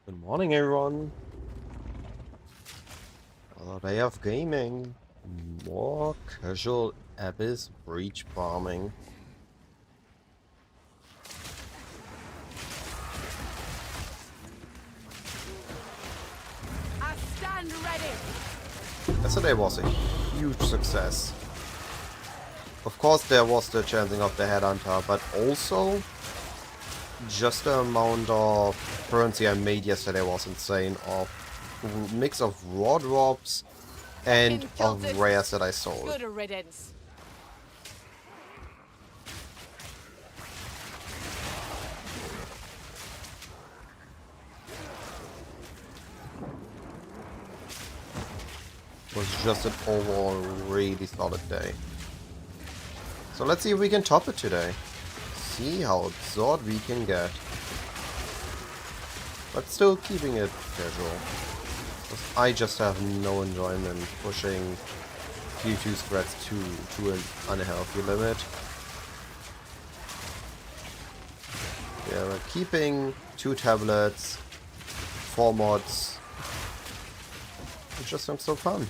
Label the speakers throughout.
Speaker 1: Good morning, everyone. Another day of gaming. More casual Abyss Breach bombing.
Speaker 2: I stand ready.
Speaker 1: Yesterday was a huge success. Of course, there was the chancing of the Headhunter, but also just the amount of currency I made yesterday was insane. Of mix of raw drops and of rares that I sold.
Speaker 2: Good riddance.
Speaker 1: Was just an overall really solid day. So let's see if we can top it today. See how absurd we can get. But still keeping it casual. Because I just have no enjoyment pushing Q2 spreads to an unhealthy limit. Yeah, we're keeping 2 tablets, 4 mods. It just sounds so fun.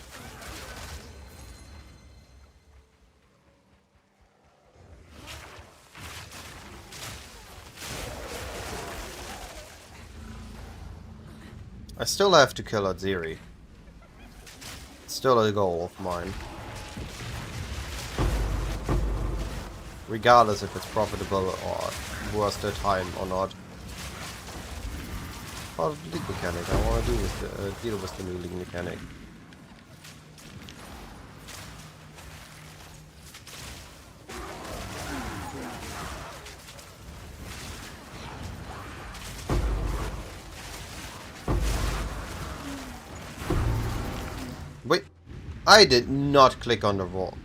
Speaker 1: I still have to kill Aziri. It's still a goal of mine. Regardless if it's profitable or worth the time or not. Part of the league mechanic. I want to deal with the new league mechanic. I did not click on the wall.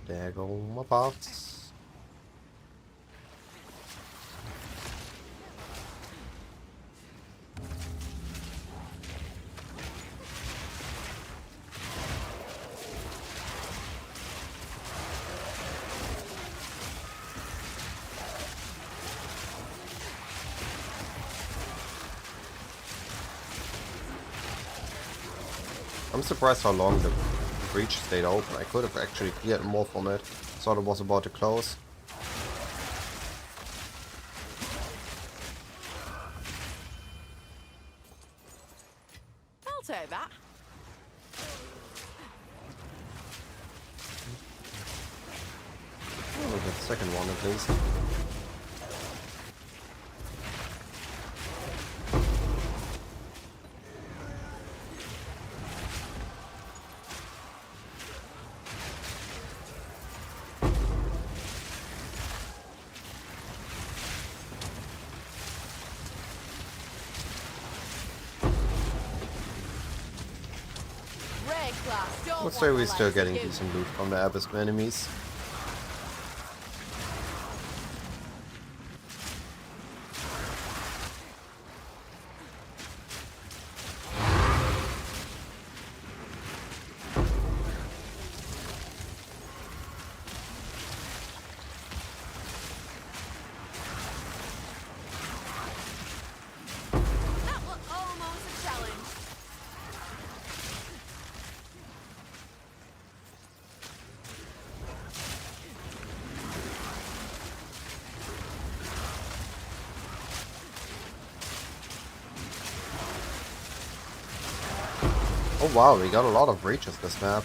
Speaker 1: There go my parts. I'm surprised how long the breach stayed open. I could have actually cleared more from it. Thought it was about to close.
Speaker 2: I'll take that.
Speaker 1: Oh, we got the second one at least.
Speaker 2: Ray class, don't
Speaker 1: Let's
Speaker 2: want
Speaker 1: say
Speaker 2: the
Speaker 1: we're still
Speaker 2: likes of
Speaker 1: getting
Speaker 2: you.
Speaker 1: decent loot from the Abyss enemies.
Speaker 2: That was almost a challenge.
Speaker 1: Oh wow, we got a lot of breaches this map.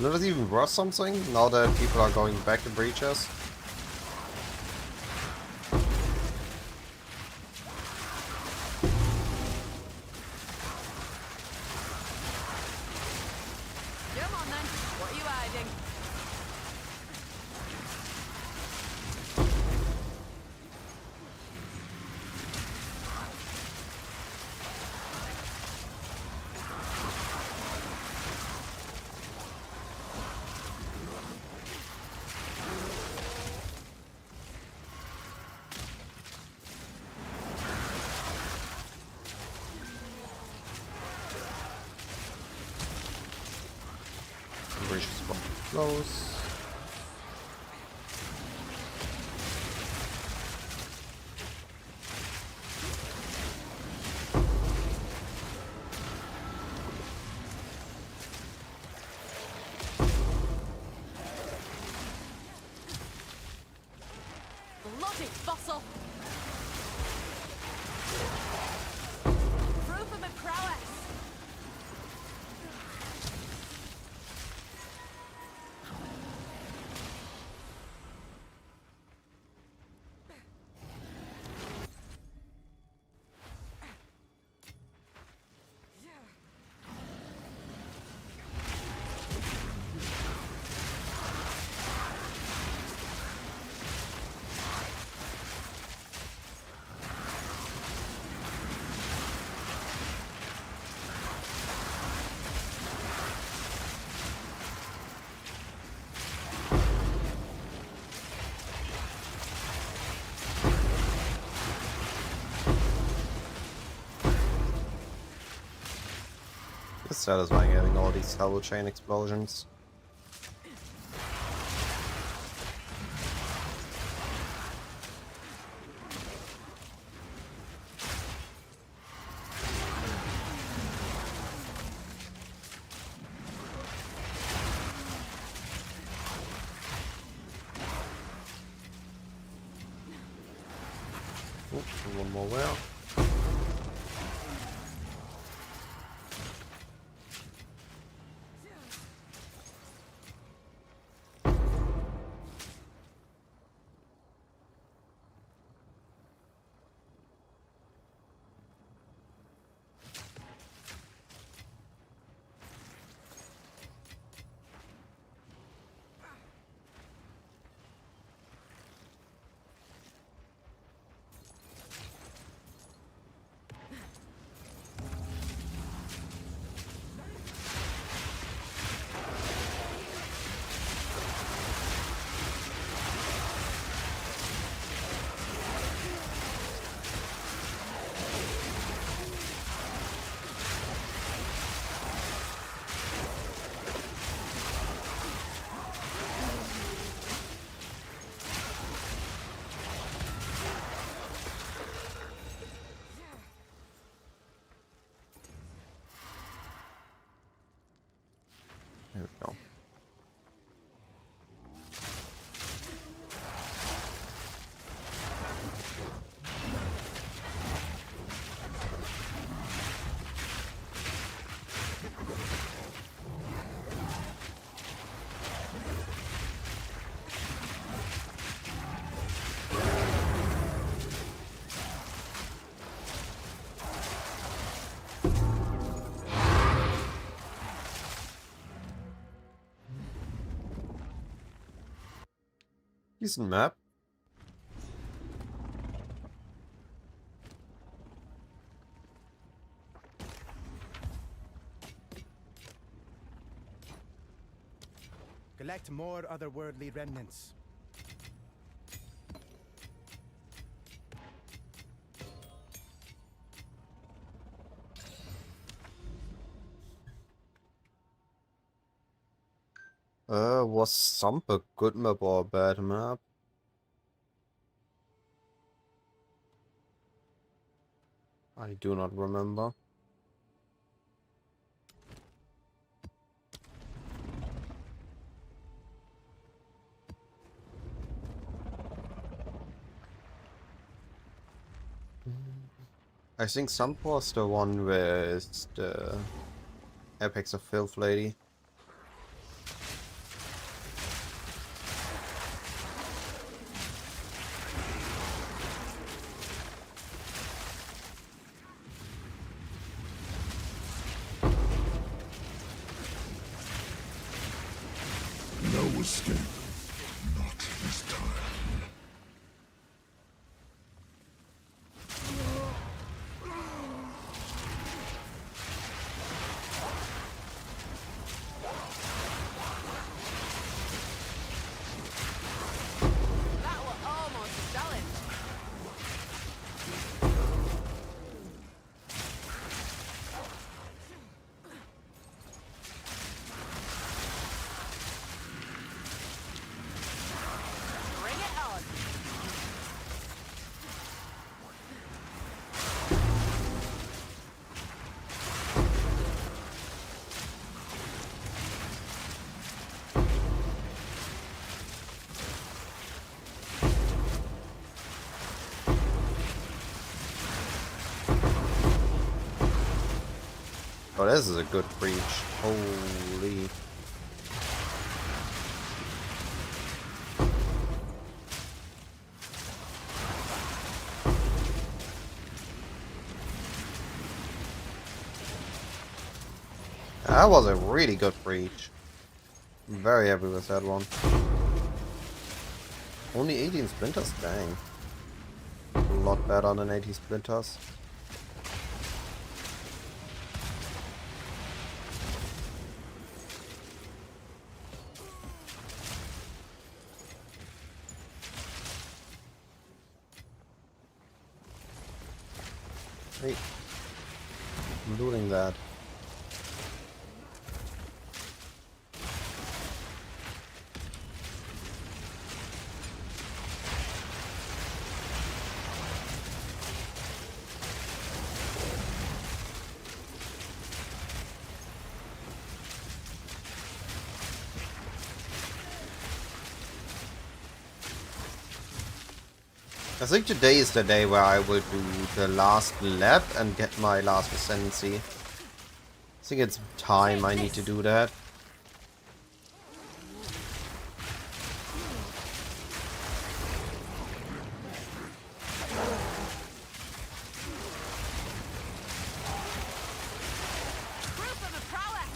Speaker 1: Will it even worth something now that people are going back to breaches?
Speaker 2: Come on then. What are you hiding?
Speaker 1: Breaches from close.
Speaker 2: Bloody fossil. Proof of my prowess.
Speaker 1: It's satisfying having all these double chain explosions. Oops, one more well. we go. Decent map.
Speaker 3: Collect more otherworldly remnants.
Speaker 1: Was Sump a good map or a bad map? I do not remember. I think Sump was the one with the Apex of Filth lady.
Speaker 4: No escape. Not this time.
Speaker 2: That was almost a challenge. Bring it on.
Speaker 1: Oh, this is a good breach. Holy. That was a really good breach. I'm very happy with that one. Only 18 splinters? Dang. A lot better than 80 splinters. Hey. I'm looting that. I think today is the day where I will do the last lap and get my last ascendancy. I think it's time I need to do that.
Speaker 2: Proof of a prowess.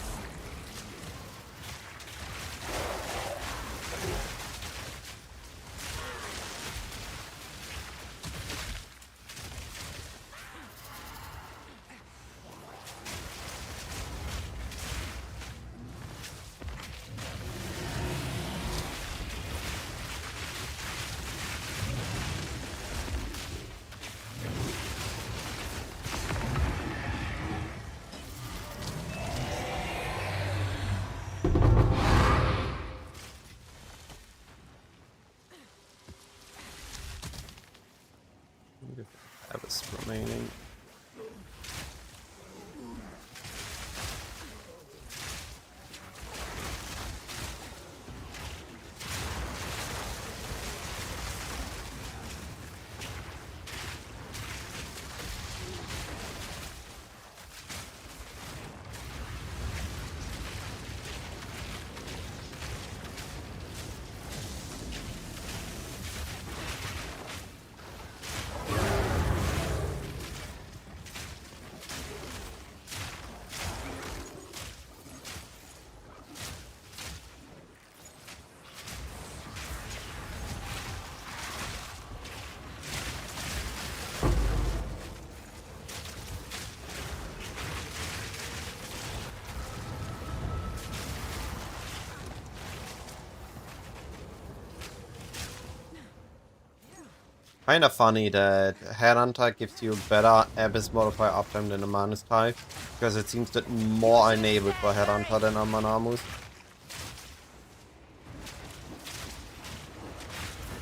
Speaker 1: Kinda funny that Headhunter gives you better Abyss modifier uptime than a Manus type, because it seems that more are enabled for Headhunter than a Manamus.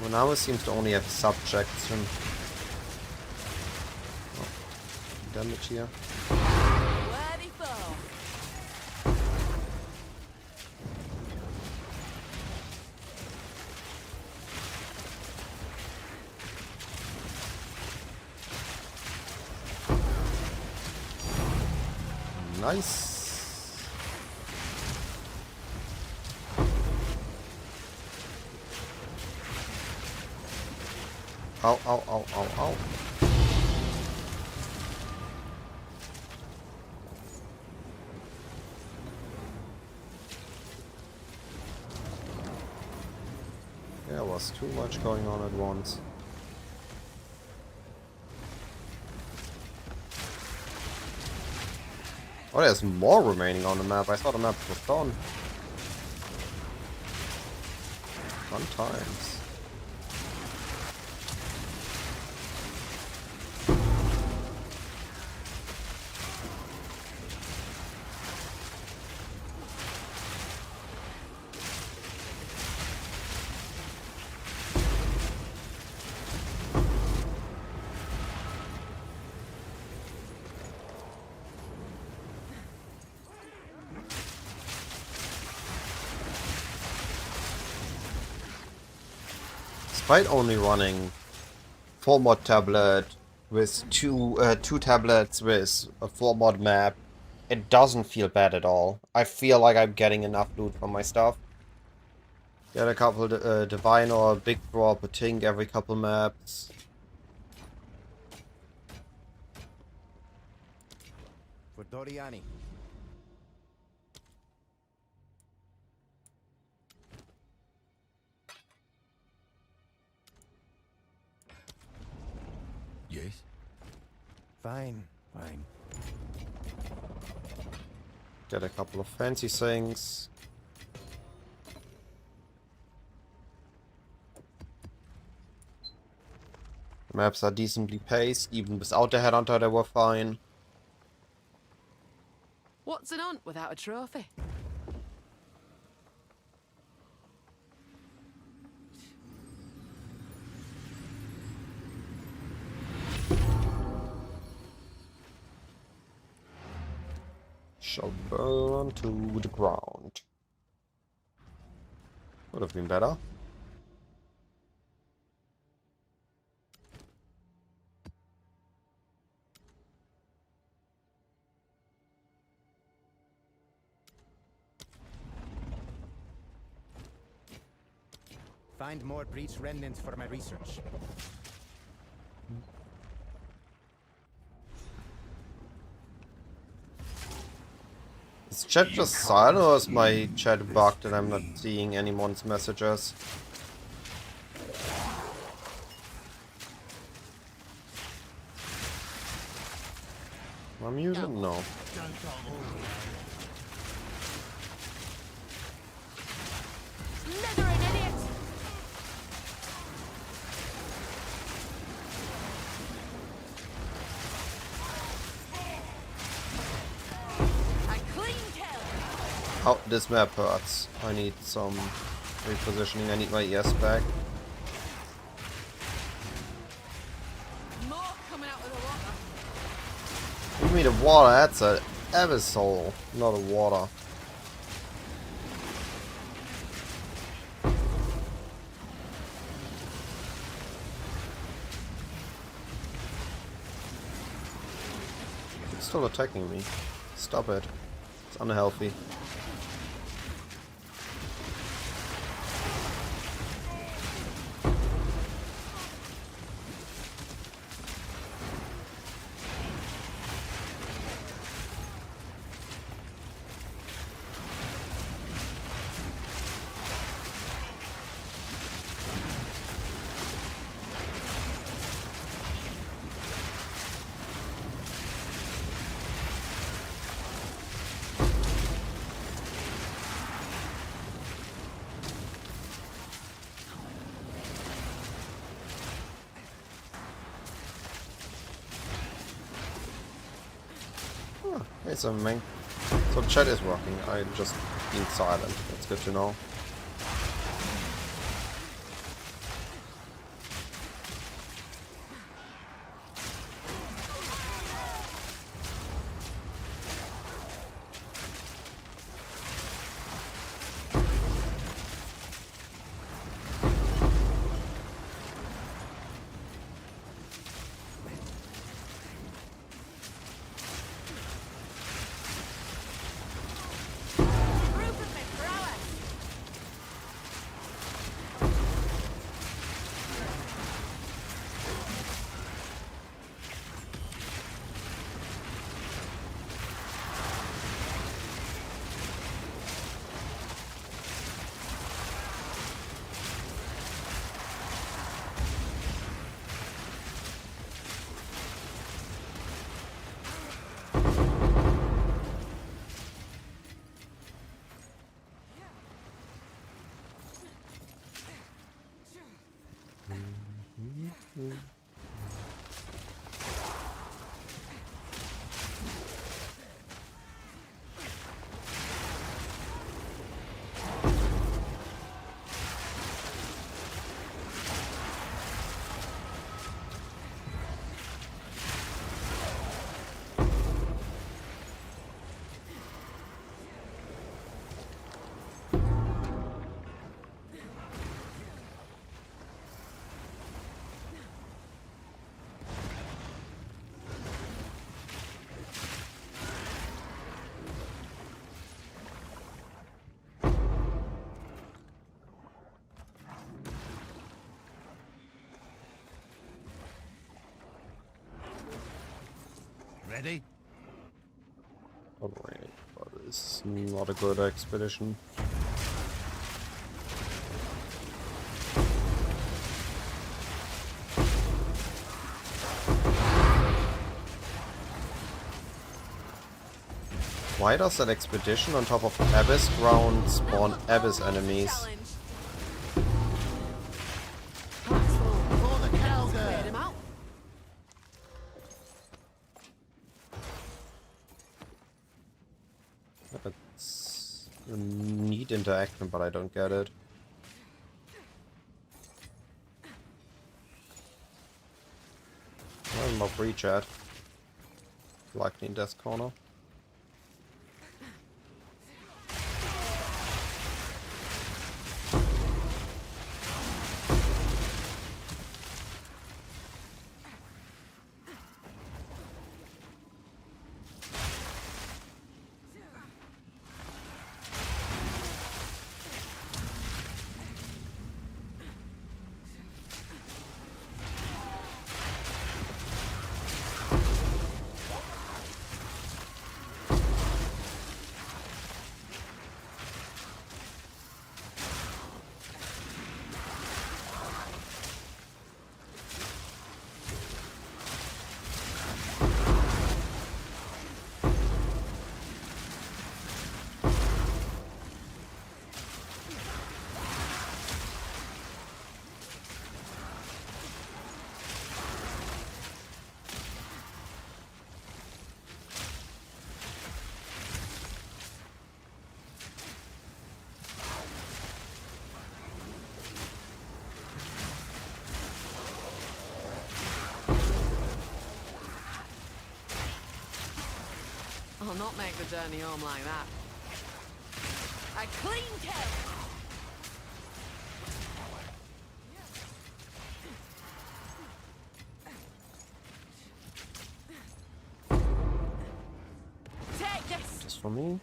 Speaker 1: Manamus seems to only have subjects and damage here.
Speaker 2: Worthy foe.
Speaker 1: Nice. Ow, ow, ow, ow, ow. There was too much going on at once. Oh, there's more remaining on the map. I thought the map was done. Fun times. Despite only running 4 mod tablet with two tablets with a 4 mod map, it doesn't feel bad at all. I feel like I'm getting enough loot from my stuff. Get a couple divine or a big drop, a tink every couple maps.
Speaker 3: For Doriani.
Speaker 4: Yes?
Speaker 3: Fine, fine.
Speaker 1: Get a couple of fancy things. The maps are decently paced, even without the Headhunter they were fine.
Speaker 2: What's an hunt without a trophy?
Speaker 1: Shall burn to the ground. Would have been better.
Speaker 3: Find more breach remnants for my research.
Speaker 1: Is chat just silent or is my chat bugged and I'm not seeing anyone's messages? Am I muted? No.
Speaker 2: Slithering idiot! A clean kill!
Speaker 1: Oh, this map hurts. I need some repositioning. I need my ES back.
Speaker 2: More coming out of the water.
Speaker 1: Give me the water. That's a abyssal, not a water. It's still attacking me. Stop it. It's unhealthy. Oh, hey, something, man. So the chat is working. I just been silent. That's good to know.
Speaker 2: Proof of my prowess.
Speaker 3: Ready?
Speaker 1: Alright, but it's not a good expedition. Why does that expedition on top of Abyss ground spawn Abyss enemies?
Speaker 2: Challenge.
Speaker 3: For the
Speaker 2: Cleared
Speaker 3: Calder!
Speaker 2: him out.
Speaker 1: It's a neat interaction, but I don't get it. Well, more free chat. Likely in Death Corner.
Speaker 2: I'll not make the journey home like that. A clean kill. Take this.
Speaker 1: Just for me.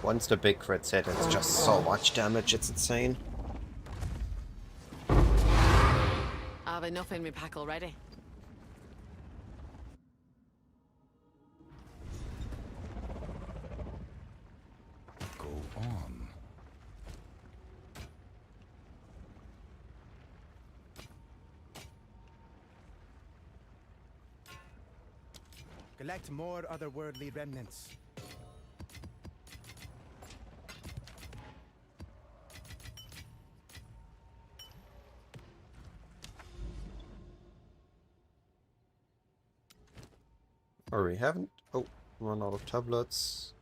Speaker 1: Once the big crit's hit, it's just so much damage, it's insane.
Speaker 2: I've enough in my pack already.
Speaker 3: Go on. Collect more otherworldly remnants.
Speaker 1: Or we haven't. Oh, run out of tablets.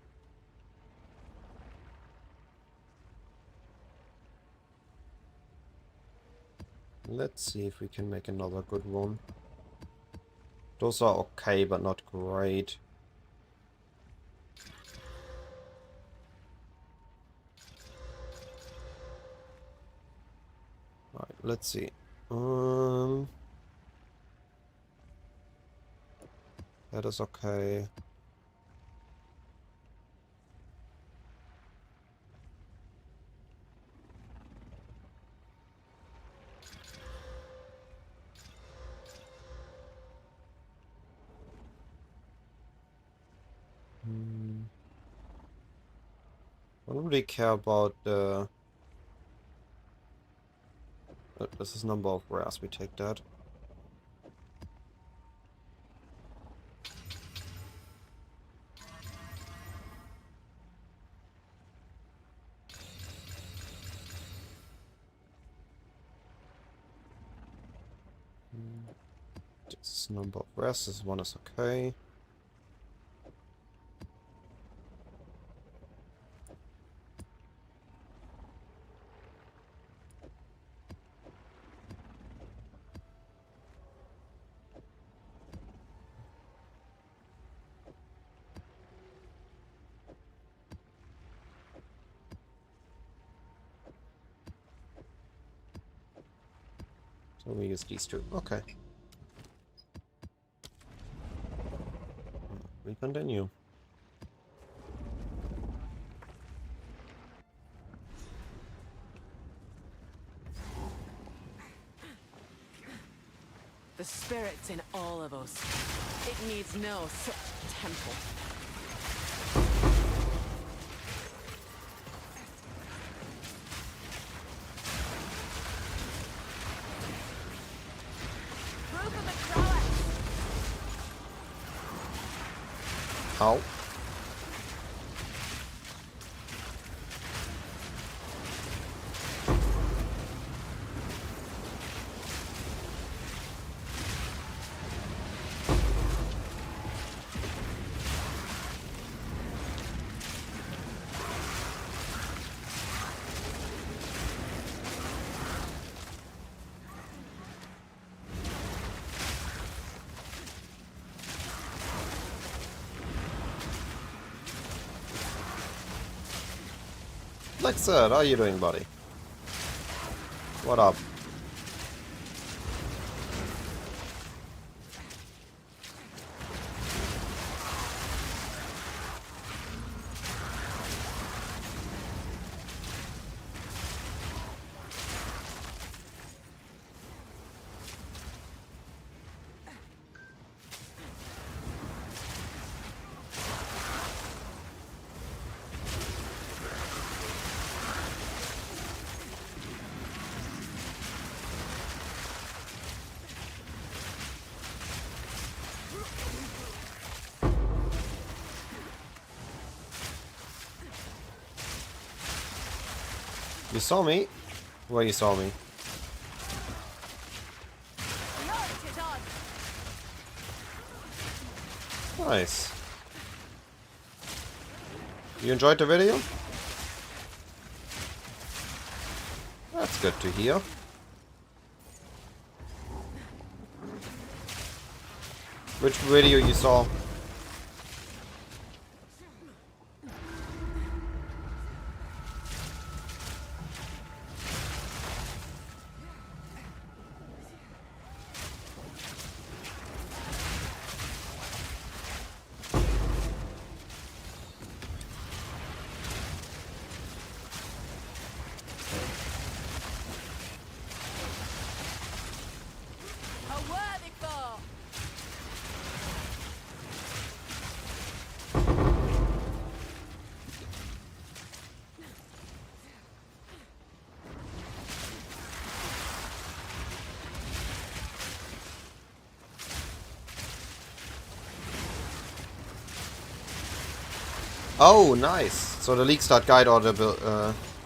Speaker 1: Let's see if we can make another good one. Those are okay, but not great. Alright, let's see. That is okay. I don't really care about the... this is number of rares, we take that. This number of rares, this one is okay. So we use these two. Okay. We continue.
Speaker 2: The spirit's in all of us. It needs no such temple. Proof of the prowess!
Speaker 1: Ow. Lexer, how are you doing, buddy? What up? You saw me? Where you saw me? Nice. You enjoyed the video? That's good to hear. Which video you saw? Oh, nice. So the League Start Guide or the build,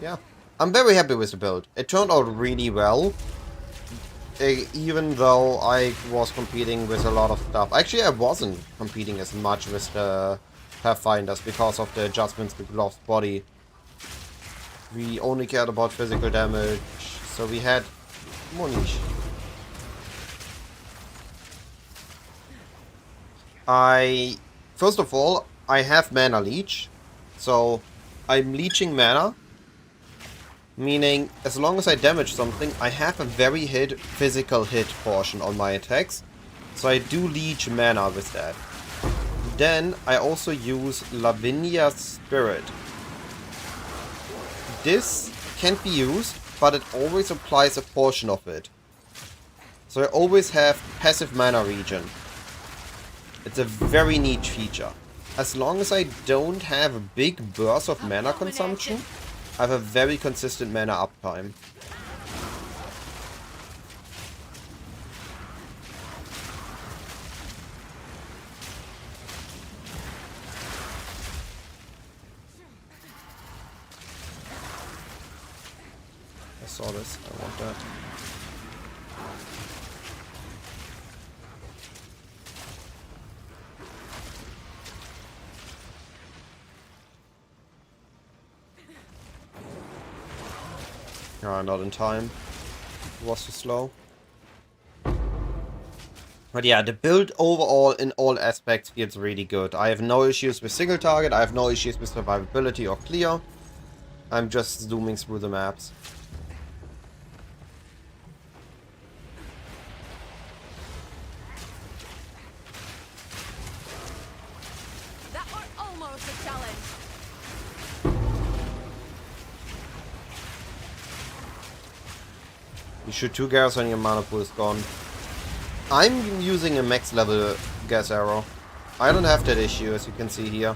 Speaker 1: yeah. I'm very happy with the build. It turned out really well. Even though I was competing with a lot of stuff. Actually, I wasn't competing as much with the Pathfinders because of the adjustments with Love's body. We only cared about physical damage, so we had more niche. First of all, I have mana leech, so I'm leeching mana, meaning as long as I damage something, I have a very physical hit portion on my attacks, so I do leech mana with that. Then I also use Lavinia's Spirit. This can't be used, but it always applies a portion of it. So I always have passive mana regen. It's a very neat feature. As long as I don't have a big burst of mana consumption, I have a very consistent mana uptime. I saw this, I want that. Not in time. It was too slow. But yeah, the build overall in all aspects feels really good. I have no issues with single target, I have no issues with survivability or clear. I'm just zooming through the maps.
Speaker 2: That was almost a challenge.
Speaker 1: You shoot 2 gas and your mana pool is gone. I'm using a max level gas arrow. I don't have that issue, as you can see here.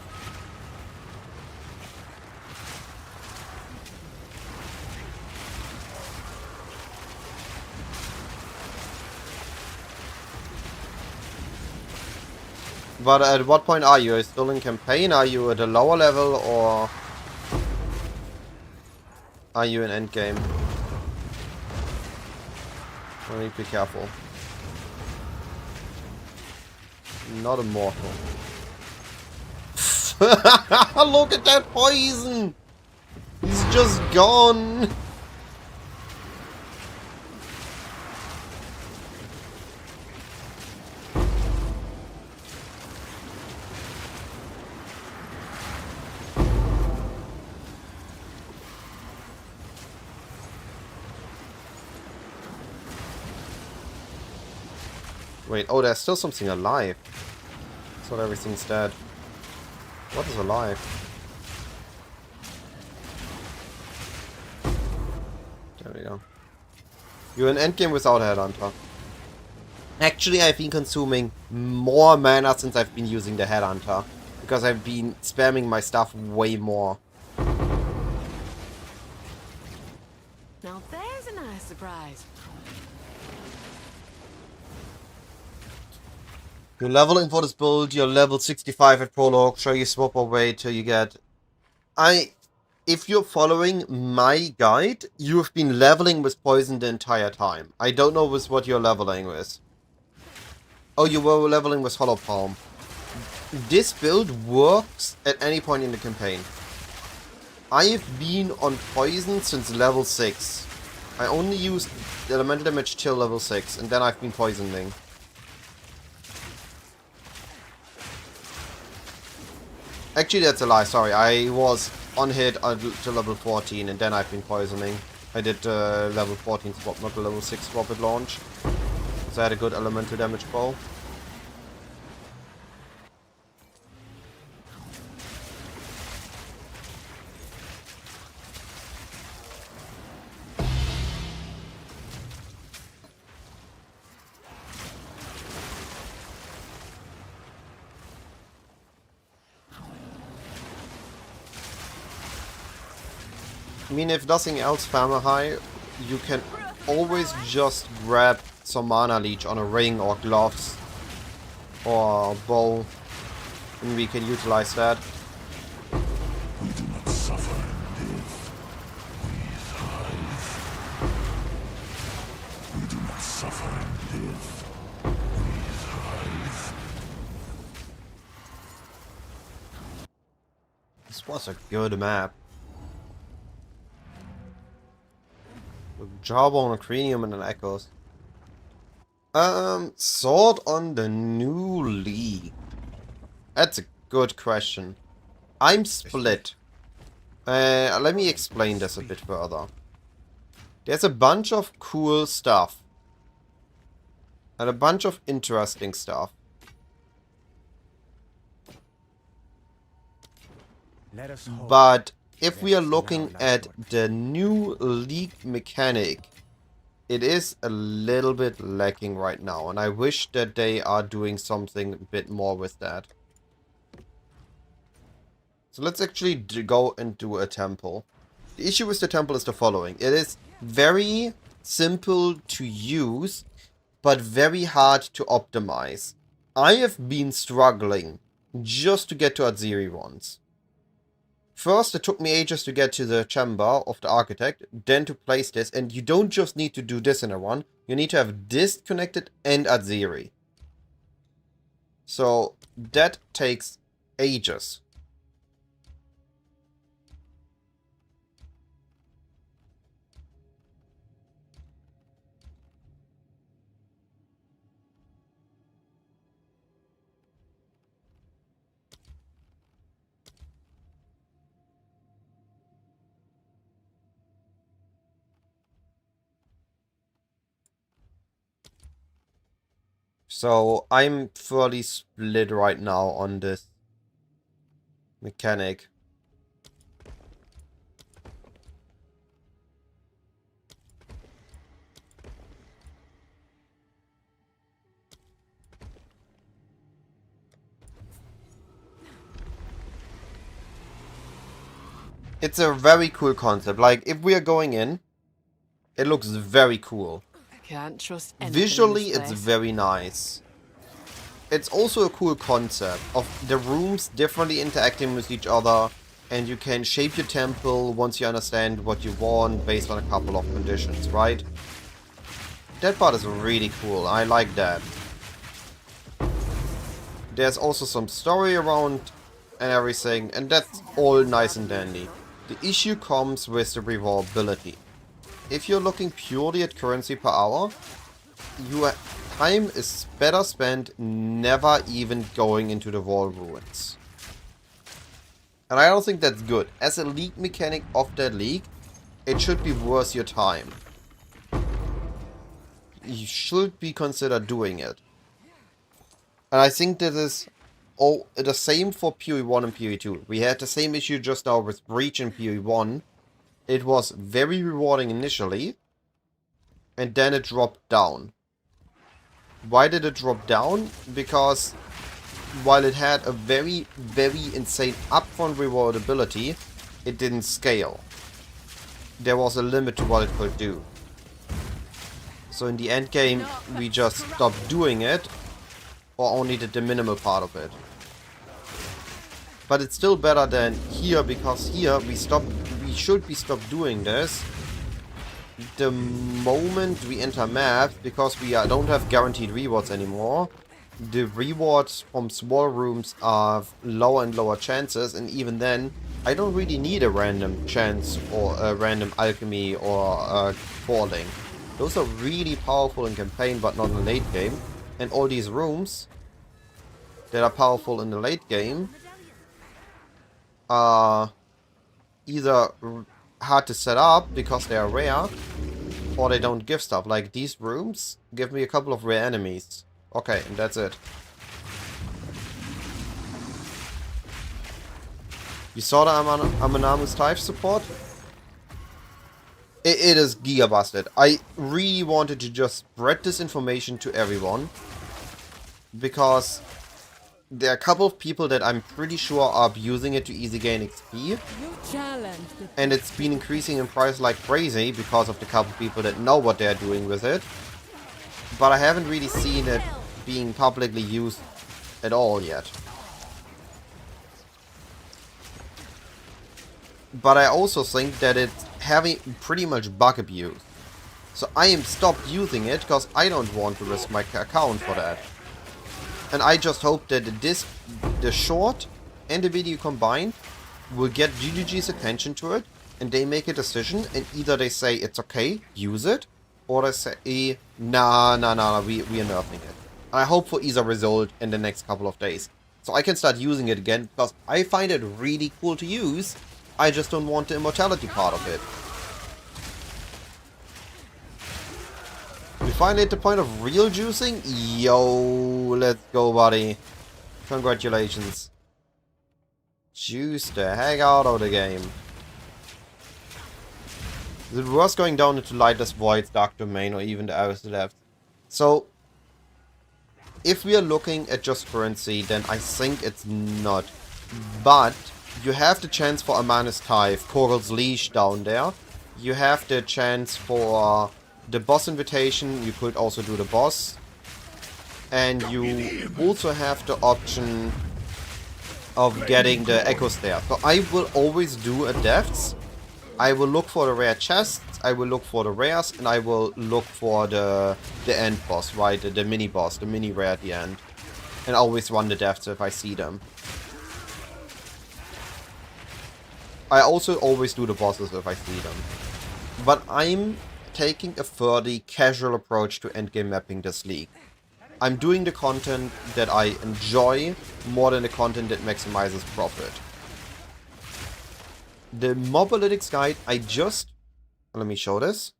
Speaker 1: But at what point are you? Are you still in campaign? Are you at a lower level or are you in endgame? I need to be careful. Not immortal. Look at that poison! He's just gone! Wait, oh, there's still something alive. I thought everything's dead. What is alive? There we go. You're in endgame without Headhunter. Actually, I've been consuming more mana since I've been using the Headhunter. Because I've been spamming my stuff way more.
Speaker 2: Now there's a nice surprise.
Speaker 1: You're leveling for this build, you're level 65 at Prologue, sure you swap away till you get... If you're following my guide, you have been leveling with poison the entire time. I don't know with what you're leveling with. Oh, you were leveling with Hollow Palm. This build works at any point in the campaign. I've been on poison since level 6. I only used elemental damage till level 6, and then I've been poisoning. Actually, that's a lie, sorry. I was on hit until level 14, and then I've been poisoning. I did level 14 swap, not the level 6 swap at launch. So I had a good elemental damage bow. I mean, if nothing else, Fahrenheit, you can always just grab some mana leech on a ring or gloves or a bow, and we can utilize that. Was a good map. With Jawbone, a Cranium, and an Echoes. Sword on the new league. That's a good question. I'm split. Let me explain this a bit further. There's a bunch of cool stuff. And a bunch of interesting stuff.
Speaker 3: Let us hope.
Speaker 1: But if we are looking at the new league mechanic, it is a little bit lacking right now. And I wish that they are doing something a bit more with that. So let's actually go and do a temple. The issue with the temple is the following. It is very simple to use, but very hard to optimize. I have been struggling just to get to Atziri once. First, it took me ages to get to the chamber of the architect, then to place this, and you don't just need to do this in a run, you need to have this connected and Atziri. So, that takes ages. So I'm fairly split right now on this mechanic. It's a very cool concept. Like, if we are going in, it looks very cool.
Speaker 2: Can't trust anything
Speaker 1: Visually,
Speaker 2: in this
Speaker 1: it's
Speaker 2: place.
Speaker 1: very nice. It's also a cool concept of the rooms differently interacting with each other, and you can shape your temple once you understand what you want based on a couple of conditions, right? That part is really cool. I like that. There's also some story around and everything, and that's all nice and dandy. The issue comes with the revolvability. If you're looking purely at currency per hour, your time is better spent never even going into the wall ruins. And I don't think that's good. As a league mechanic of that league, it should be worth your time. You should be considered doing it. And I think that is the same for PoE1 and PoE2. We had the same issue just now with Breach in PoE1. It was very rewarding initially, and then it dropped down. Why did it drop down? Because while it had a very, very insane upfront rewardability, it didn't scale. There was a limit to what it could do. So in the end game, we just stopped doing it, or only did the minimal part of it. But it's still better than here, because here we should be stopped doing this the moment we enter maps, because we don't have guaranteed rewards anymore. The rewards from small rooms are lower and lower chances, and even then I don't really need a random chance or a random alchemy or a falling. Those are really powerful in campaign but not in the late game, and all these rooms that are powerful in the late game are either hard to set up because they are rare, or they don't give stuff. Like these rooms give me a couple of rare enemies. Okay, and that's it. You saw the Amanamu's Typh support? It is giga busted. I really wanted to just spread this information to everyone, because there are a couple of people that I'm pretty sure are abusing it to easy gain XP. And it's been increasing in price like crazy because of the couple of people that know what they're doing with it. But I haven't really seen it being publicly used at all yet. But I also think that it's having pretty much bug abuse. So I am stopped using it because I don't want to risk my account for that. And I just hope that the short and the video combined will get GGG's attention to it, and they make a decision, and either they say it's okay, use it, or they say, nah, we are nerfing it. I hope for either result in the next couple of days. So I can start using it again, because I find it really cool to use. I just don't want the immortality part of it. We finally at the point of real juicing? Yo, let's go, buddy. Congratulations. Juice the heck out of the game. Is it worth going down into Lightless Voids, Dark Domain, or even the Abyss Depths? So, if we are looking at just currency, then I think it's not. But, you have the chance for Amanus Tithe, Koral's Leash down there. You have the chance for the boss invitation, you could also do the boss. And you also have the option of getting the Echo Stare. So I will always do a Depths. I will look for the rare chests, I will look for the rares, and I will look for the end boss, right? The mini boss, the mini rare at the end. And always run the Depths if I see them. I also always do the bosses if I see them. But I'm taking a fairly casual approach to endgame mapping this league. I'm doing the content that I enjoy more than the content that maximizes profit. The Mobalytics guide, I just... Let me show this.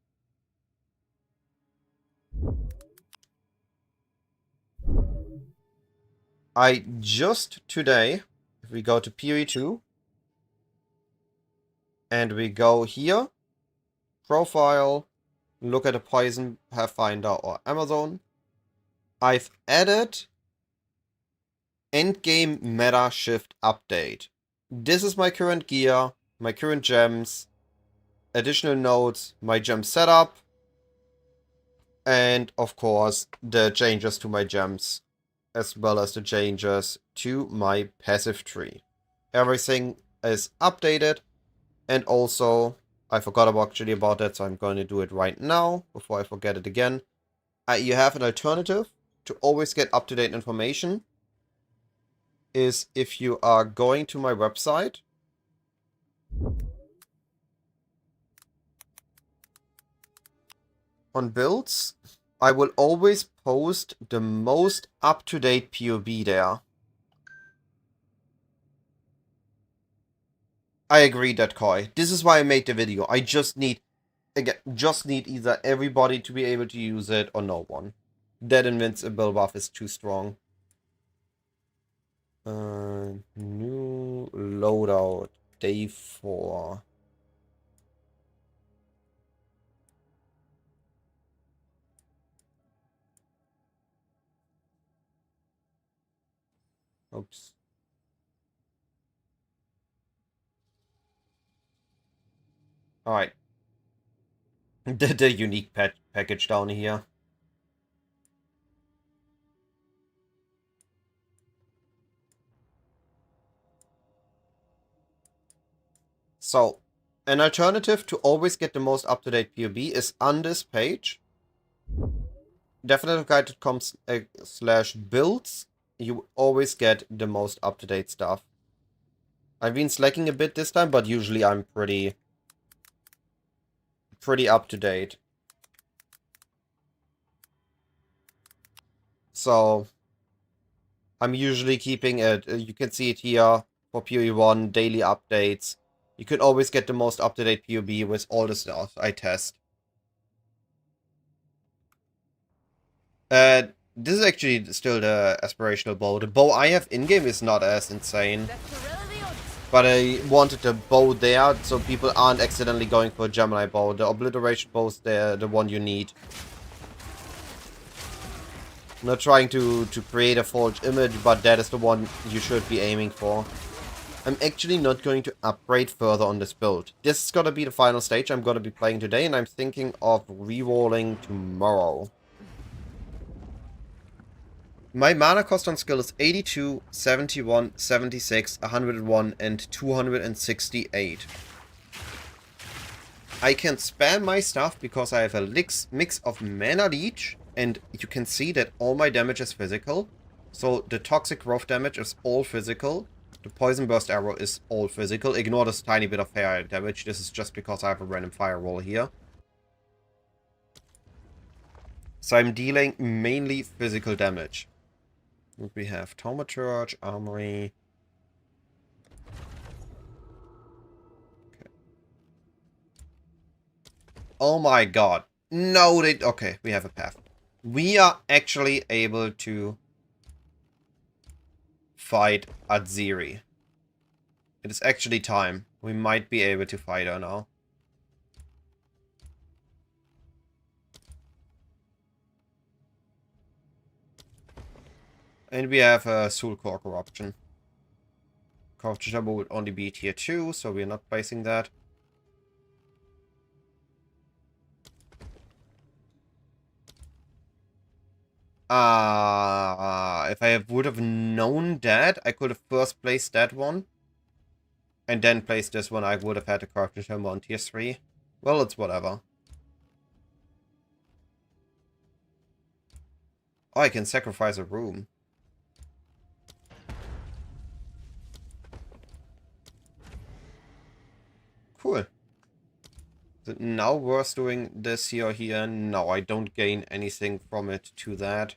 Speaker 1: I just today, if we go to PoE2, and we go here, profile, look at the Poison, Pathfinder, or Amazon, I've added endgame meta shift update. This is my current gear, my current gems, additional nodes, my gem setup, and of course the changes to my gems, as well as the changes to my passive tree. Everything is updated, and also I forgot actually about that, so I'm going to do it right now before I forget it again. You have an alternative to always get up-to-date information. Is if you are going to my website, on builds, I will always post the most up-to-date POB there. I agree, that Koi. This is why I made the video. I just need, again, either everybody to be able to use it or no one. That invincible buff is too strong. New loadout, day 4. Oops. Alright. The unique package down here. So, an alternative to always get the most up-to-date POB is on this page. Definitiveguide.com/builds. You always get the most up-to-date stuff. I've been slacking a bit this time, but usually I'm pretty up-to-date. So, I'm usually keeping it, you can see it here for PoE1, daily updates. You could always get the most up-to-date POB with all the stuff I test. This is actually still the aspirational bow. The bow I have in-game is not as insane. But I wanted the bow there so people aren't accidentally going for a Gemini bow. The obliteration bow is the one you need. I'm not trying to create a false image, but that is the one you should be aiming for. I'm actually not going to upgrade further on this build. This is gonna be the final stage I'm gonna be playing today, and I'm thinking of re-rolling tomorrow. My mana cost on skill is 82, 71, 76, 101, and 268. I can spam my stuff because I have a mix of mana leech, and you can see that all my damage is physical. So the toxic growth damage is all physical. The Poison Burst arrow is all physical. Ignore this tiny bit of fire damage. This is just because I have a random firewall here. So I'm dealing mainly physical damage. We have Thaumaturge, Armory. Okay. Oh my god. No, they... Okay, we have a path. We are actually able to fight Aziri. It is actually time. We might be able to fight her now. And we have a Soul Core Corruption. Corruption Turbo would only be tier 2, so we're not placing that. If I would have known that, I could have first placed that one. And then placed this one, I would have had a Corruption Turbo on tier 3. Well, it's whatever. Oh, I can sacrifice a room. Cool. Is it now worth doing this here or here? No, I don't gain anything from it to that.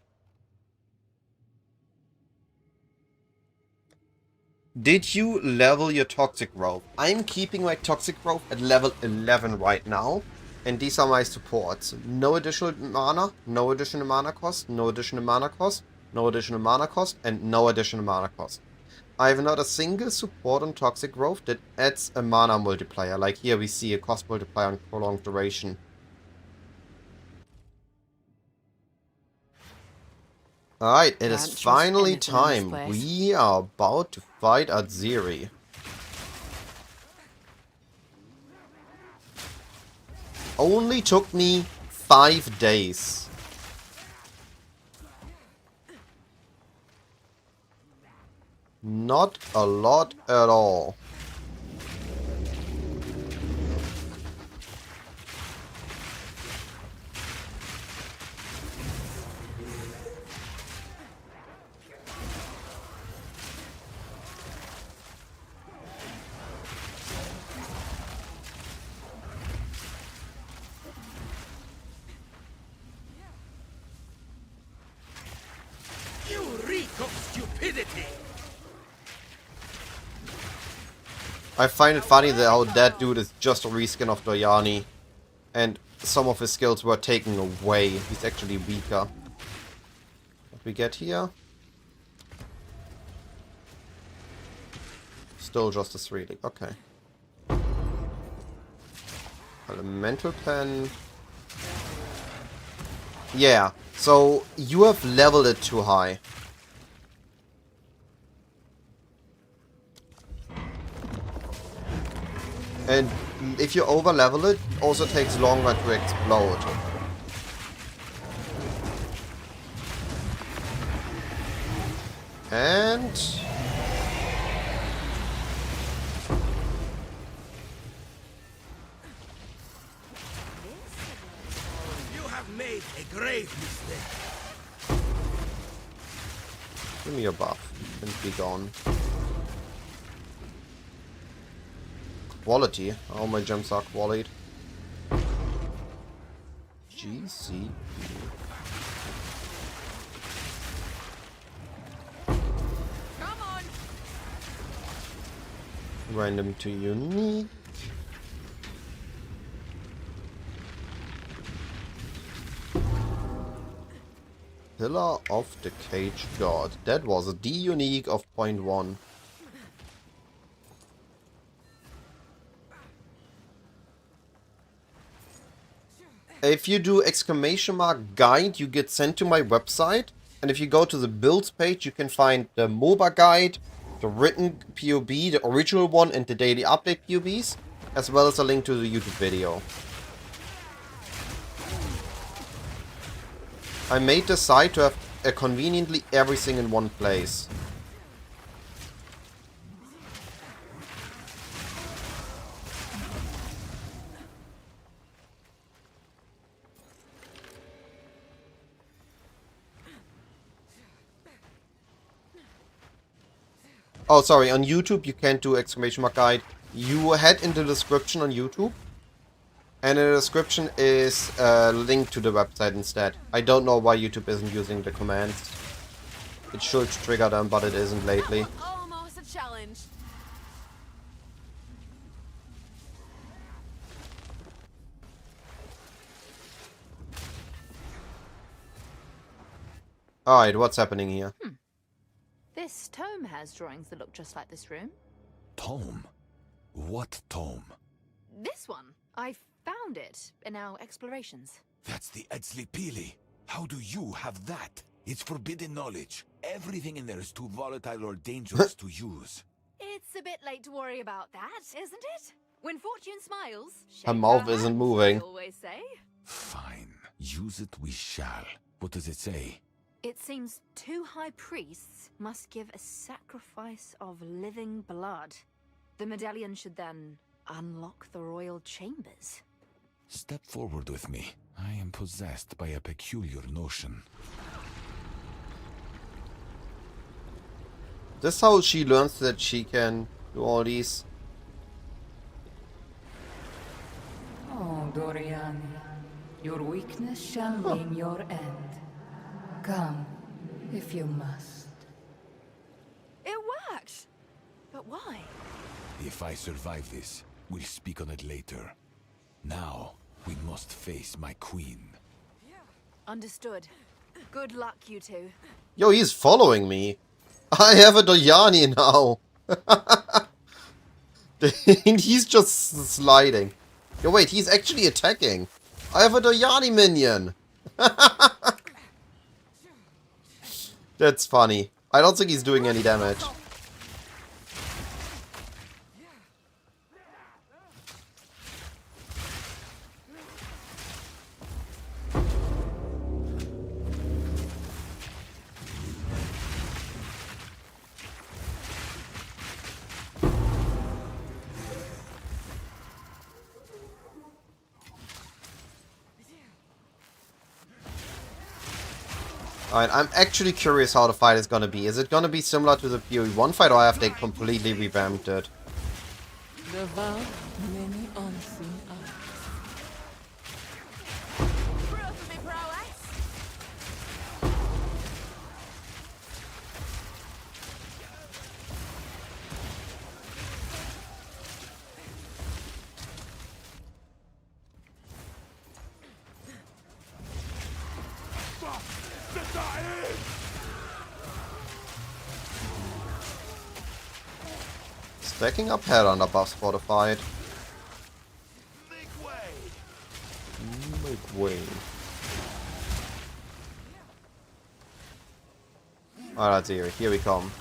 Speaker 1: Did you level your Toxic Growth? I'm keeping my Toxic Growth at level 11 right now. And these are my supports. No additional mana, no additional mana cost, no additional mana cost, no additional mana cost, and no additional mana cost. I have not a single support on Toxic Growth that adds a mana multiplier. Like here we see a cost multiplier on prolonged duration. Alright, it is finally time. We are about to fight Aziri. Only took me 5 days. Not a lot at all.
Speaker 3: You reek of stupidity!
Speaker 1: I find it funny that how that dude is just a reskin of Doyani. And some of his skills were taken away. He's actually weaker. What we get here? Still just a 3-lig. Okay. Elemental Pen. Yeah. So you have leveled it too high. And if you over level it, it also takes longer to explode. And
Speaker 3: You have made a grave mistake.
Speaker 1: give me your buff and be gone. Quality. All my gems are qualied. GC.
Speaker 2: Come on.
Speaker 1: Random to unique. Pillar of the Cage God. That was a D unique of 0.1. If you do !guide, you get sent to my website. And if you go to the builds page, you can find the MOBA guide, the written POB, the original one, and the daily update POBs, as well as a link to the YouTube video. I made the site to have conveniently everything in one place. Oh, sorry, on YouTube you can't do exclamation mark guide. You head in the description on YouTube, and in the description is a link to the website instead. I don't know why YouTube isn't using the commands. It should trigger them, but it isn't lately.
Speaker 2: Almost a challenge.
Speaker 1: Alright, what's happening here?
Speaker 5: This tome has drawings that look just like this room.
Speaker 4: Tome? What tome?
Speaker 5: This one. I found it in our explorations.
Speaker 6: That's the Etzli Pili. How do you have that? It's forbidden knowledge. Everything in there is too volatile or dangerous to use.
Speaker 5: It's a bit late to worry about that, isn't it? When fortune smiles,
Speaker 1: Her
Speaker 5: shake
Speaker 1: mouth
Speaker 5: your
Speaker 1: isn't
Speaker 5: hands,
Speaker 1: moving.
Speaker 5: I always say.
Speaker 6: Fine. Use it we shall. What does it say?
Speaker 5: It seems 2 high priests must give a sacrifice of living blood. The medallion should then unlock the royal chambers.
Speaker 6: Step forward with me. I am possessed by a peculiar notion.
Speaker 1: This is how she learns that she can do all these.
Speaker 7: Oh, Doriani, your weakness shall mean your end. Come, if you must.
Speaker 5: It worked! But why?
Speaker 6: If I survive this, we'll speak on it later. Now, we must face my queen.
Speaker 5: Understood. Good luck, you two.
Speaker 1: Yo, he's following me. I have a Doryani now. He's just sliding. Yo, wait, he's actually attacking. I have a Doryani minion. That's funny. I don't think he's doing any damage. Alright, I'm actually curious how the fight is gonna be. Is it gonna be similar to the PoE1 fight, or have they completely revamped it?
Speaker 2: The vow, many unseen eyes.
Speaker 5: Proof of me prowess!
Speaker 1: Stacking up head-on buffs for the fight. Make way. Alright, here we come.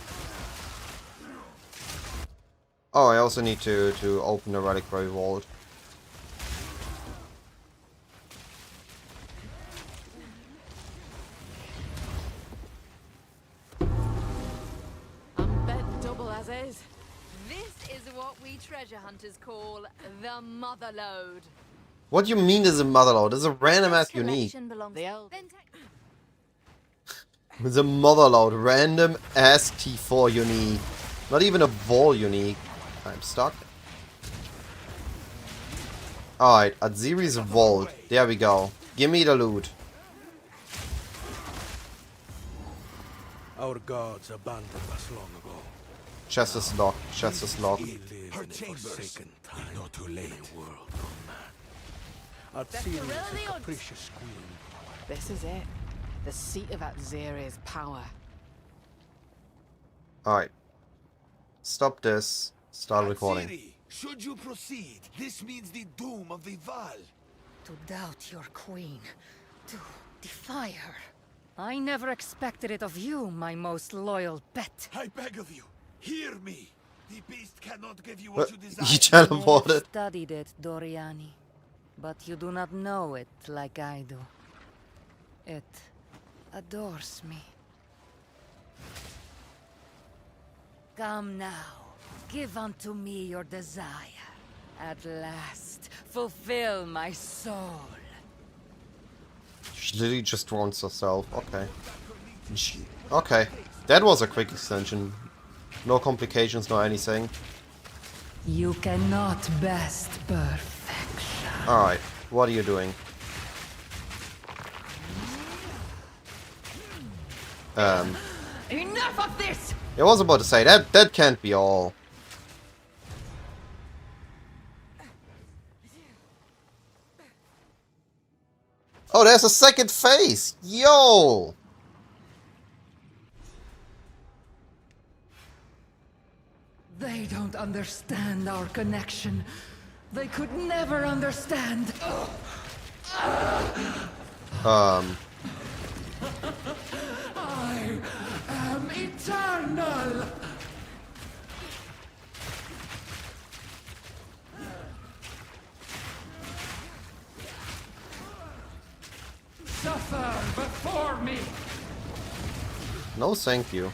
Speaker 1: Oh, I also need to open the Reliquary Vault.
Speaker 2: I'm bet double as is.
Speaker 5: This is what we treasure hunters call the mother load.
Speaker 1: What do you mean is a motherload? It's a random ass unique.
Speaker 5: Collection belongs
Speaker 2: The old-
Speaker 5: Then
Speaker 1: It's a motherload. Random ass T4 unique. Not even a Vol unique. I'm stuck. Alright, Aziri's Vault. There we go. Give me the loot.
Speaker 8: Our gods abandoned us long ago.
Speaker 1: Chest is locked. Chest is locked.
Speaker 8: We live
Speaker 6: Her
Speaker 8: in a
Speaker 6: chambers.
Speaker 8: forsaken time.
Speaker 6: Not too late.
Speaker 8: A world gone mad. Atsiri is a capricious queen.
Speaker 2: This is it. The seat of Aziri's power.
Speaker 1: Alright. Stop this. Start recording.
Speaker 6: Atziri, should you proceed, this means the doom of the Val.
Speaker 7: To doubt your queen, to defy her. I never expected it of you, my most loyal pet.
Speaker 6: I beg of you, hear me. The beast cannot give you what you
Speaker 1: He
Speaker 6: desire.
Speaker 7: I have
Speaker 1: teleported.
Speaker 7: studied it, Doriani, but you do not know it like I do. It adores me. Come now, give unto me your desire. At last, fulfill my soul.
Speaker 1: She literally just wants herself. Okay. Okay. That was a quick extension. No complications, no anything.
Speaker 7: You cannot best perfection.
Speaker 1: Alright, what are you doing?
Speaker 7: Enough of this!
Speaker 1: I was about to say, that can't be all. Oh, there's a second phase! Yo!
Speaker 7: They don't understand our connection. They could never understand. I am eternal! Suffer before me!
Speaker 1: No thank you.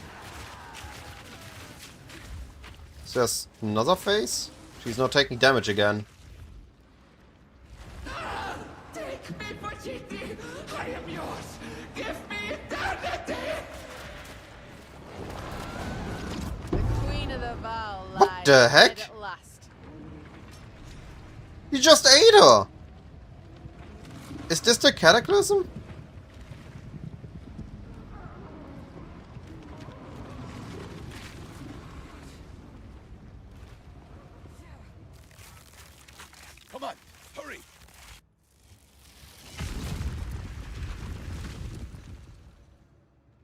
Speaker 1: Is there another phase? She's not taking damage again.
Speaker 7: Take me, Vegiti! I am yours! Give me eternity!
Speaker 2: The Queen of the Val
Speaker 1: What
Speaker 2: lies
Speaker 1: the heck?
Speaker 2: dead at last.
Speaker 1: You just ate her! Is this the Cataclysm?
Speaker 6: Come on, hurry!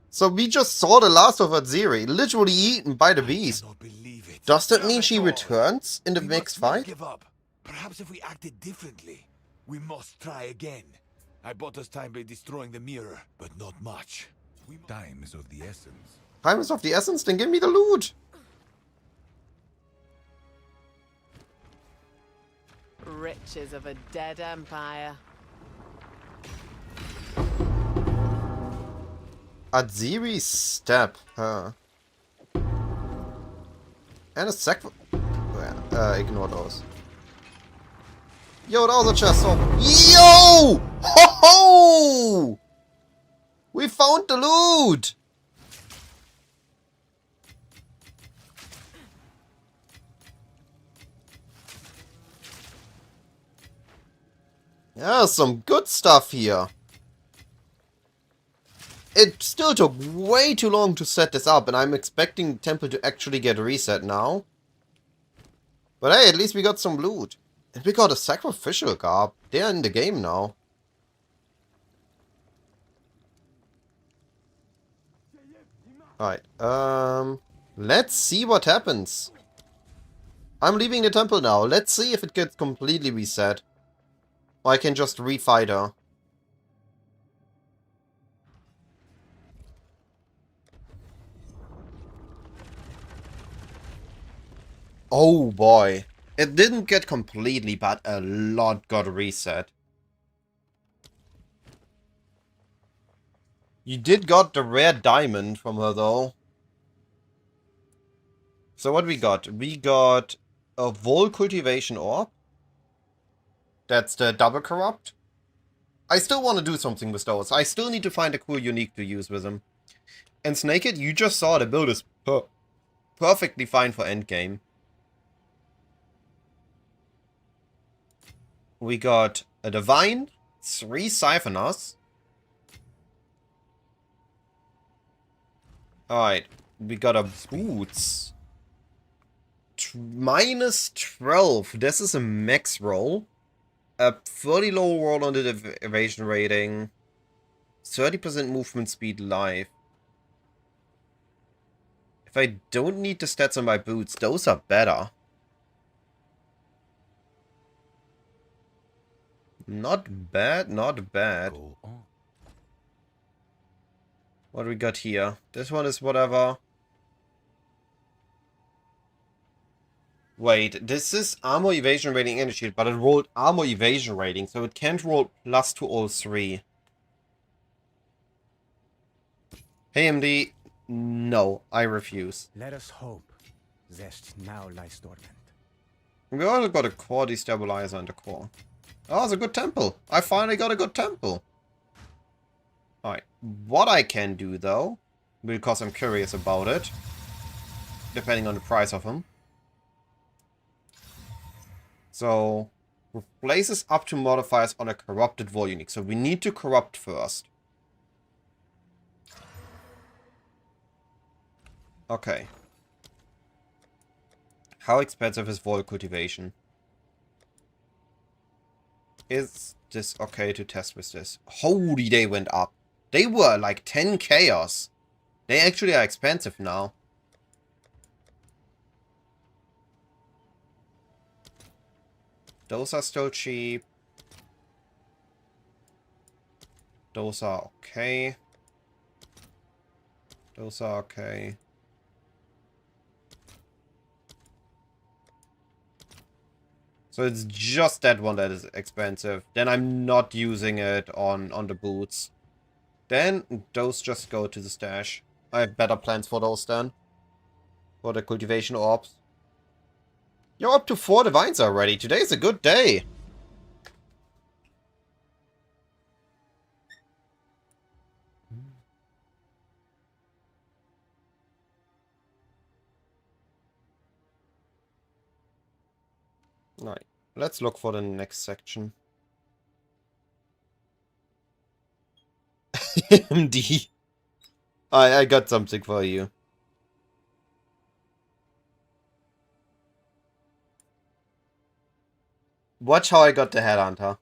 Speaker 1: So we just saw the last of Aziri, literally eaten by the beast.
Speaker 6: I cannot believe it.
Speaker 1: Does that mean she
Speaker 6: Not at all.
Speaker 1: returns in the
Speaker 6: We
Speaker 1: next
Speaker 6: must not
Speaker 1: fight?
Speaker 6: give up. Perhaps if we acted differently, we must try again. I bought us time by destroying the mirror, but not much.
Speaker 4: Time is of the essence.
Speaker 1: Time is of the essence, then give me the loot!
Speaker 2: Riches of a dead empire.
Speaker 1: Aziri's step, huh? And a sec. Ignore those. Yo, that was a chest off. Yo! Ho ho! We found the loot! Yeah, some good stuff here. It still took way too long to set this up, and I'm expecting the temple to actually get reset now. But hey, at least we got some loot. And we got a sacrificial garb. They're in the game now. Alright, let's see what happens. I'm leaving the temple now. Let's see if it gets completely reset. Or I can just refight her. Oh boy. It didn't get completely, but a lot got reset. You did got the rare diamond from her though. So what we got? We got a Vol Cultivation Orb. That's the double corrupt. I still want to do something with those. I still need to find a cool unique to use with them. And Snaked, you just saw the build is perfectly fine for endgame. We got a Divine, 3 Siphoners. Alright, we got a Boots. Minus 12. This is a max roll. A 30 low roll on the evasion rating. 30% movement speed live. If I don't need the stats on my boots, those are better. Not bad, not bad.
Speaker 4: Go on.
Speaker 1: What do we got here? This one is whatever. Wait, this is armor evasion rating and shield, but it rolled armor evasion rating, so it can't roll plus to all 3. Hey MD, no, I refuse.
Speaker 3: Let us hope Zest now lies dormant.
Speaker 1: We also got a core destabilizer in the core. Oh, it's a good temple. I finally got a good temple. Alright, what I can do though, because I'm curious about it, depending on the price of them. So, replaces up to modifiers on a corrupted war unique. So we need to corrupt first. Okay. How expensive is Vol cultivation? Is this okay to test with this? Holy, they went up. They were like 10 chaos. They actually are expensive now. Those are still cheap. Those are okay. Those are okay. So it's just that one that is expensive. Then I'm not using it on the boots. Then those just go to the stash. I have better plans for those then. For the cultivation orbs. You're up to 4 divines already. Today's a good day. Right. Let's look for the next section. MD. I got something for you. Watch how I got the headhunter.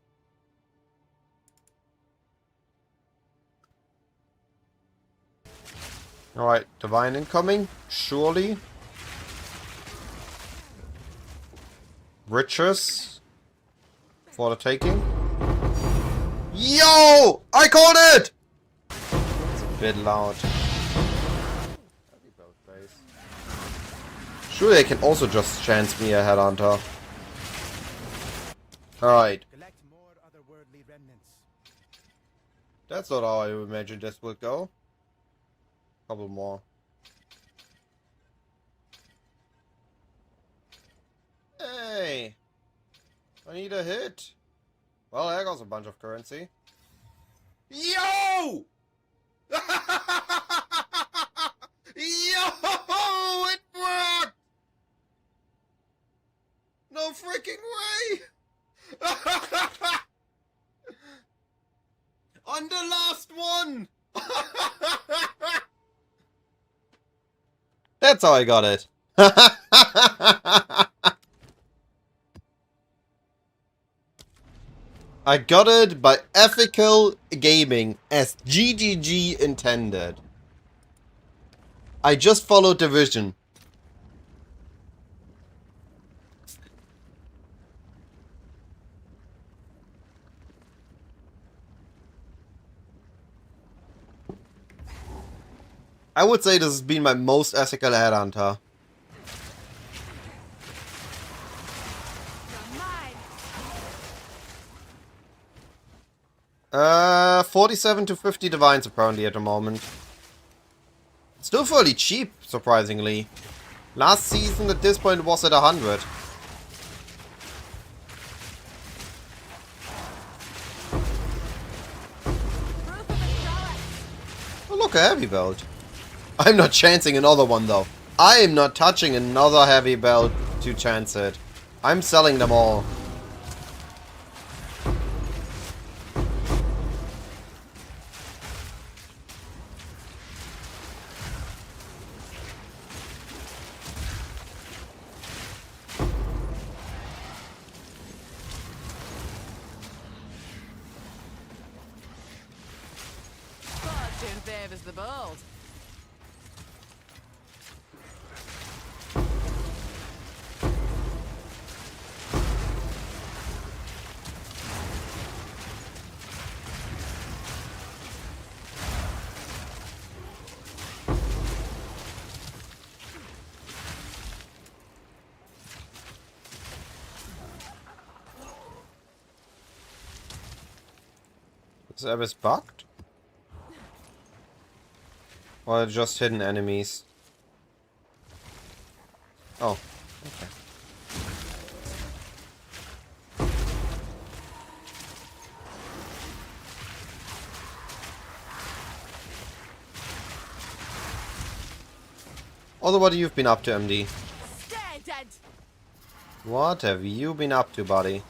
Speaker 1: Alright, divine incoming, surely. Riches for the taking. Yo! I called it! It's a bit loud. Sure, they can also just chance me a headhunter. Alright.
Speaker 3: Collect more otherworldly remnants.
Speaker 1: That's not how I imagined this would go. Couple more. Hey! I need a hit. Well, there goes a bunch of currency. Yo! Yo! It worked! No freaking way! On the last one! That's how I got it. I got it by ethical gaming, as GGG intended. I just followed the vision. I would say this has been my most ethical headhunter. 47 to 50 divines apparently at the moment. Still fairly cheap, surprisingly. Last season at this point was at 100. Oh look, a heavy belt. I'm not chancing another one though. I am not touching another heavy belt to chance it. I'm selling them all.
Speaker 2: Fortune favors the bold.
Speaker 1: Is Abyss bugged? Or just hidden enemies? Oh, okay. Also, what have you been up to, MD?
Speaker 2: Stay dead.
Speaker 1: What have you been up to, buddy?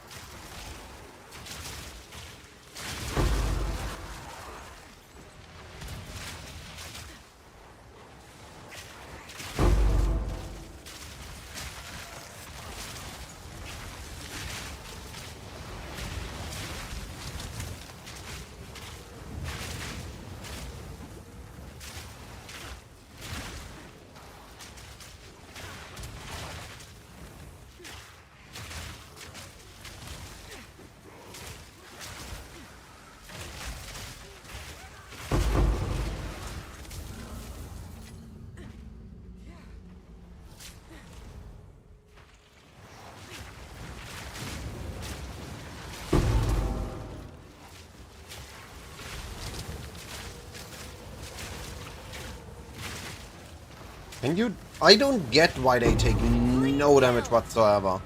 Speaker 1: And you... I don't get why they take no damage whatsoever.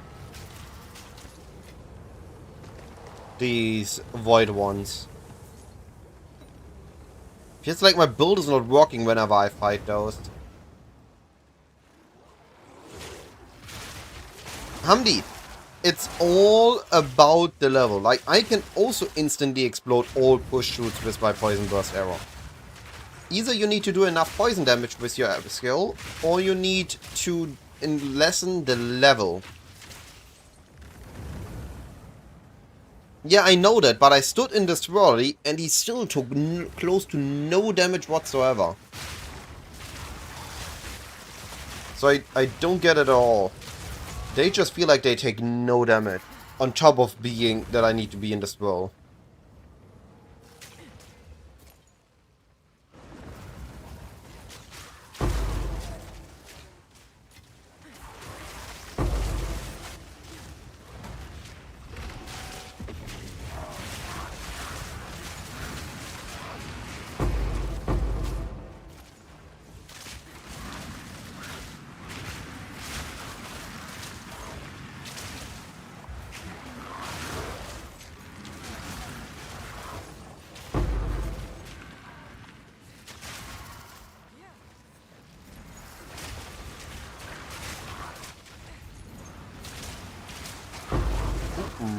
Speaker 1: These void ones. Feels like my build is not working whenever I fight those. Hamdi, it's all about the level. Like, I can also instantly explode all push shoots with my poison burst arrow. Either you need to do enough poison damage with your skill, or you need to lessen the level. Yeah, I know that, but I stood in this swirly, and he still took close to no damage whatsoever. So I don't get it at all. They just feel like they take no damage, on top of being that I need to be in the swirl.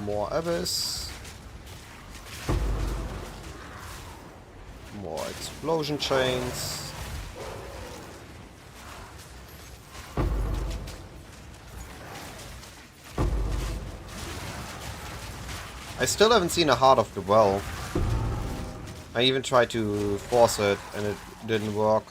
Speaker 1: More Abyss. More explosion chains. I still haven't seen a Heart of the Well. I even tried to force it and it didn't work.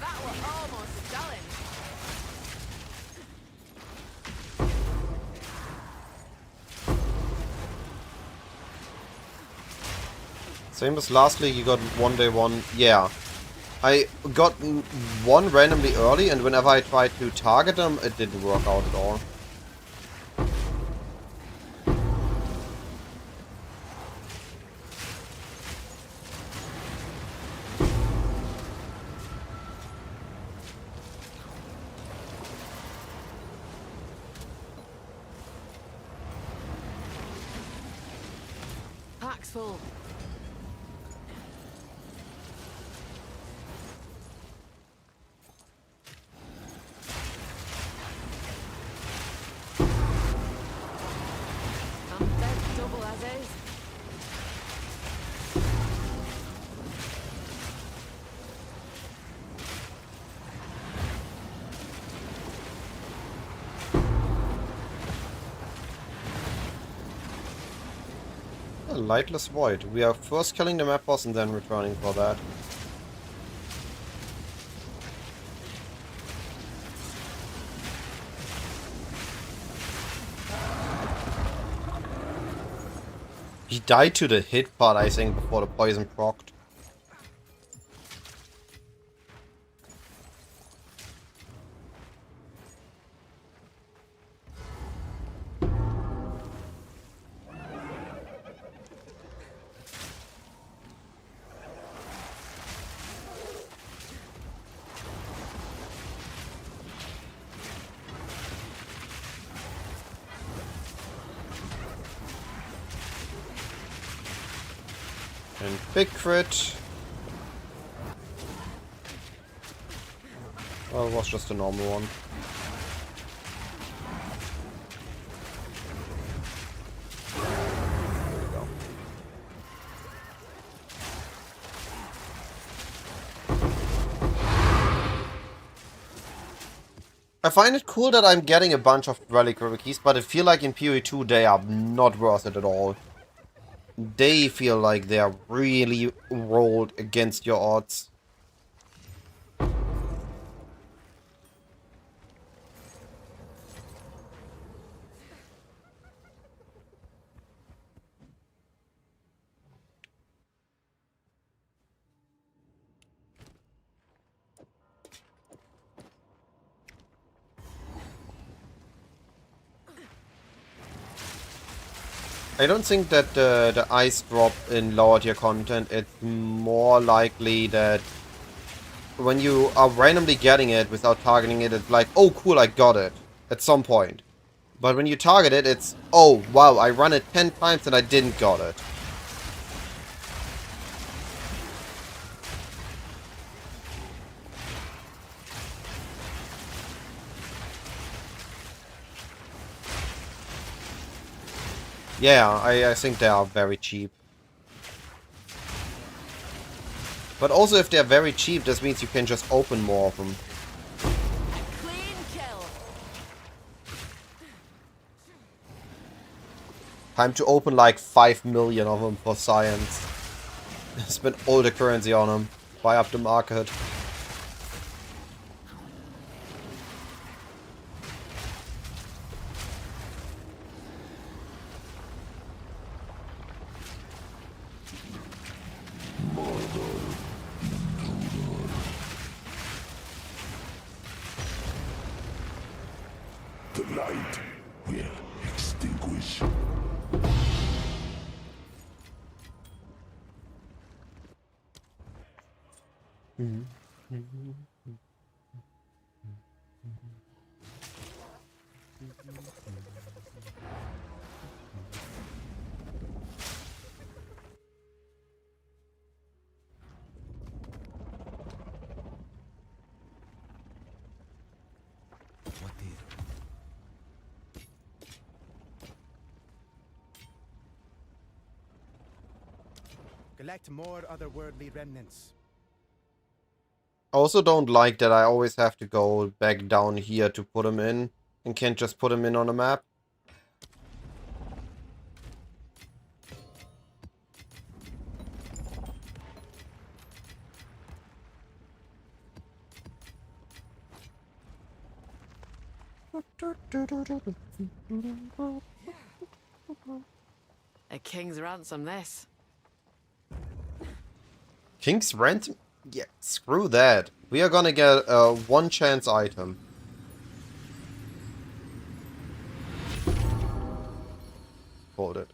Speaker 2: That was almost a challenge.
Speaker 1: Same as last league, you got 1-day-1. Yeah. I got one randomly early, and whenever I tried to target them, it didn't work out at all.
Speaker 2: Pack's full. I'm dead double as is.
Speaker 1: A lightless void. We are first killing the map boss and then returning for that. He died to the hit part, I think, before the poison procced. And big crit. Well, it was just a normal one. There we go. I find it cool that I'm getting a bunch of relic keys, but I feel like in PoE 2 they are not worth it at all. They feel like they are really rolled against your odds. I don't think that the ice drop in lower tier content, it's more likely that when you are randomly getting it without targeting it, it's like, oh cool, I got it at some point. But when you target it, it's, oh wow, I run it 10 times and I didn't got it. Yeah, I think they are very cheap. But also if they're very cheap, this means you can just open more of them.
Speaker 2: Clean kill.
Speaker 1: Time to open like 5 million of them for science. Spend all the currency on them. Buy up the market.
Speaker 4: The light will extinguish.
Speaker 6: What did?
Speaker 3: Collect more otherworldly remnants.
Speaker 1: I also don't like that I always have to go back down here to put them in and can't just put them in on a map.
Speaker 2: A king's ransom, this.
Speaker 1: King's Ransom? Yeah, screw that. We are gonna get a one chance item. Hold it.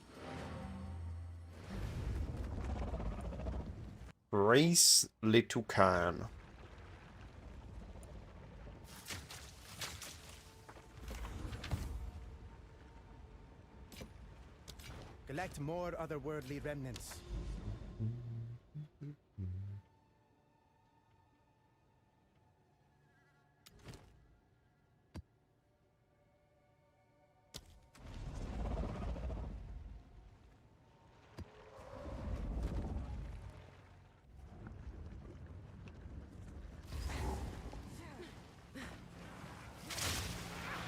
Speaker 1: Race Litukan.
Speaker 3: Collect more otherworldly remnants.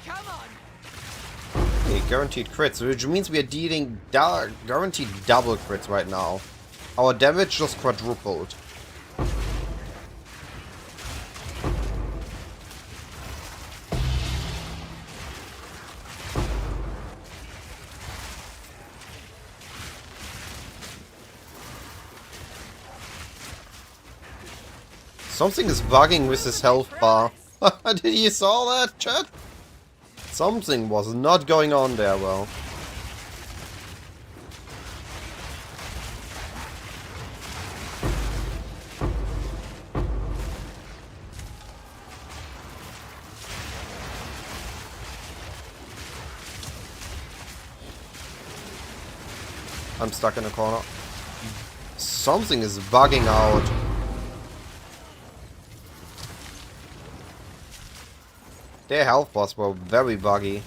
Speaker 2: Come on.
Speaker 1: Okay, guaranteed crits, which means we are dealing guaranteed double crits right now. Our damage just quadrupled. Something is bugging with his health bar. Did you saw that, chat? Something was not going on there well. I'm stuck in a corner. Something is bugging out. Their health bars were very buggy.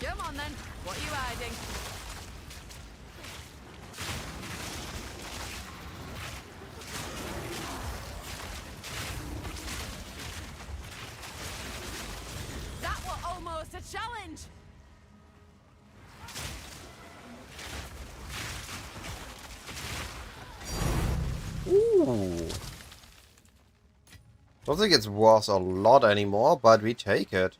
Speaker 2: Come on then. What are you hiding? That was almost a challenge.
Speaker 1: Ooh. Don't think it's worth a lot anymore, but we take it.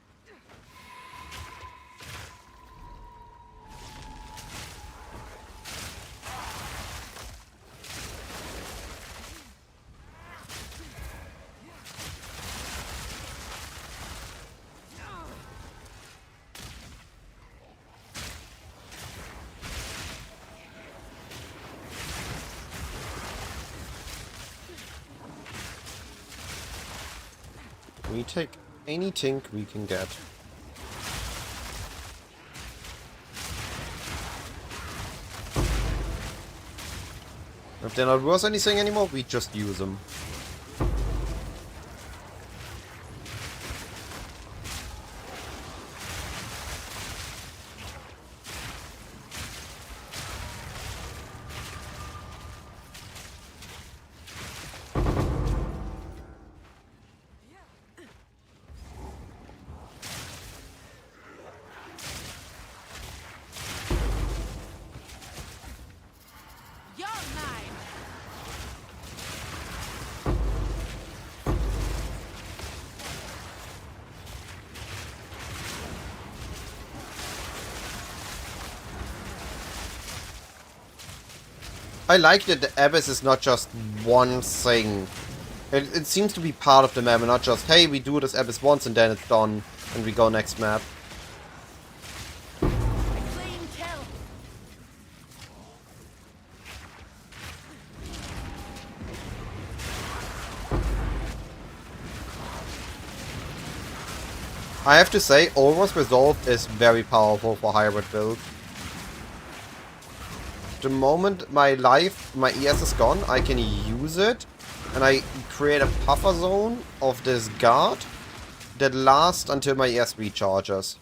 Speaker 1: We take any tink we can get. If they're not worth anything anymore, we just use them.
Speaker 2: You're mine.
Speaker 1: I like that the Abyss is not just one thing. It seems to be part of the map and not just, hey, we do this Abyss once and then it's done and we go next map.
Speaker 2: A clean kill.
Speaker 1: I have to say, Almost Resolved is very powerful for hybrid build. The moment my ES is gone, I can use it and I create a buffer zone of this guard that lasts until my ES recharges.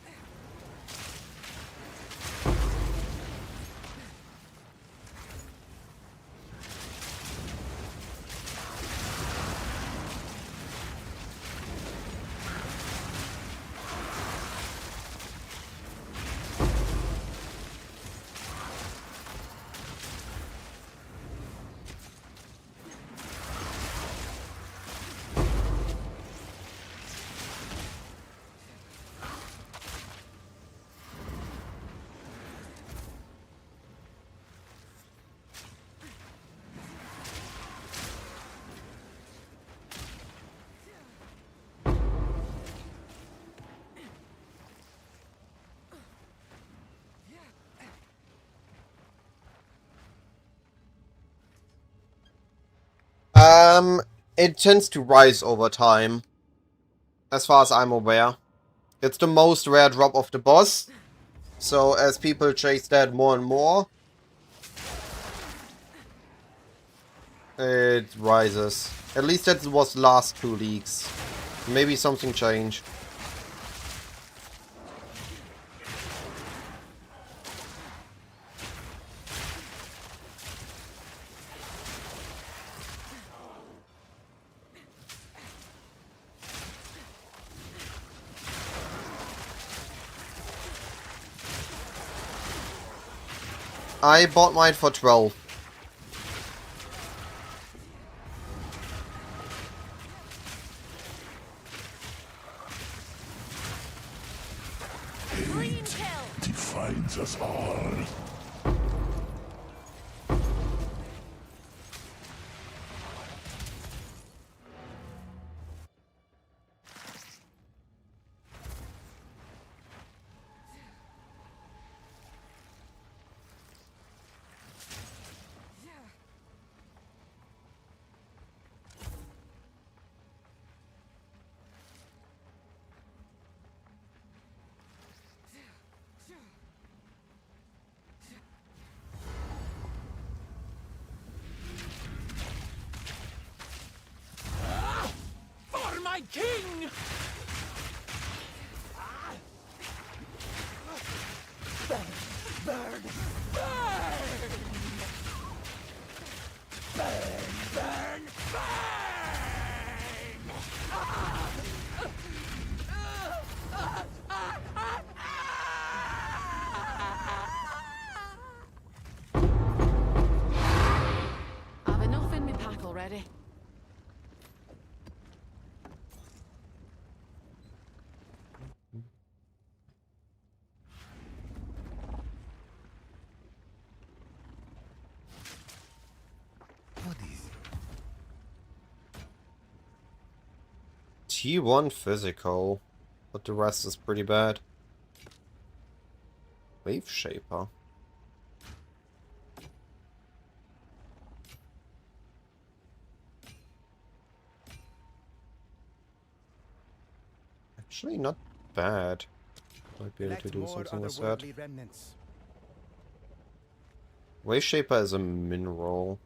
Speaker 1: It tends to rise over time, as far as I'm aware. It's the most rare drop of the boss, so as people chase that more and more, it rises. At least that was last 2 leagues. Maybe something changed. I bought mine for 12.
Speaker 4: Defines us all.
Speaker 6: For my king!
Speaker 2: I've enough in my pack already.
Speaker 6: What is
Speaker 1: T1 physical, but the rest is pretty bad. Wave Shaper. Actually, not bad. Might be able to
Speaker 3: Collect
Speaker 1: do
Speaker 3: more
Speaker 1: something with that.
Speaker 3: otherworldly remnants.
Speaker 1: Wave Shaper is a mineral.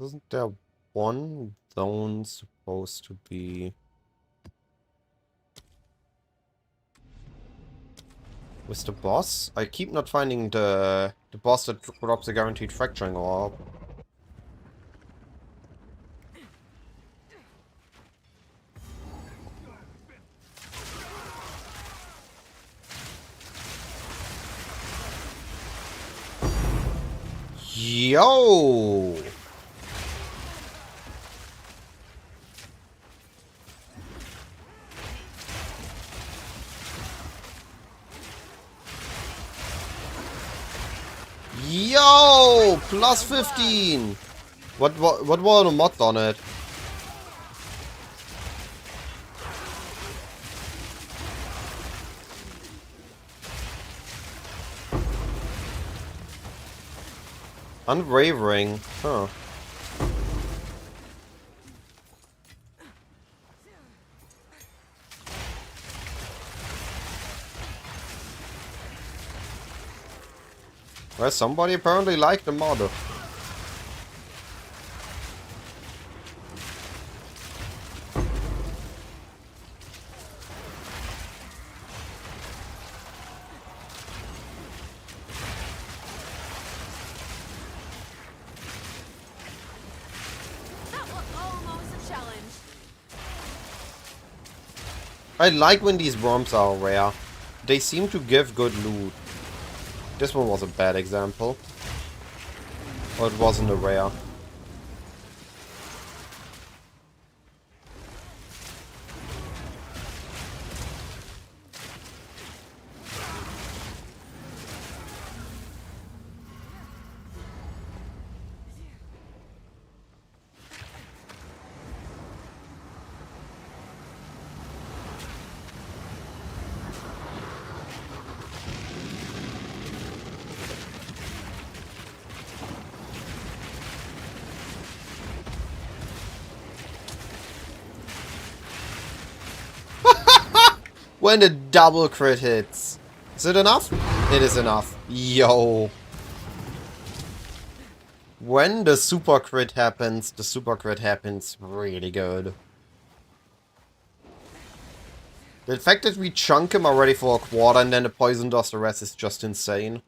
Speaker 1: Isn't there one zone supposed to be with the boss? I keep not finding the boss that drops the guaranteed fracturing orb. Yo! Yo! Plus 15! What were the mods on it? Unwavering. Huh. Well, somebody apparently liked the mod.
Speaker 2: That was almost a challenge.
Speaker 1: I like when these worms are rare. They seem to give good loot. This one was a bad example. Or it wasn't a rare. When the double crit hits. Is it enough? It is enough. Yo. When the super crit happens, the super crit happens really good. The fact that we chunk him already for a quarter and then the poison does the rest is just insane.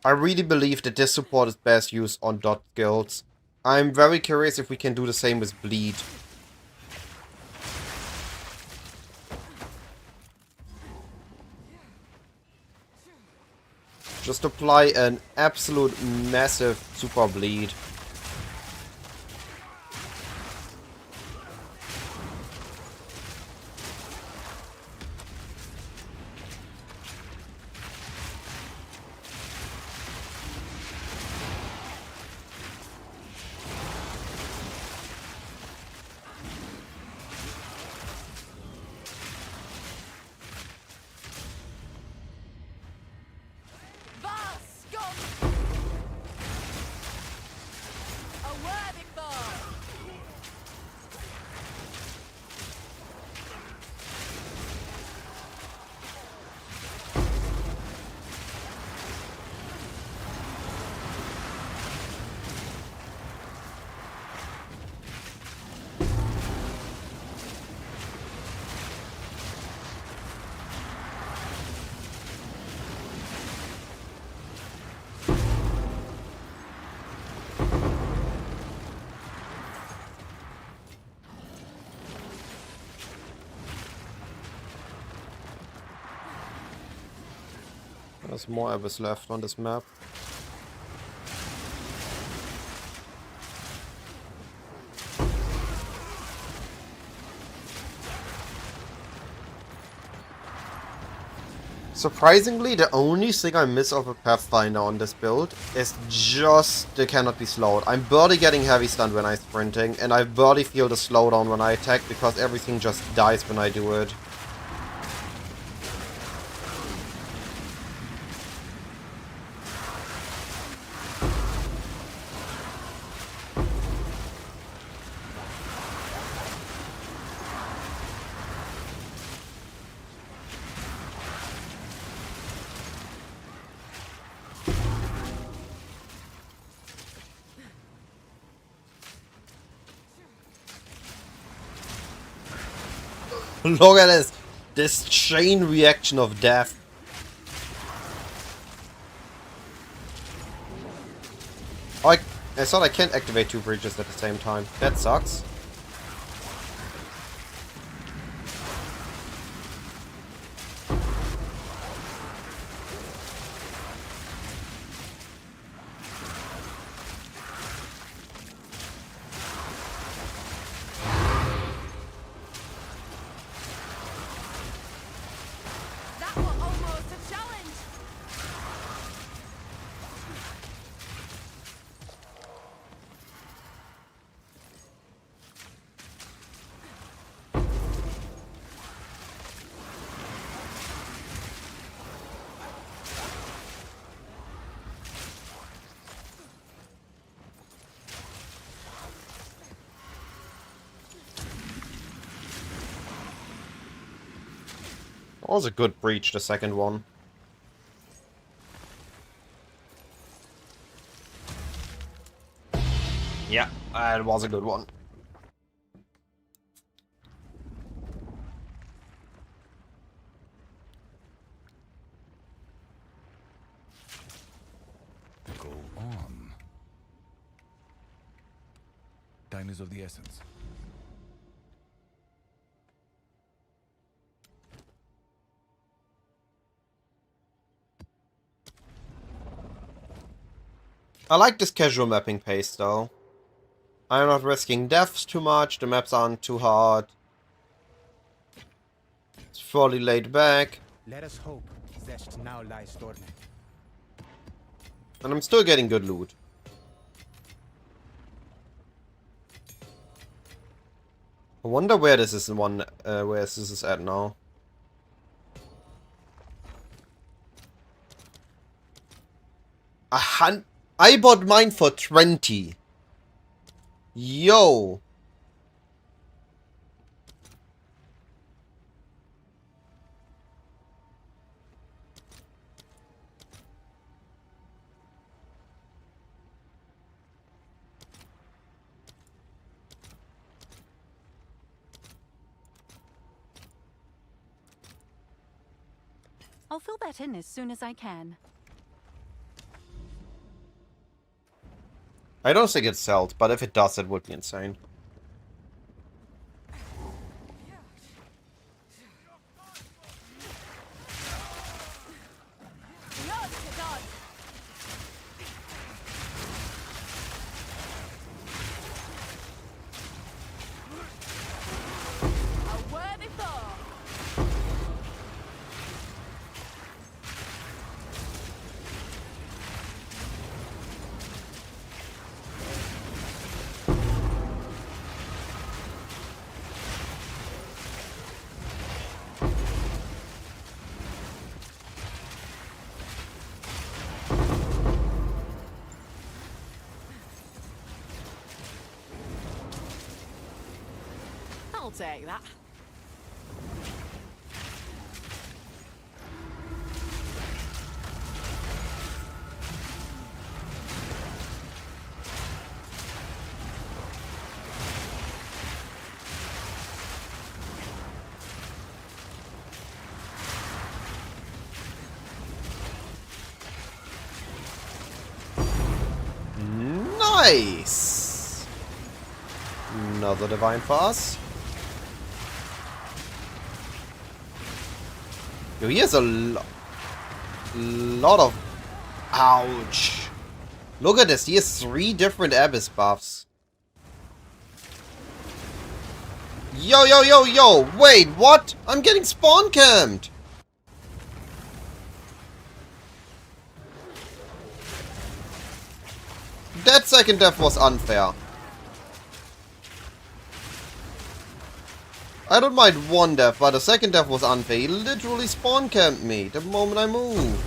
Speaker 1: I really believe that this support is best used on dot skills. I'm very curious if we can do the same with bleed. Just apply an absolute massive super bleed. There's more abyss left on this map. Surprisingly, the only thing I miss of a Pathfinder on this build is just they cannot be slowed. I'm barely getting heavy stunned when I'm sprinting, and I barely feel the slowdown when I attack because everything just dies when I do it. Look at this! This chain reaction of death. Oh, I thought I can't activate two breaches at the same time. That sucks. That was a good breach, the second one. Yeah, it was a good one.
Speaker 6: Go on. Time is of the essence.
Speaker 1: I like this casual mapping pace though. I'm not risking deaths too much, the maps aren't too hard. It's fairly laid back.
Speaker 3: Let us hope Zest now lies dormant.
Speaker 1: And I'm still getting good loot. I wonder where this is where this is at now. I bought mine for 20. Yo.
Speaker 9: I'll fill that in as soon as I can.
Speaker 1: I don't think it sells, but if it does, it would be insane.
Speaker 2: A worthy foe. I'll take that.
Speaker 1: Nice! Another divine for us. Yo, he has a lot of... Ouch. Look at this, he has 3 different Abyss buffs. Yo, yo, yo, yo! Wait, what? I'm getting spawn camped! That second death was unfair. I don't mind one death, but the second death was unfair. He literally spawn camped me the moment I moved.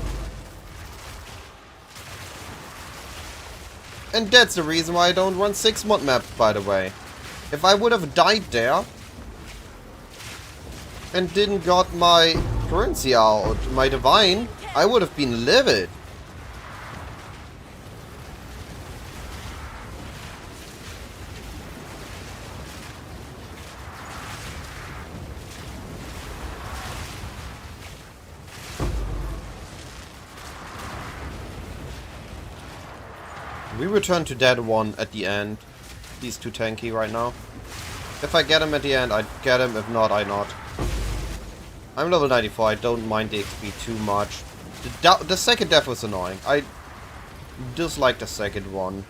Speaker 1: And that's the reason why I don't run 6-mod maps, by the way. If I would have died there and didn't got my currency out, my divine, I would have been livid. We return to Dead One at the end. He's too tanky right now. If I get him at the end, I get him. If not, I not. I'm level 94. I don't mind the XP too much. The second death was annoying. I dislike the second one.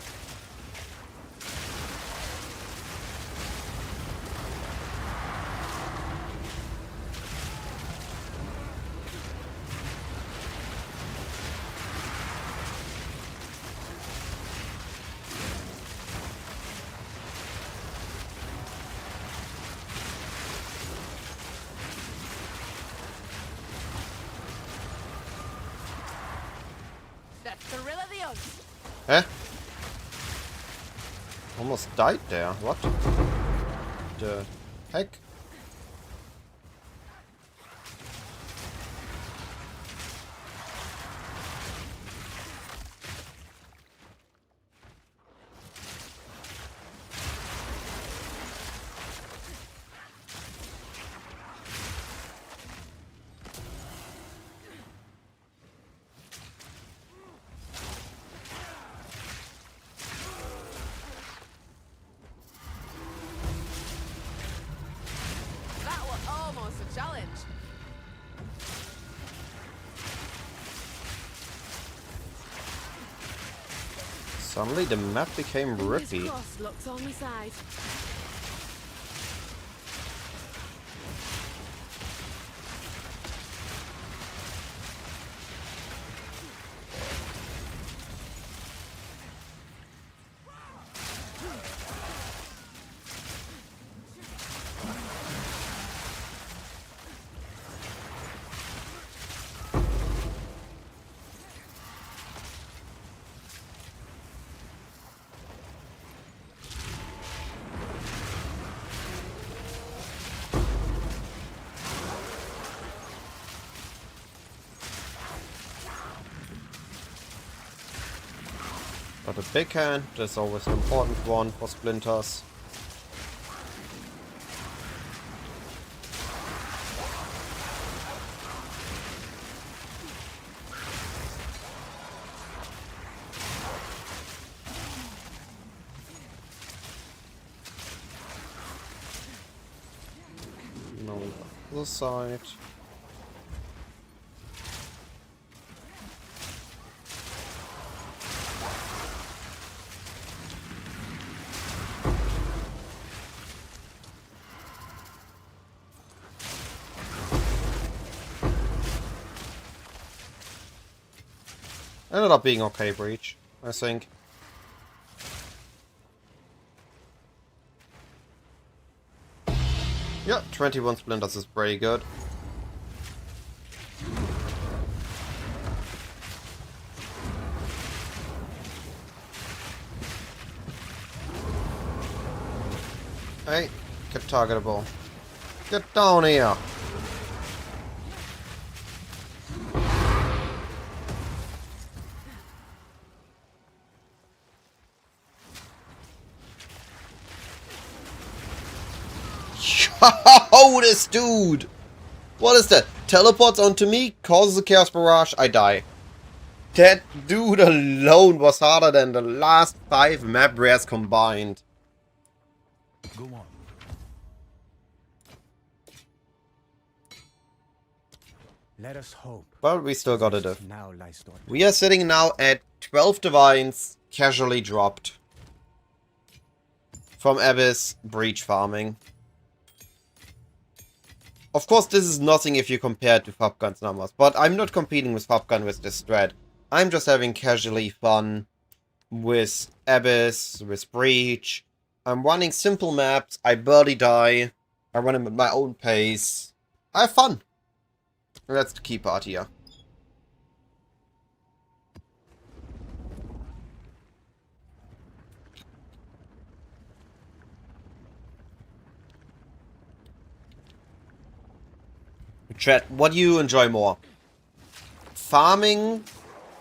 Speaker 1: Eh? Almost died there. What the heck?
Speaker 2: Challenge.
Speaker 1: Suddenly the map became rippy.
Speaker 2: Cross looks on my side.
Speaker 1: But a big hand is always an important one for splinters. the side. Ended up being okay, Breach, I think. Yeah, 21 splinters is pretty good. Hey, get targetable. Get down here! Oh, this dude! What is that? Teleports onto me, causes a Chaos Barrage, I die. That dude alone was harder than the last 5 map rares combined.
Speaker 6: Go on.
Speaker 3: Let us hope.
Speaker 1: But we still got a diff.
Speaker 3: Now lies dormant.
Speaker 1: We are sitting now at 12 Divines casually dropped. From Abyss Breach farming. Of course, this is nothing if you compare it to Fabgun's numbers, but I'm not competing with Fabgun with this strat. I'm just having casually fun with Abyss, with Breach. I'm running simple maps, I barely die, I run them at my own pace. I have fun. That's the key part here. Chat, what do you enjoy more? Farming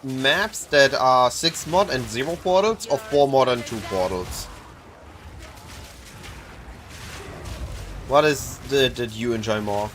Speaker 1: maps that are 6 mod and 0 portals, or 4 mod and 2 portals? What is did you enjoy more?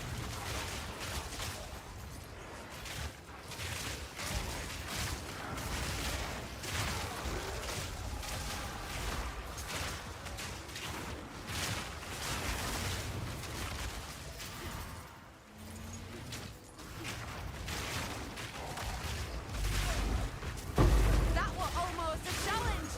Speaker 2: That was almost a challenge.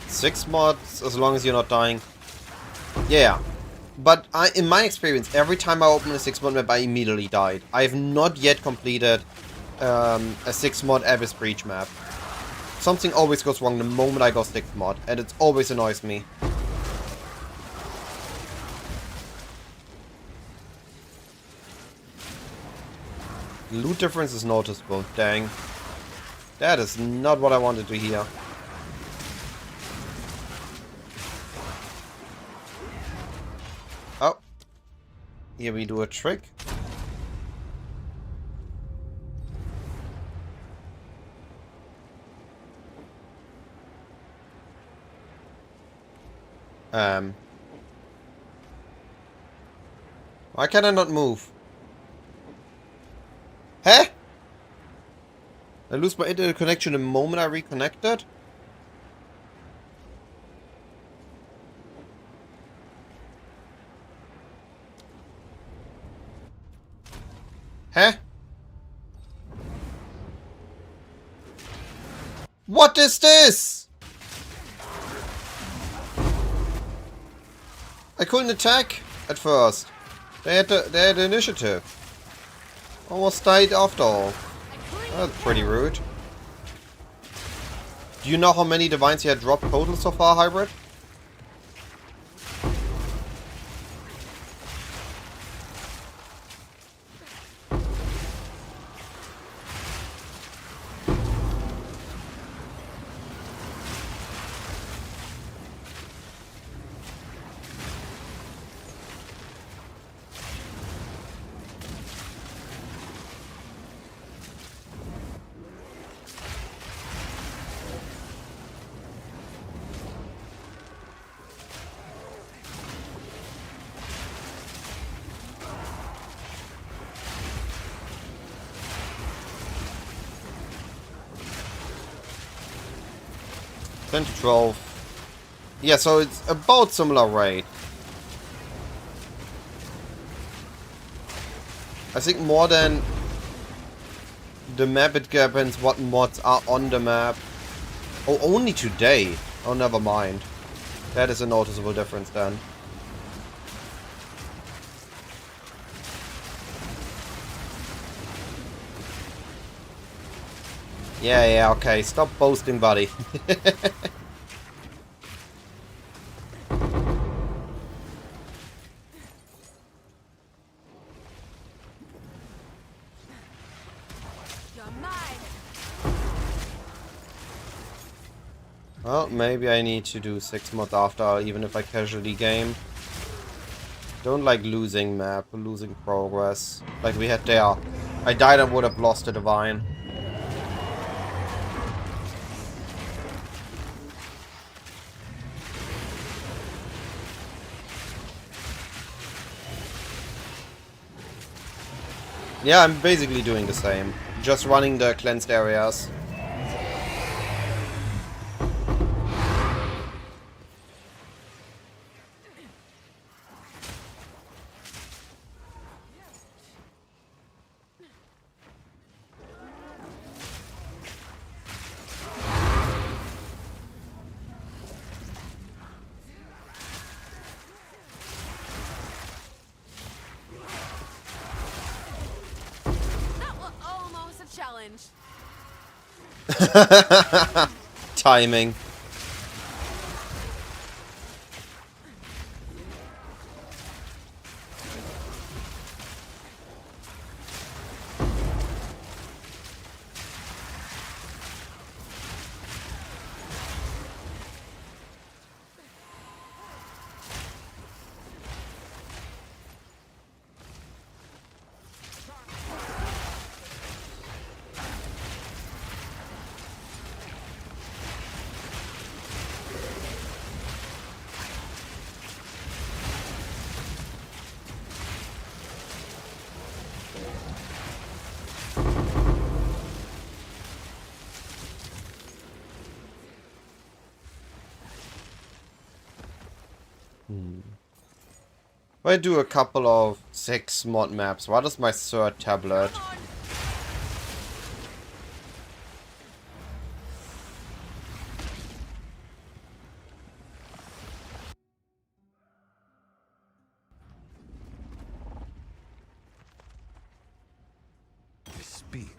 Speaker 1: Six mods, as long as you're not dying. Yeah. But in my experience, every time I open a 6 mod map, I immediately died. I have not yet completed a 6 mod Abyss Breach map. Something always goes wrong the moment I go 6 mod, and it always annoys me. Loot difference is noticeable, dang. That is not what I wanted to hear. Oh. Here we do a trick. Why can I not move? Huh? I lose my internet connection the moment I reconnected? Huh? What is this? I couldn't attack at first. They had the initiative. Almost died after all. That's pretty rude. Do you know how many divines you had dropped total so far, Hybrid? 10 to 12. Yeah, so it's about similar rate. I think more than the map, it depends what mods are on the map. Oh, only today. Oh, never mind. That is a noticeable difference then. Yeah, okay. Stop boasting, buddy. Well, maybe I need to do 6 mods after, even if I casually game. Don't like losing map, losing progress. Like we had there. I died and would have lost the Divine. Yeah, I'm basically doing the same. Just running the cleansed areas.
Speaker 2: That was almost a challenge.
Speaker 1: Timing. I do a couple of 6 mod maps. What is my third tablet?
Speaker 6: Speak.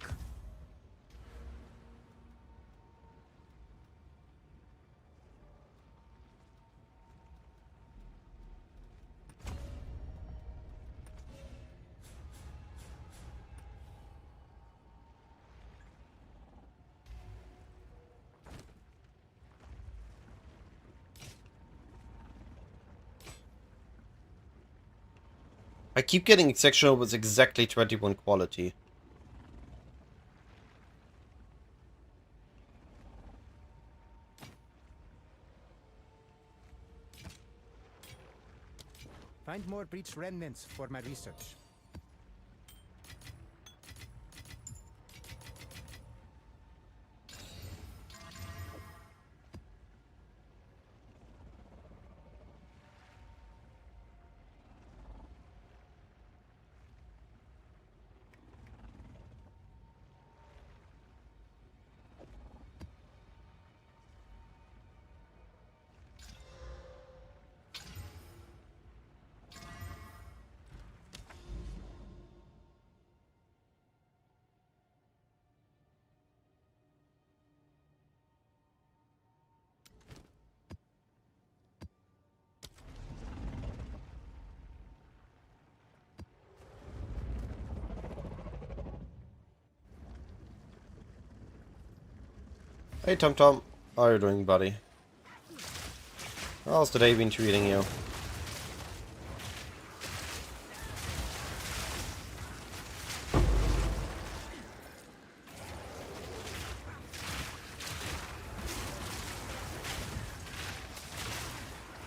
Speaker 1: I keep getting sectional with exactly 21 quality.
Speaker 3: Find more breach remnants for my research.
Speaker 1: Hey Tom Tom, how are you doing, buddy? How's the day been treating you?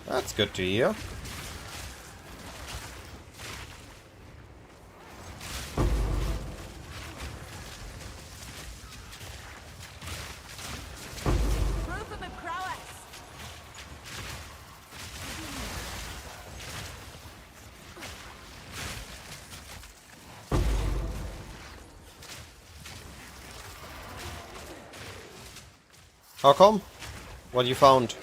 Speaker 1: That's good to hear.
Speaker 2: Proof of my prowess.
Speaker 1: How come? What you found?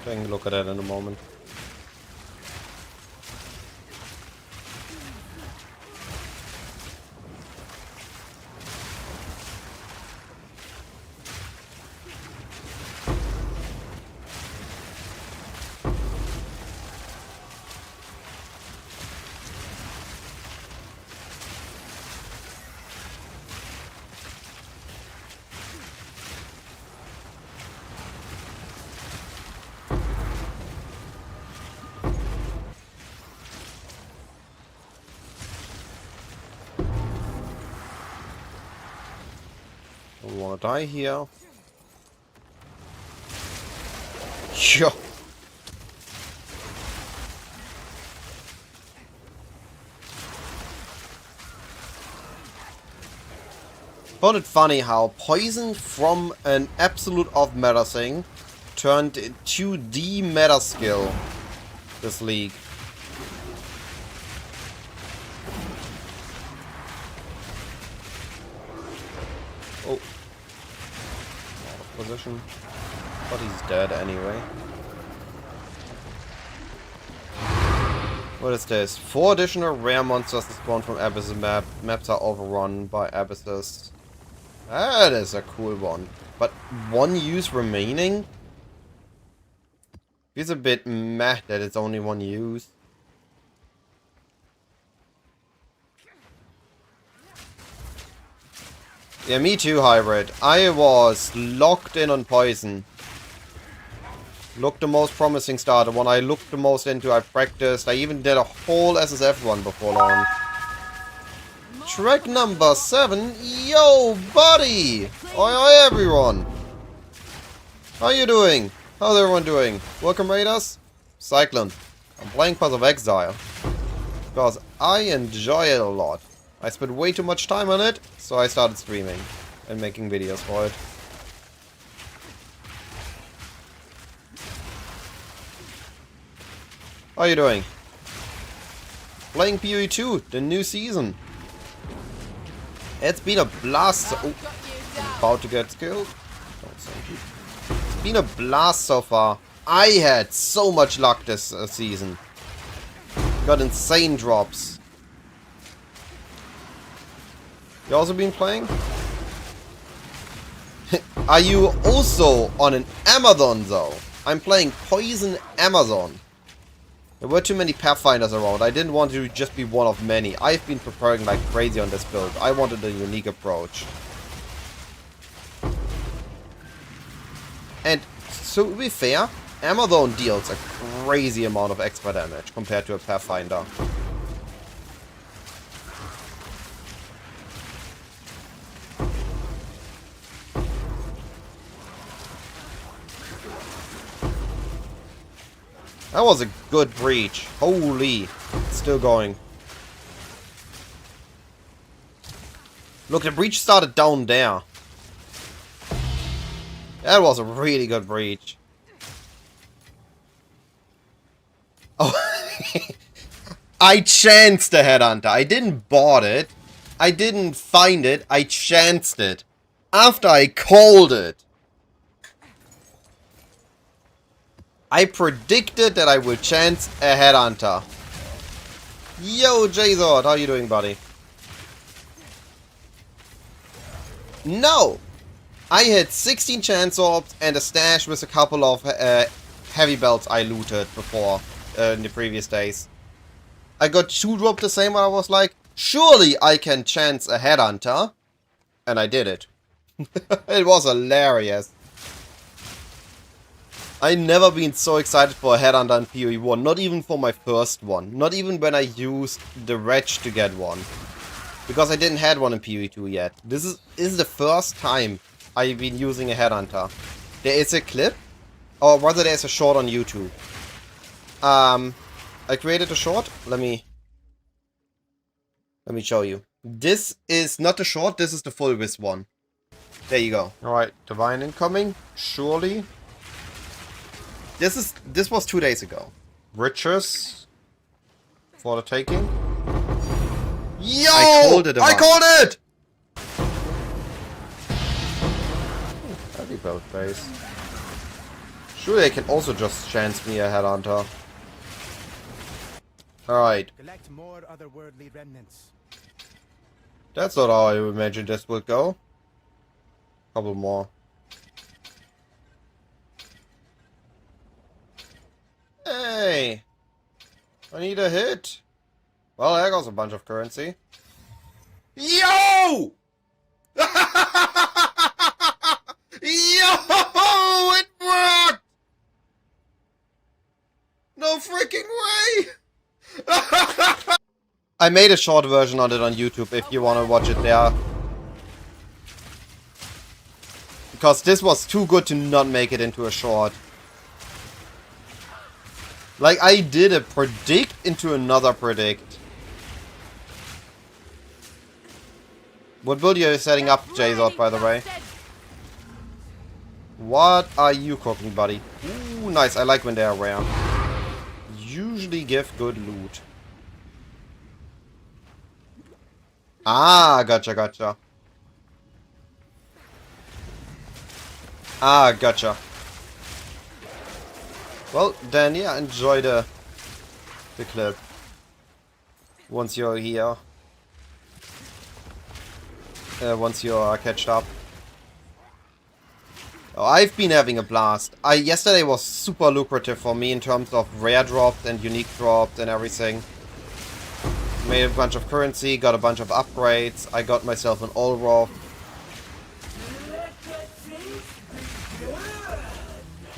Speaker 1: Taking a look at that in a moment. Don't wanna die here. Yeah. Found it funny how poison from an absolute off meta thing turned into the meta skill this league. Oh. Out of position. But he's dead anyway. What is this? 4 additional rare monsters spawn from Abyss map. Maps are overrun by Abysses. That is a cool one. But 1 use remaining? Feels a bit meh that it's only 1 use. Yeah, me too, Hybrid. I was locked in on poison. Looked the most promising starter, one I looked the most into, I practiced. I even did a whole SSF run before long. Track number 7. Yo, buddy! Oi, oi, everyone! How you doing? How's everyone doing? Welcome, Raiders. Cyclone. I'm playing Path of Exile. Because I enjoy it a lot. I spent way too much time on it, so I started streaming and making videos for it. How you doing? Playing PoE 2, the new season. It's been a blast. Oh, I'm about to get killed. Don't thank you. It's been a blast so far. I had so much luck this season. Got insane drops. You also been playing? Are you also on an Amazon though? I'm playing Poison Amazon. There were too many Pathfinders around. I didn't want to just be one of many. I've been preparing like crazy on this build. I wanted a unique approach. And so to be fair, Amazon deals a crazy amount of extra damage compared to a Pathfinder. That was a good breach. Holy. It's still going. Look, the breach started down there. That was a really good breach. Oh. I chanced the Headhunter. I didn't bought it. I didn't find it. I chanced it. After I called it. I predicted that I would chance a Headhunter. Yo, J-Zord, how you doing, buddy? No! I had 16 chance orbs and a stash with a couple of heavy belts I looted before in the previous days. I got 2 dropped the same, and I was like, surely I can chance a Headhunter. And I did it. It was hilarious. I never been so excited for a Headhunter in PoE 1, not even for my first one. Not even when I used the Wretch to get one. Because I didn't had one in PoE 2 yet. This is the first time I've been using a Headhunter. There is a clip, or rather there's a short on YouTube, I created a short. Let me show you. This is not the short, this is the full Wiz one. There you go. Alright, Divine incoming. Surely. This was 2 days ago. Riches for the taking. Yo! I called it! I called it! Heavy boat base. Surely they can also just chance me a headhunter. Alright.
Speaker 3: Collect more otherworldly remnants.
Speaker 1: That's not how I imagined this would go. Couple more. Hey! I need a hit. Well, there goes a bunch of currency. Yo! Yo! It worked! No freaking way! I made a short version on it on YouTube if you want to watch it there. Because this was too good to not make it into a short. Like, I did a predict into another predict. What build are you setting up, Jazot, by the way? What are you cooking, buddy? Ooh, nice. I like when they are rare. Usually give good loot. Ah, gotcha, gotcha. Ah, gotcha. Well, then, yeah, enjoy the clip. Once you're here. Once you're catched up. Oh, I've been having a blast. Yesterday was super lucrative for me in terms of rare drops and unique drops and everything. Made a bunch of currency, got a bunch of upgrades. I got myself an Olroth.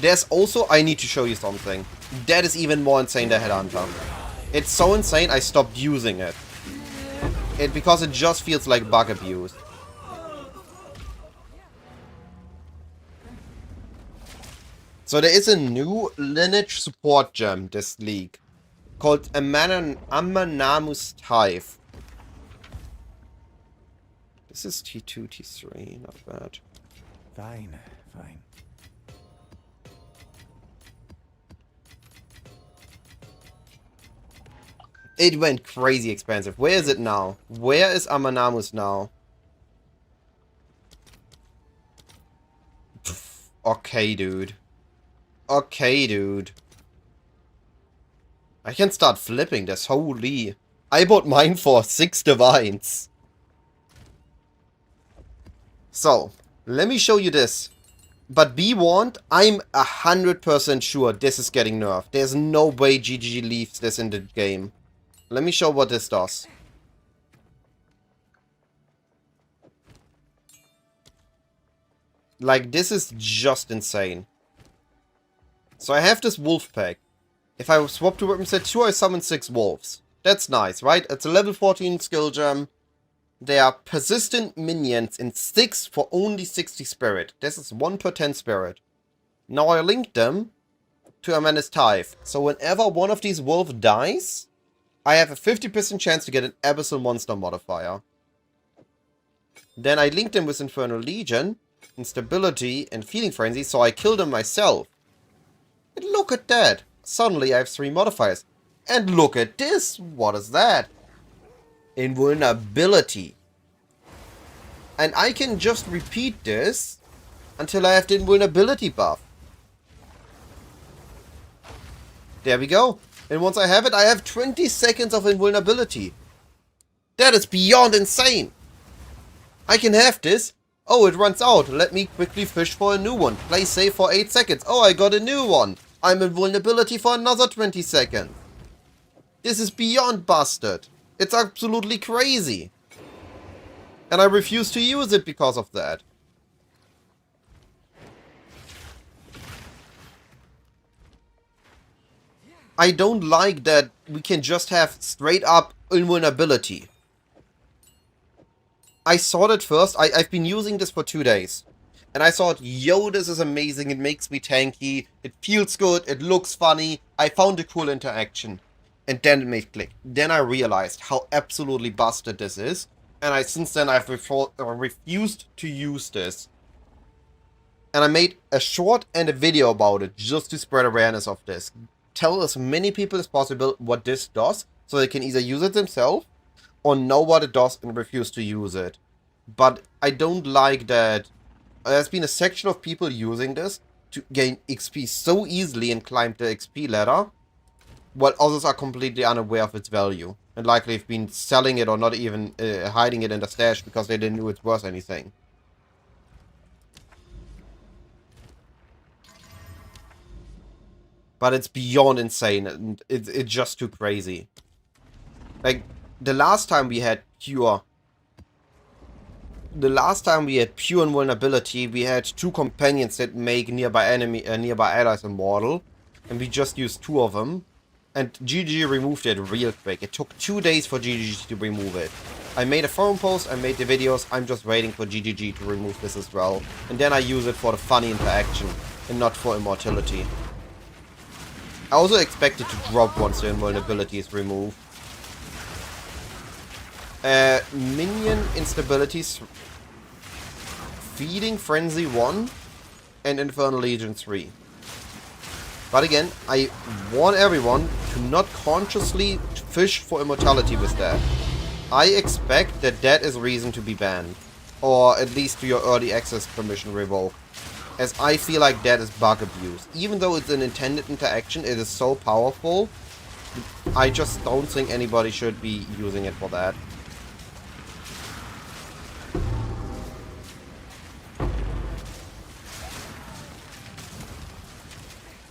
Speaker 1: There's also, I need to show you something. That is even more insane than Headhunter. It's so insane I stopped using it. Because it just feels like bug abuse. So there is a new lineage support gem this league. Called Amanamus Tithe. This is T2, T3, not bad.
Speaker 3: Fine, fine.
Speaker 1: It went crazy expensive. Where is it now? Where is Amanamus now? Pff, okay, dude. Okay, dude. I can start flipping this. Holy. I bought mine for 6 divines. So, let me show you this. But be warned, I'm 100% sure this is getting nerfed. There's no way GG leaves this in the game. Let me show what this does. Like, this is just insane. So I have this wolf pack. If I swap to weapon set 2, I summon 6 wolves. That's nice, right? It's a level 14 skill gem. They are persistent minions in 6 for only 60 spirit. This is 1 per 10 spirit. Now I link them to Amanamus Tithe. So whenever one of these wolves dies, I have a 50% chance to get an Abyssal Monster modifier. Then I link them with Infernal Legion, Instability, and Feeling Frenzy, so I kill them myself. And look at that! Suddenly I have 3 modifiers. And look at this! What is that? Invulnerability. And I can just repeat this until I have the invulnerability buff. There we go. And once I have it, I have 20 seconds of invulnerability. That is beyond insane. I can have this. Oh, it runs out. Let me quickly fish for a new one. Play safe for 8 seconds. Oh, I got a new one. I'm invulnerability for another 20 seconds. This is beyond busted. It's absolutely crazy. And I refuse to use it because of that. I don't like that we can just have straight up invulnerability. I saw it first. I've been using this for 2 days. And I thought, yo, this is amazing. It makes me tanky. It feels good. It looks funny. I found a cool interaction. And then it made click. Then I realized how absolutely busted this is. And since then I've refused to use this. And I made a short and a video about it just to spread awareness of this. Tell as many people as possible what this does, so they can either use it themselves or know what it does and refuse to use it. But I don't like that there's been a section of people using this to gain XP so easily and climb the XP ladder, while others are completely unaware of its value. And likely have been selling it or not even hiding it in the stash because they didn't know it's worth anything. But it's beyond insane, and it's just too crazy. Like, the last time we had pure invulnerability, we had 2 companions that make nearby allies immortal, and we just used 2 of them. And GG removed it real quick. It took 2 days for GGG to remove it. I made a forum post, I made the videos, I'm just waiting for GGG to remove this as well. And then I use it for the funny interaction, and not for immortality. I also expect it to drop once the invulnerability is removed. Minion instabilities, Feeding Frenzy 1 and Infernal Legion 3. But again, I warn everyone to not consciously fish for immortality with that. I expect that that is reason to be banned. Or at least to your early access permission revoked. As I feel like that is bug abuse. Even though it's an intended interaction, it is so powerful. I just don't think anybody should be using it for that.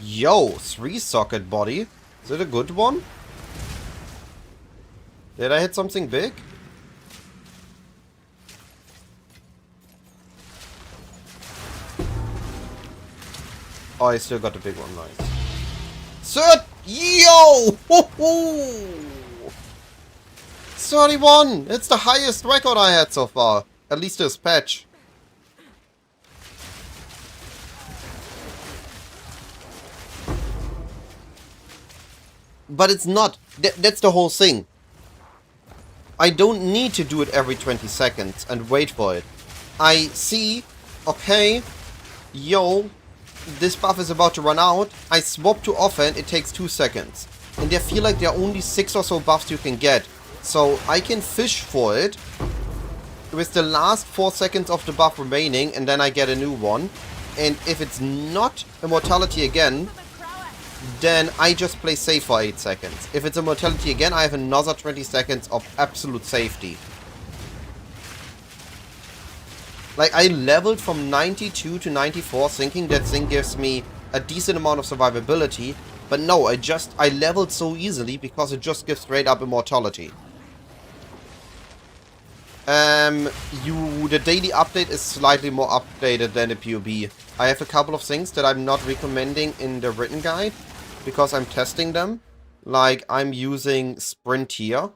Speaker 1: Yo, 3-socket body. Is it a good one? Did I hit something big? Oh, I still got the big one, nice. Yo! Woohoo! 31! It's the highest record I had so far. At least this patch. But it's not. That's the whole thing. I don't need to do it every 20 seconds and wait for it. I see, okay, yo, this buff is about to run out. I swap to offhand, it takes 2 seconds. And I feel like there are only 6 or so buffs you can get. So I can fish for it with the last 4 seconds of the buff remaining, and then I get a new one. And if it's not immortality again, then I just play safe for 8 seconds. If it's immortality again, I have another 20 seconds of absolute safety. Like, I leveled from 92 to 94 thinking that thing gives me a decent amount of survivability. But no, I leveled so easily because it just gives straight up immortality. The daily update is slightly more updated than the POB. I have a couple of things that I'm not recommending in the written guide, because I'm testing them. Like, I'm using Sprint here.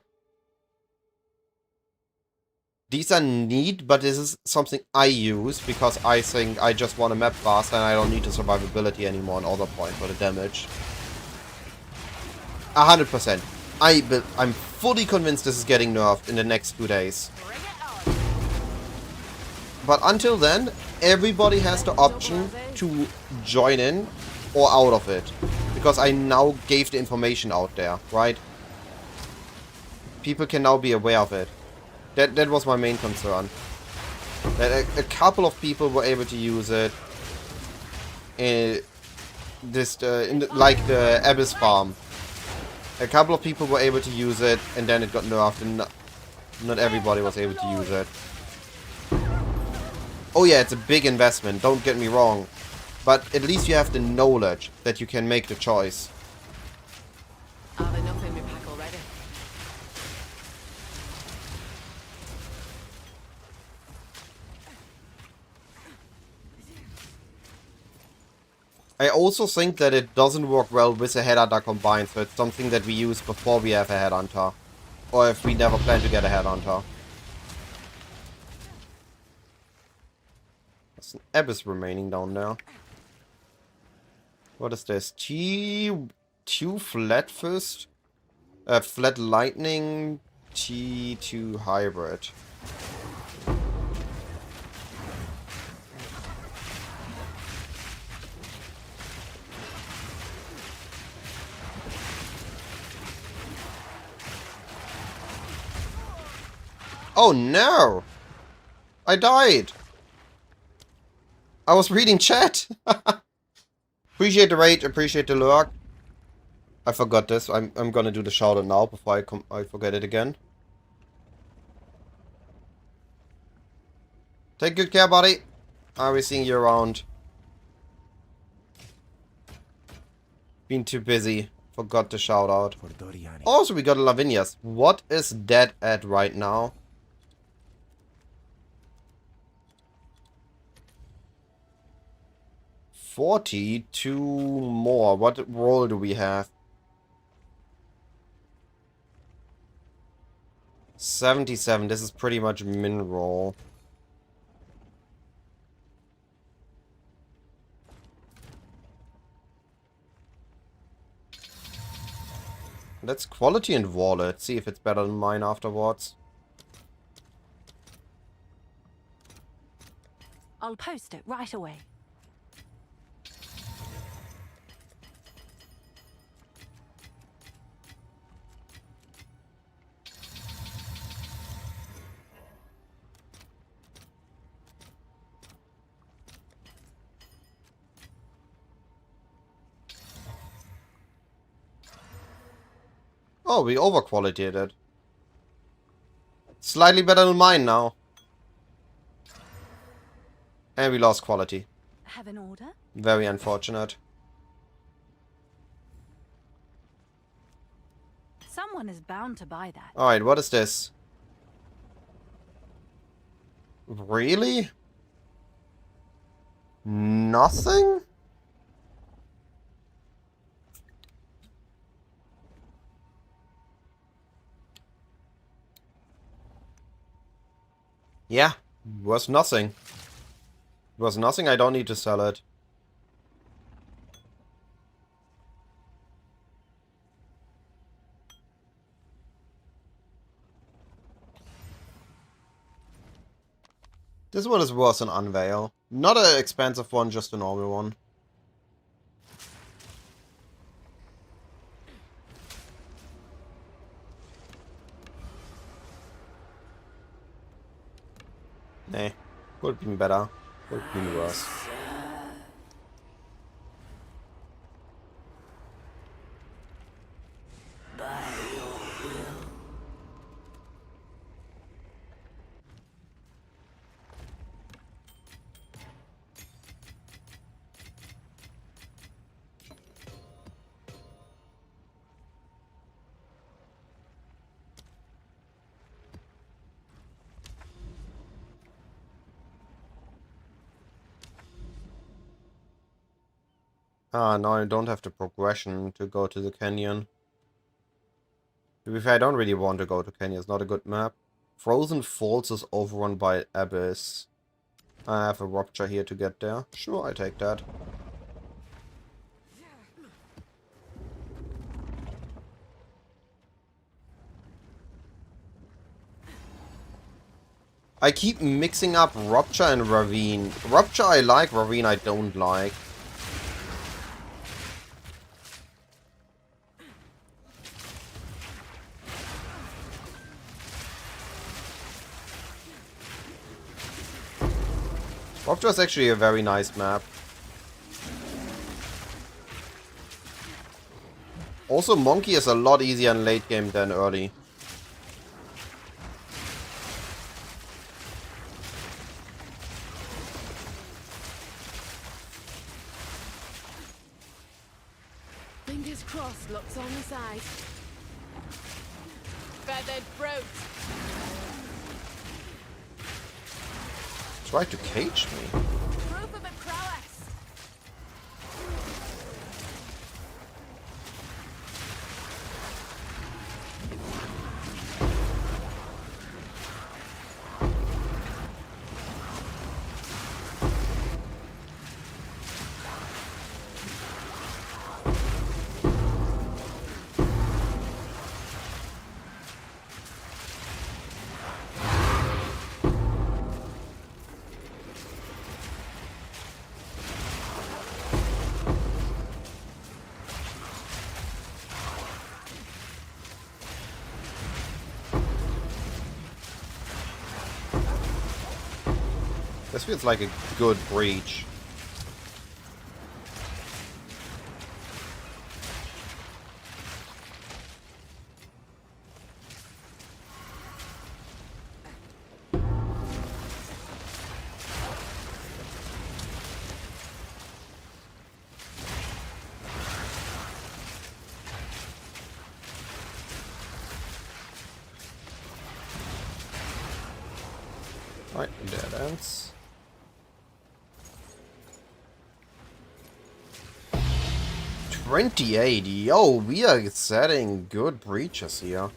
Speaker 1: These are neat, but this is something I use because I think I just want to map fast and I don't need the survivability anymore on other point for the damage. 100%. I'm fully convinced this is getting nerfed in the next 2 days. But until then, everybody has the option to join in or out of it. Because I now gave the information out there, right? People can now be aware of it. That was my main concern. That a couple of people were able to use it. Like the Abyss farm. A couple of people were able to use it, and then it got nerfed, and not everybody was able to use it. Oh yeah, it's a big investment, don't get me wrong. But at least you have the knowledge that you can make the choice.
Speaker 2: Have enough in my pack already.
Speaker 1: I also think that it doesn't work well with a headhunter combined, so it's something that we use before we have a headhunter. Or if we never plan to get a headhunter. There's an Abyss remaining down there. What is this? 2 flat fist, flat lightning, T2 hybrid. Oh no! I died! I was reading chat! Appreciate the raid, appreciate the lurk. I forgot this. I'm gonna do the shout out now before I forget it again. Take good care, buddy. I'll be seeing you around. Been too busy. Forgot the shout out. Also, we got a Lavinia's. What is that at right now? $42 more. What role do we have? 77. This is pretty much min roll. Let's quality and wallet. See if it's better than mine afterwards.
Speaker 9: I'll post it right away.
Speaker 1: Oh, we overqualified it. Slightly better than mine now. And we lost quality.
Speaker 9: Have an order?
Speaker 1: Very unfortunate.
Speaker 9: Someone is bound to buy that.
Speaker 1: Alright, what is this? Really? Nothing? Yeah, was nothing. Was nothing, I don't need to sell it. This one is worse than Unveil. Not an expensive one, just a normal one. Nah, could have been better. Could have been worse. Ah, no, I don't have the progression to go to the canyon. To be fair, I don't really want to go to canyon. It's not a good map. Frozen Falls is overrun by Abyss. I have a Rupture here to get there. Sure, I take that. I keep mixing up Rupture and Ravine. Rupture I like, Ravine I don't like. Rupture is actually a very nice map. Also, Monkey is a lot easier in late game than early.
Speaker 2: Fingers crossed, luck's on the side. Feathered fruit.
Speaker 1: Tried to cage me.
Speaker 2: Proof of a prowess.
Speaker 1: This feels like a good breach. Right, dead ends. $28. Yo, we are setting good breaches here.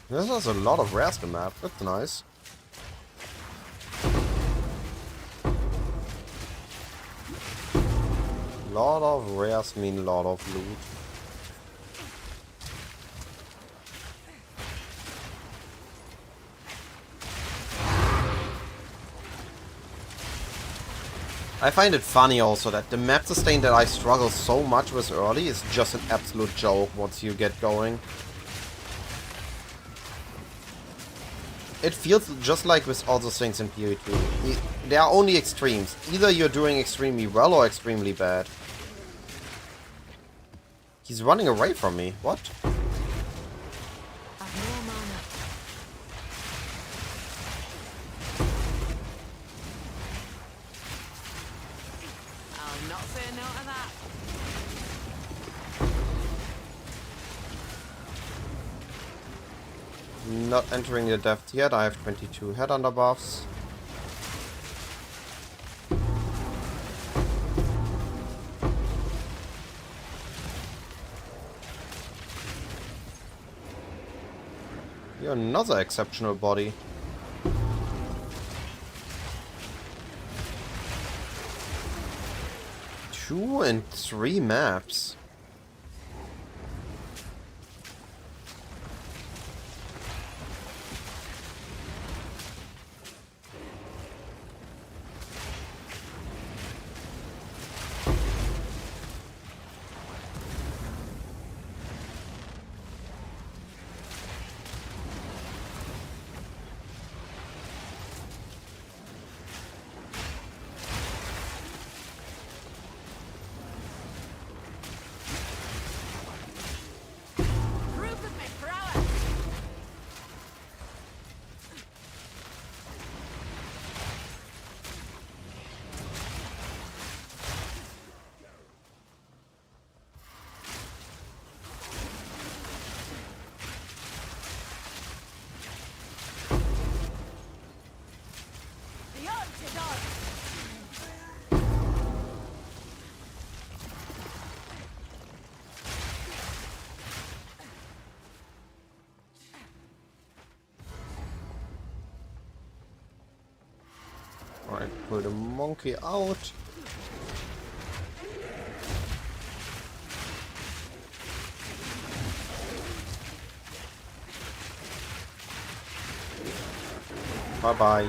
Speaker 1: This has a lot of rares to map. That's nice. Lot of rares mean lot of loot. I find it funny also that the map sustain that I struggle so much with early is just an absolute joke once you get going. It feels just like with all those things in PoE2. There are only extremes. Either you're doing extremely well or extremely bad. He's running away from me. What?
Speaker 2: I'll not say no to that.
Speaker 1: Not entering the depth yet. I have 22 headhunter buffs. You're another exceptional body. 2 and 3 maps. Alright, pull the monkey out. Bye-bye.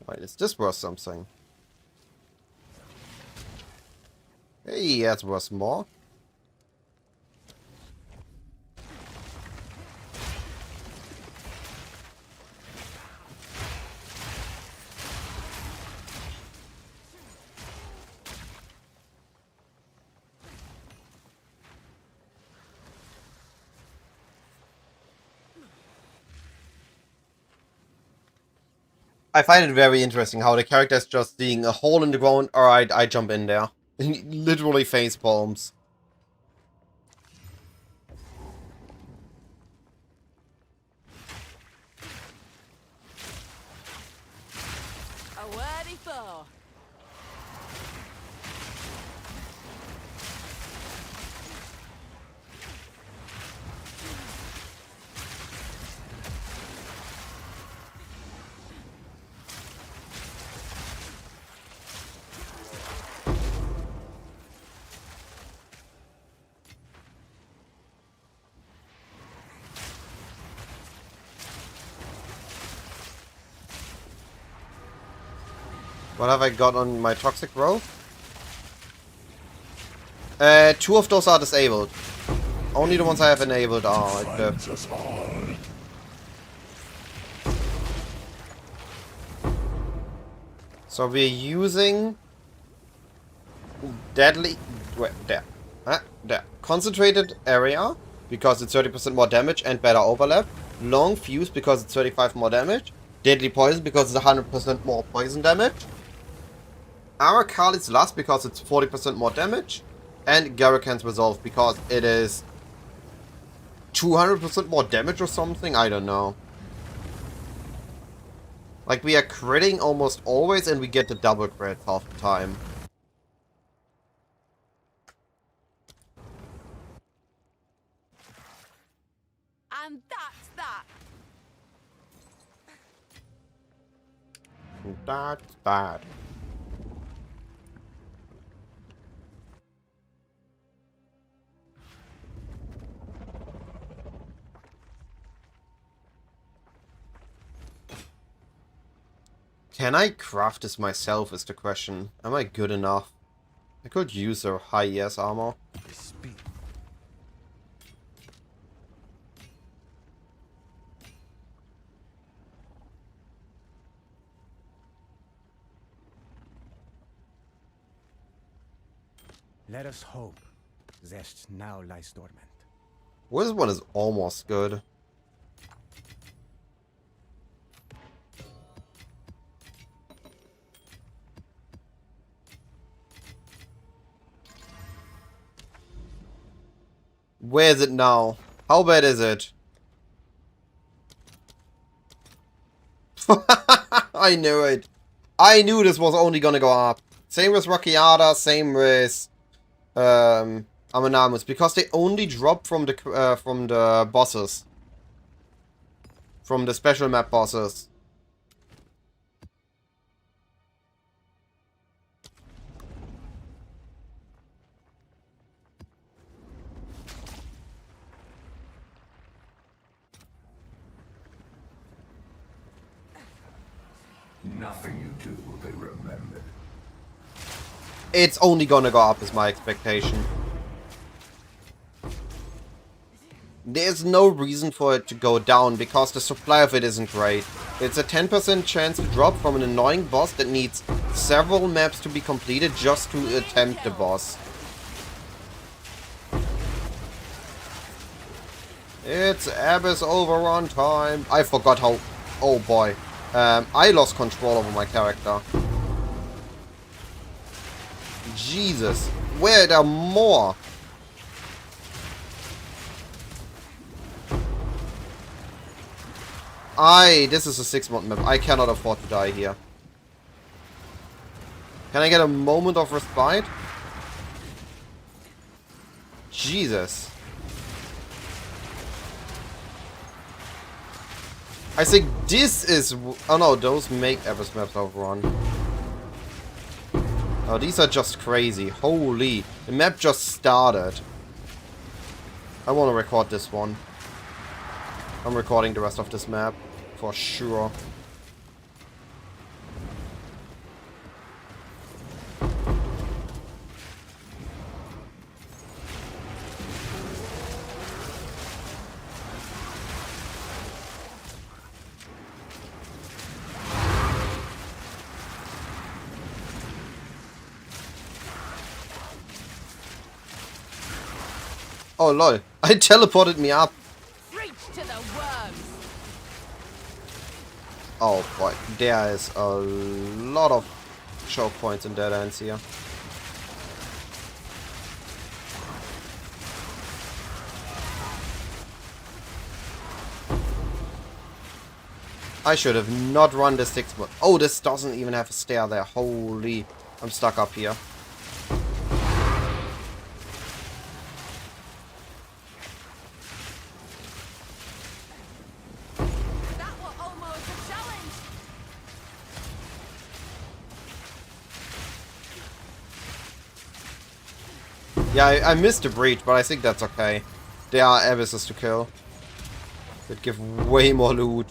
Speaker 1: Wait, is this worth something? Hey, that's worth more. I find it very interesting how the character is just seeing a hole in the ground. Alright, I jump in there. Literally face palms.
Speaker 2: A wordy foe.
Speaker 1: What have I got on my toxic growth? 2 of those are disabled. Only the ones I have enabled are like the...
Speaker 4: Finds us all.
Speaker 1: So we're using deadly... Wait, there. There. Concentrated area, because it's 30% more damage and better overlap. Long fuse, because it's 35 more damage. Deadly poison, because it's 100% more poison damage. Arakali's Lust, because it's 40% more damage. And Garakan's Resolve, because it is 200% more damage or something? I don't know. Like, we are critting almost always, and we get the double crit half the time.
Speaker 2: And that's that.
Speaker 1: That's bad. Can I craft this myself is the question. Am I good enough? I could use a high ES armor.
Speaker 6: Speed.
Speaker 3: Let us hope Zest now lies dormant.
Speaker 1: Well, this one is almost good. Where is it now? How bad is it? I knew it. I knew this was only gonna go up. Same with Rakiata, same with Amanamus, because they only drop from the bosses. From the special map bosses.
Speaker 4: Nothing you do will be remembered.
Speaker 1: It's only gonna go up is my expectation. There's no reason for it to go down because the supply of it isn't great. It's a 10% chance to drop from an annoying boss that needs several maps to be completed just to attempt the boss. It's Abyss overrun time. I forgot how... Oh boy. I lost control over my character. Jesus. Where are there more? This is a 6-month map. I cannot afford to die here. Can I get a moment of respite? Jesus. I think this is... Oh no, those make Abyss maps overrun. Oh, these are just crazy. Holy. The map just started. I want to record this one. I'm recording the rest of this map. For sure. Oh lol, I teleported me up.
Speaker 2: Reach to the worms.
Speaker 1: Oh boy, there is a lot of choke points and dead ends here. I should have not run this 6 mod. Oh, this doesn't even have a stair there. Holy. I'm stuck up here.
Speaker 2: That was almost a challenge.
Speaker 1: Yeah, I missed the breach, but I think that's okay. There are abysses to kill. That give way more loot.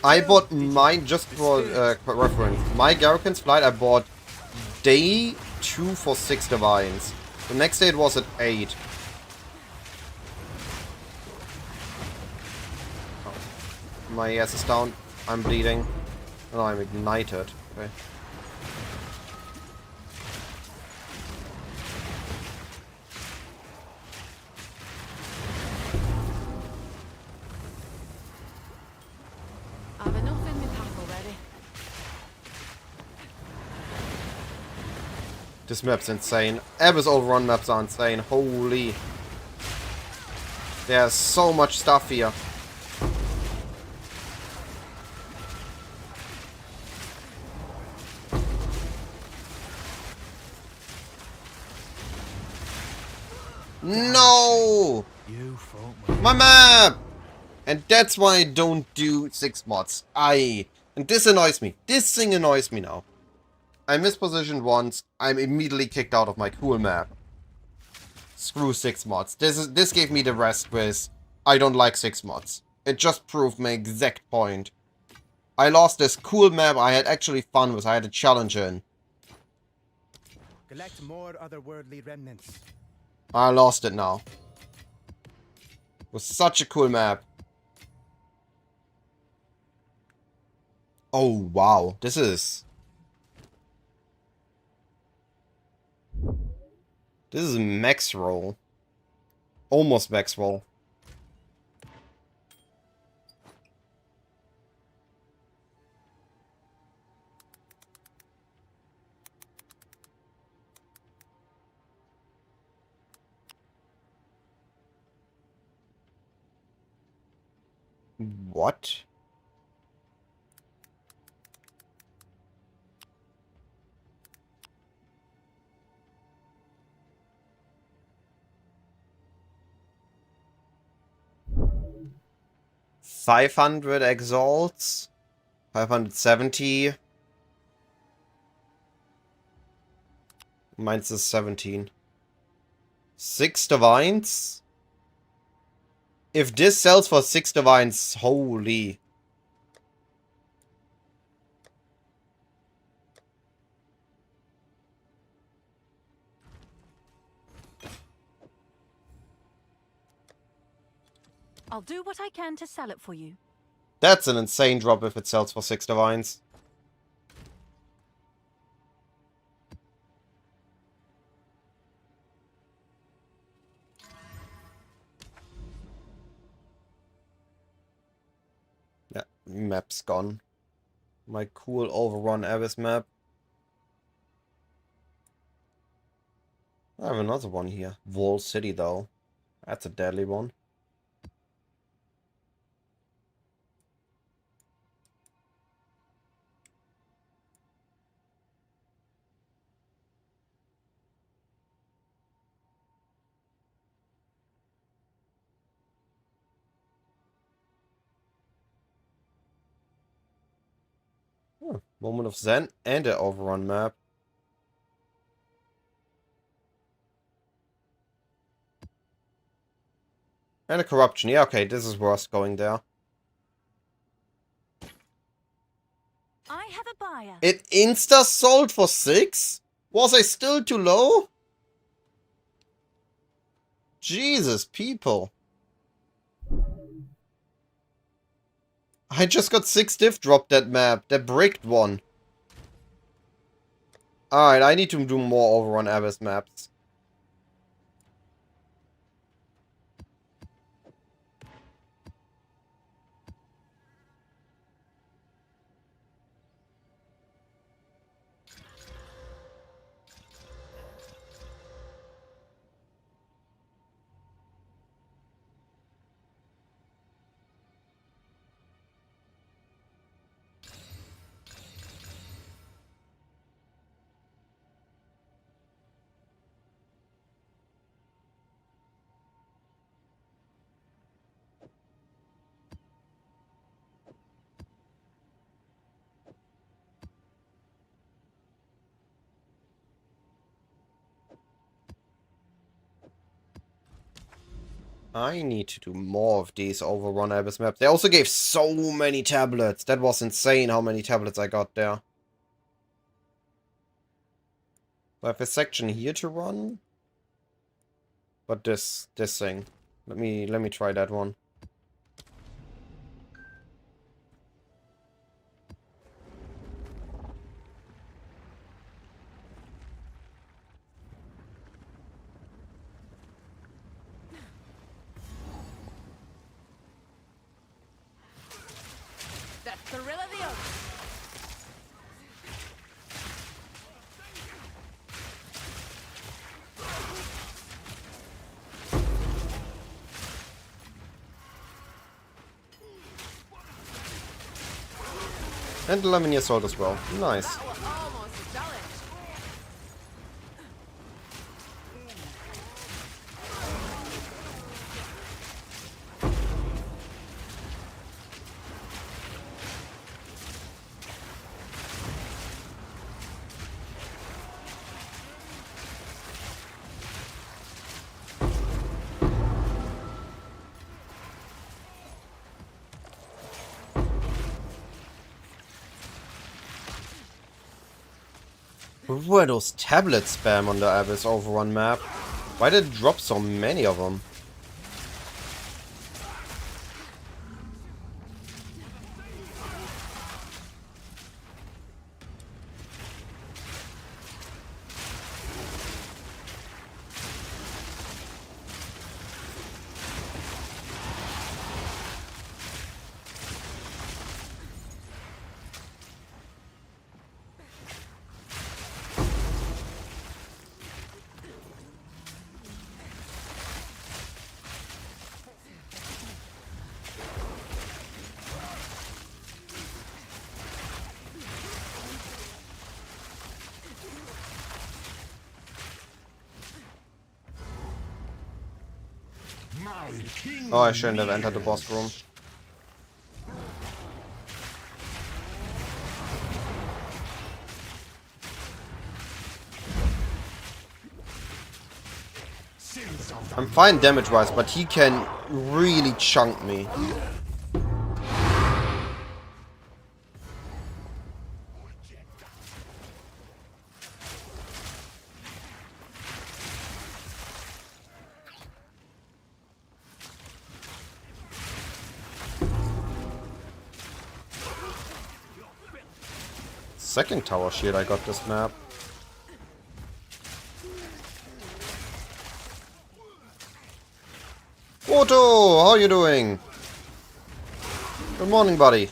Speaker 1: I bought mine just for reference. My Garrican's Flight I bought day 2 for 6 divines. The next day it was at 8. Oh. My ass is down. I'm bleeding. Oh, I'm ignited. Okay.
Speaker 2: I've enough in my pack already.
Speaker 1: This map's insane. Abyss Overrun maps are insane. Holy. There's so much stuff here. No!
Speaker 8: You fought
Speaker 1: My map! And that's why I don't do 6 mods. And this annoys me. This thing annoys me now. I mispositioned once. I'm immediately kicked out of my cool map. Screw 6 mods. This gave me the rest with I don't like 6 mods. It just proved my exact point. I lost this cool map I had actually fun with. I had a challenge in.
Speaker 3: Collect more otherworldly remnants.
Speaker 1: I lost it now. It was such a cool map. Oh, wow. This is max roll. Almost max roll. What? $500 exalts, 570. Mine's is 17. 6 divines. If this sells for 6 divines, holy.
Speaker 9: I'll do what I can to sell it for you.
Speaker 1: That's an insane drop if it sells for 6 divines. Yeah, map's gone. My cool Overrun Abyss map. I have another one here. Wall City though. That's a deadly one. Moment of Zen and an Overrun map. And a corruption. Yeah, okay, this is worth going there.
Speaker 9: I have a buyer.
Speaker 1: It insta sold for 6? Was I still too low? Jesus, people. I just got 6 diff drop that map. That bricked one. Alright, I need to do more Overrun Abyss maps. I need to do more of these Overrun Abyss maps. They also gave so many tablets. That was insane how many tablets I got there. I have a section here to run. But this thing. Let me try that one.
Speaker 2: The thrill of the oath.
Speaker 1: And the Lemony Assault as well. Nice.
Speaker 2: That was almost a challenge.
Speaker 1: What were those tablet spam on the Abyss Overrun map? Why did it drop so many of them? Oh, I shouldn't have entered the boss room. I'm fine damage-wise, but he can really chunk me. Second tower shield I got this map. Otto, how you doing? Good morning, buddy.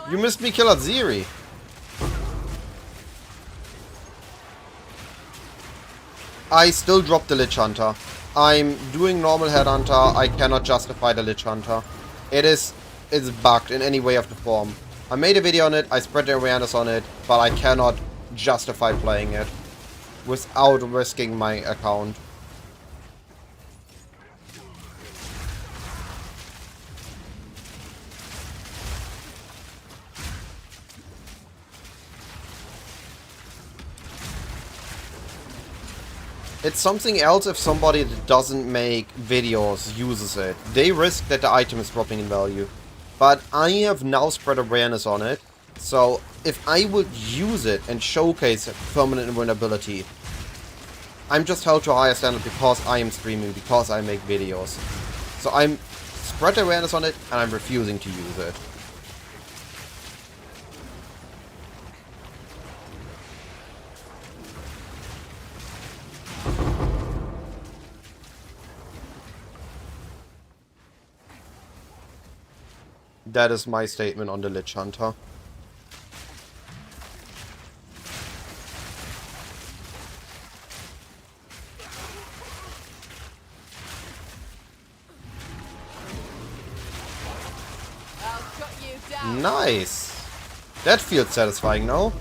Speaker 1: You missed me kill at Ziri. I still dropped the Lich Hunter. I'm doing normal Headhunter. I cannot justify the Lich Hunter. It's bugged in any way of the form. I made a video on it, I spread the awareness on it, but I cannot justify playing it without risking my account. It's something else if somebody that doesn't make videos uses it. They risk that the item is dropping in value. But I have now spread awareness on it. So if I would use it and showcase permanent invulnerability, I'm just held to a higher standard because I am streaming, because I make videos. So I'm spread awareness on it and I'm refusing to use it. That is my statement on the Lich Hunter.
Speaker 2: I'll cut you down.
Speaker 1: Nice! That feels satisfying, no?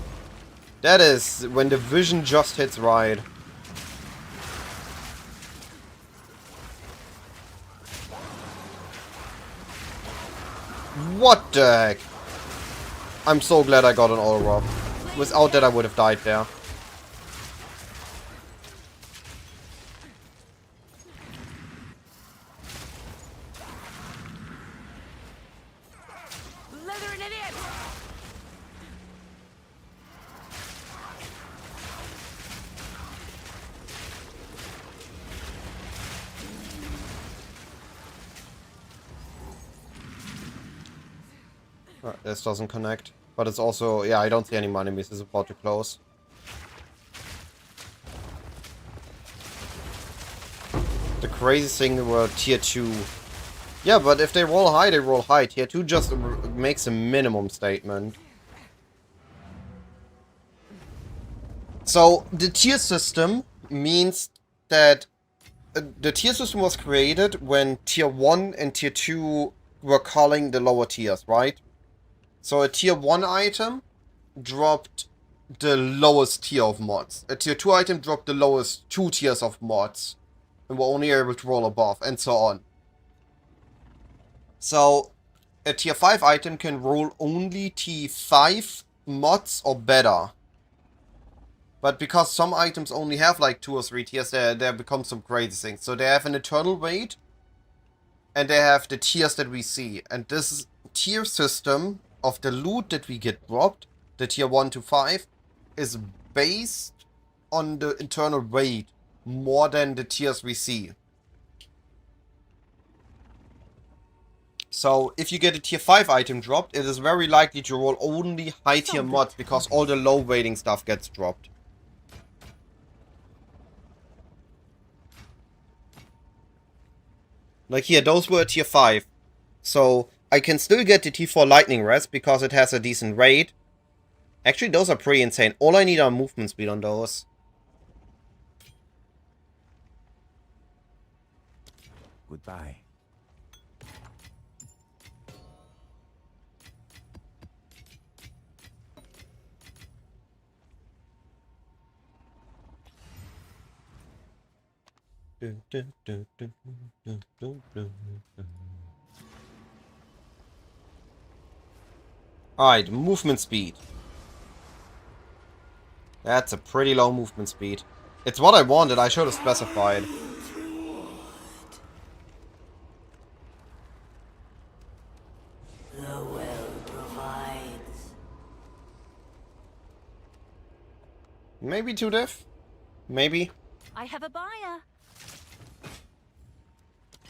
Speaker 1: That is when the vision just hits right. What the heck? I'm so glad I got an all rob. Without that I would have died there.
Speaker 2: Blithering idiot!
Speaker 1: This doesn't connect. But it's also... yeah, I don't see any enemies. It's about to close. The crazy thing were tier 2. Yeah, but if they roll high, they roll high. Tier 2 just makes a minimum statement. So, the tier system means that... the tier system was created when tier 1 and tier 2 were calling the lower tiers, right? So a tier 1 item dropped the lowest tier of mods. A tier 2 item dropped the lowest 2 tiers of mods. And were only able to roll above, and so on. So, a tier 5 item can roll only tier 5 mods or better. But because some items only have like 2 or 3 tiers, there become some crazy things. So they have an eternal weight, and they have the tiers that we see. And this tier system of the loot that we get dropped, the tier 1 to 5, is based on the internal weight more than the tiers we see. So if you get a tier 5 item dropped, it is very likely to roll only high tier mods because all the low weighting stuff gets dropped. Like here, those were tier 5. So I can still get the T4 Lightning Rest because it has a decent rate. Actually, those are pretty insane. All I need are movement speed on those.
Speaker 3: Goodbye.
Speaker 1: Alright, movement speed. That's a pretty low movement speed. It's what I wanted, I should have specified.
Speaker 9: The well provides.
Speaker 1: Maybe 2 diff? Maybe.
Speaker 9: I have a buyer.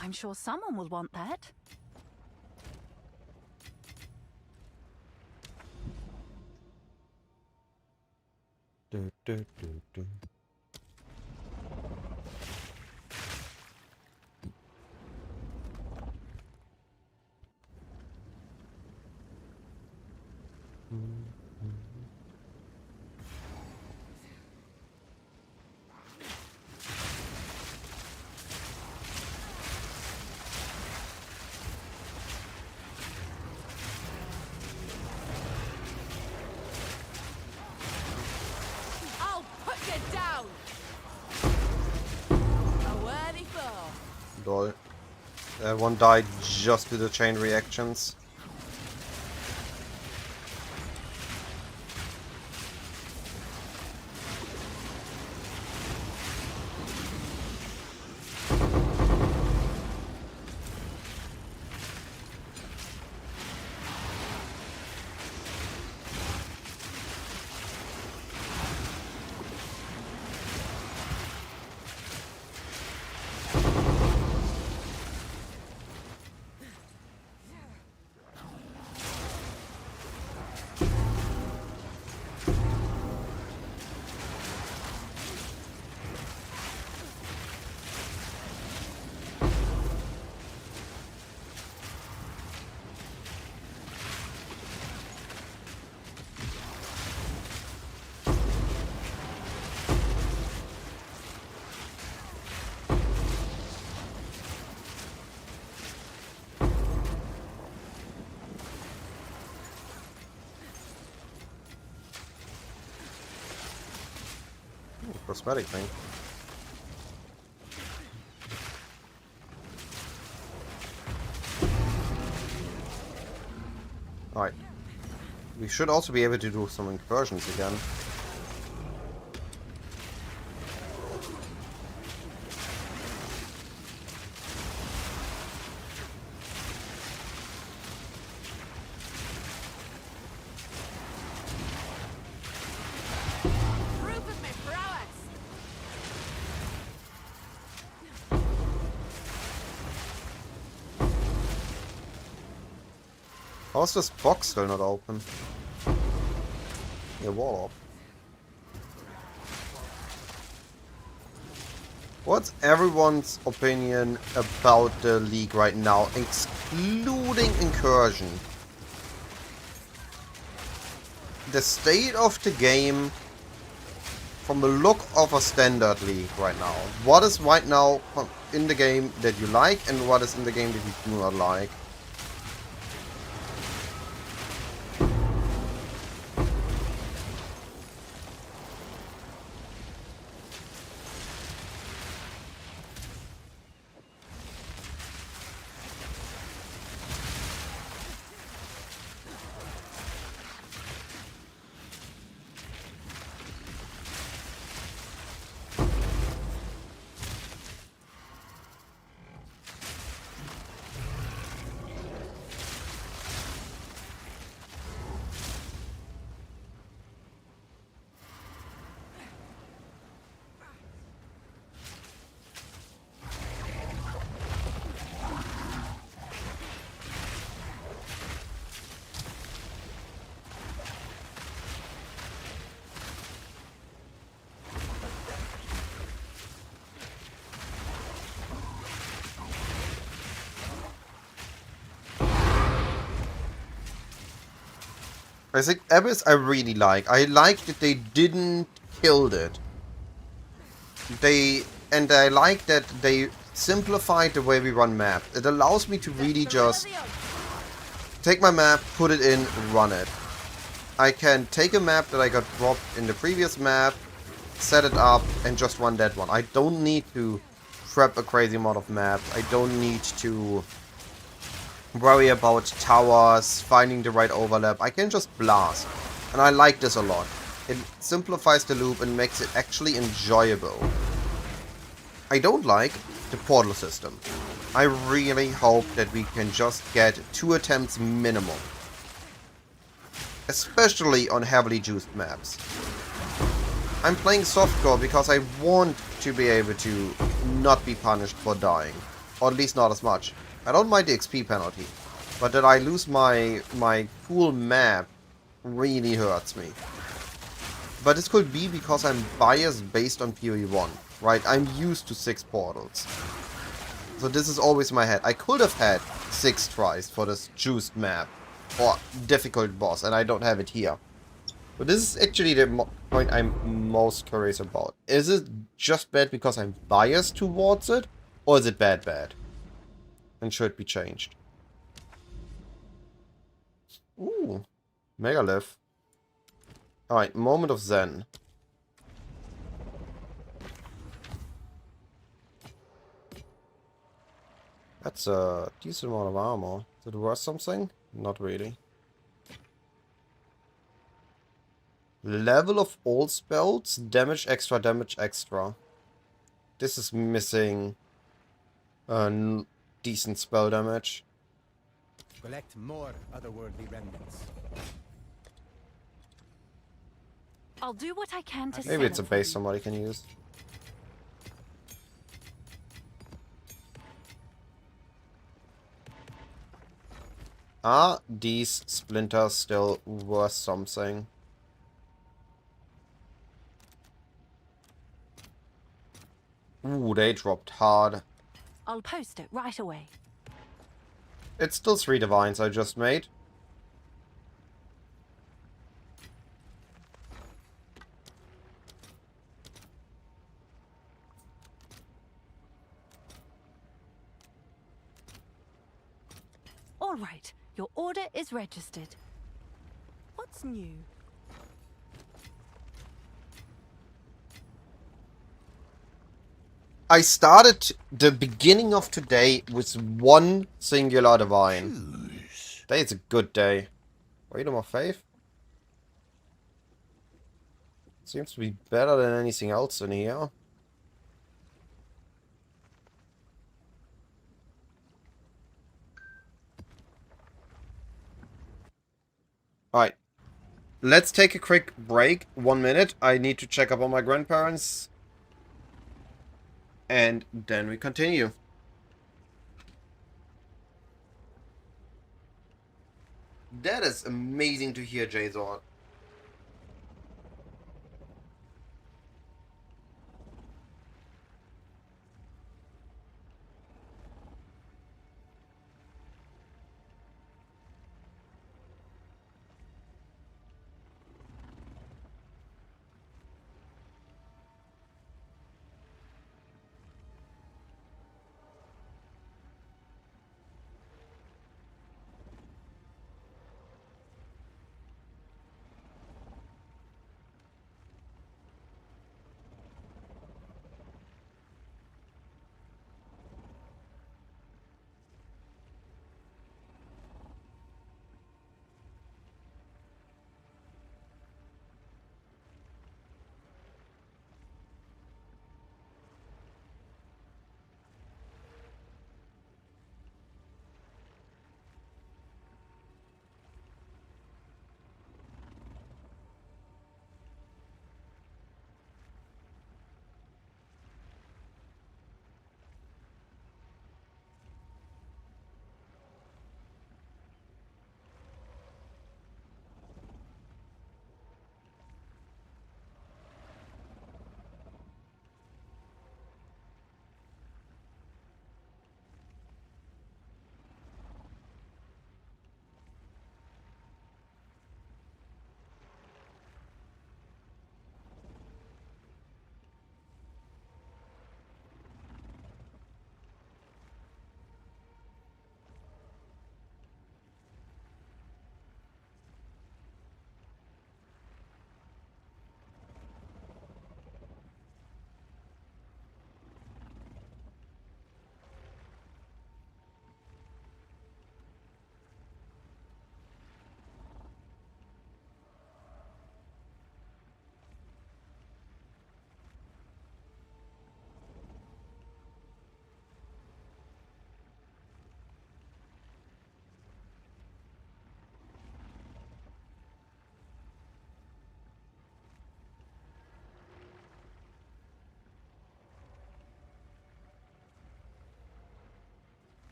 Speaker 9: I'm sure someone will want that.
Speaker 2: I'll put you down. A worthy foe.
Speaker 1: Lol. One died just to the chain reactions. cosmetic thing. Alright. We should also be able to do some incursions again.
Speaker 2: Proof of my prowess!
Speaker 1: How's this box still not open? Yeah, wall. What's everyone's opinion about the league right now, excluding incursion? The state of the game from the look of a standard league right now. What is right now in the game that you like and what is in the game that you do not like? I think Abyss I really like. I like that they didn't kill it. I like that they simplified the way we run maps. It allows me to really just take my map, put it in, run it. I can take a map that I got dropped in the previous map, set it up, and just run that one. I don't need to prep a crazy amount of maps. I don't need to worry about towers, finding the right overlap. I can just blast. And I like this a lot. It simplifies the loop and makes it actually enjoyable. I don't like the portal system. I really hope that we can just get 2 attempts minimum. Especially on heavily juiced maps. I'm playing softcore because I want to be able to not be punished for dying. Or at least not as much. I don't mind the XP penalty. But that I lose my cool map really hurts me. But this could be because I'm biased based on PoE1. Right? I'm used to 6 portals. So this is always in my head. I could have had 6 tries for this juiced map. Or difficult boss, and I don't have it here. But this is actually the point I'm most curious about. Is it just bad because I'm biased towards it? Or is it bad? And should be changed. Ooh. Megalith. Alright, Moment of Zen. That's a decent amount of armor. Is it worth something? Not really. Level of all spells, damage extra. This is missing decent spell damage.
Speaker 3: Collect more otherworldly remnants.
Speaker 9: I'll do what I can to
Speaker 1: Maybe it's a
Speaker 9: sell it for
Speaker 1: base
Speaker 9: you.
Speaker 1: somebody can use. Are these splinters still worth something? Ooh, they dropped hard.
Speaker 9: I'll post it right away.
Speaker 1: It's still 3 divines I just made.
Speaker 9: All right, your order is registered. What's new?
Speaker 1: I started the beginning of today with one singular divine. Today is a good day. Freedom of faith? Seems to be better than anything else in here. Alright. Let's take a quick break. 1 minute. I need to check up on my grandparents. And then we continue. That is amazing to hear, Jason.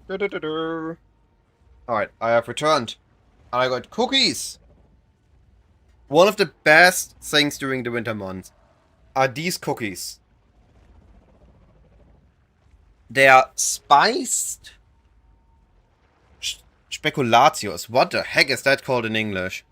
Speaker 1: Alright, I have returned. And I got cookies! One of the best things during the winter months are these cookies. They are spiced speculatius. What the heck is that called in English?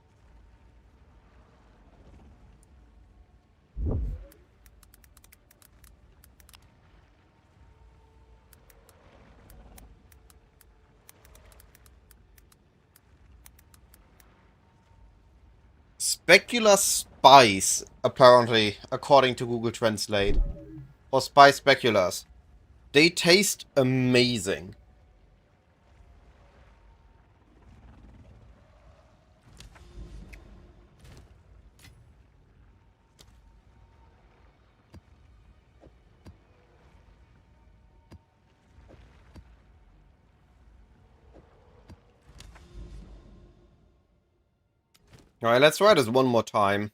Speaker 1: Specular spice, apparently, according to Google Translate. Or spice speculars. They taste amazing. Alright, let's try this one more time.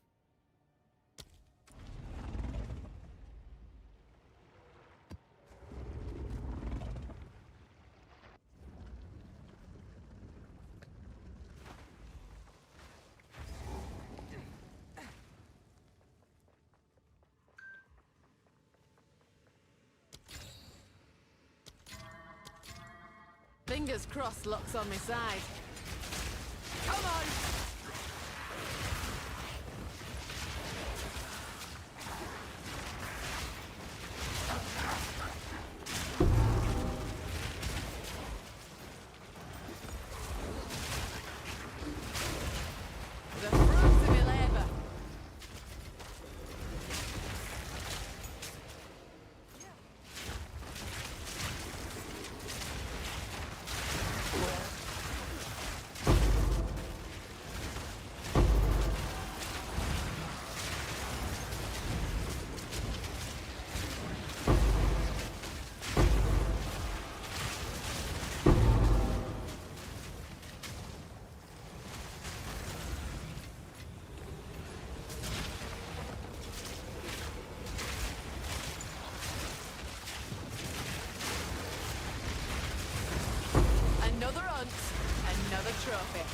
Speaker 2: Fingers crossed luck's on my side. Come on! The fruits of my labour. Another hunt, another trophy.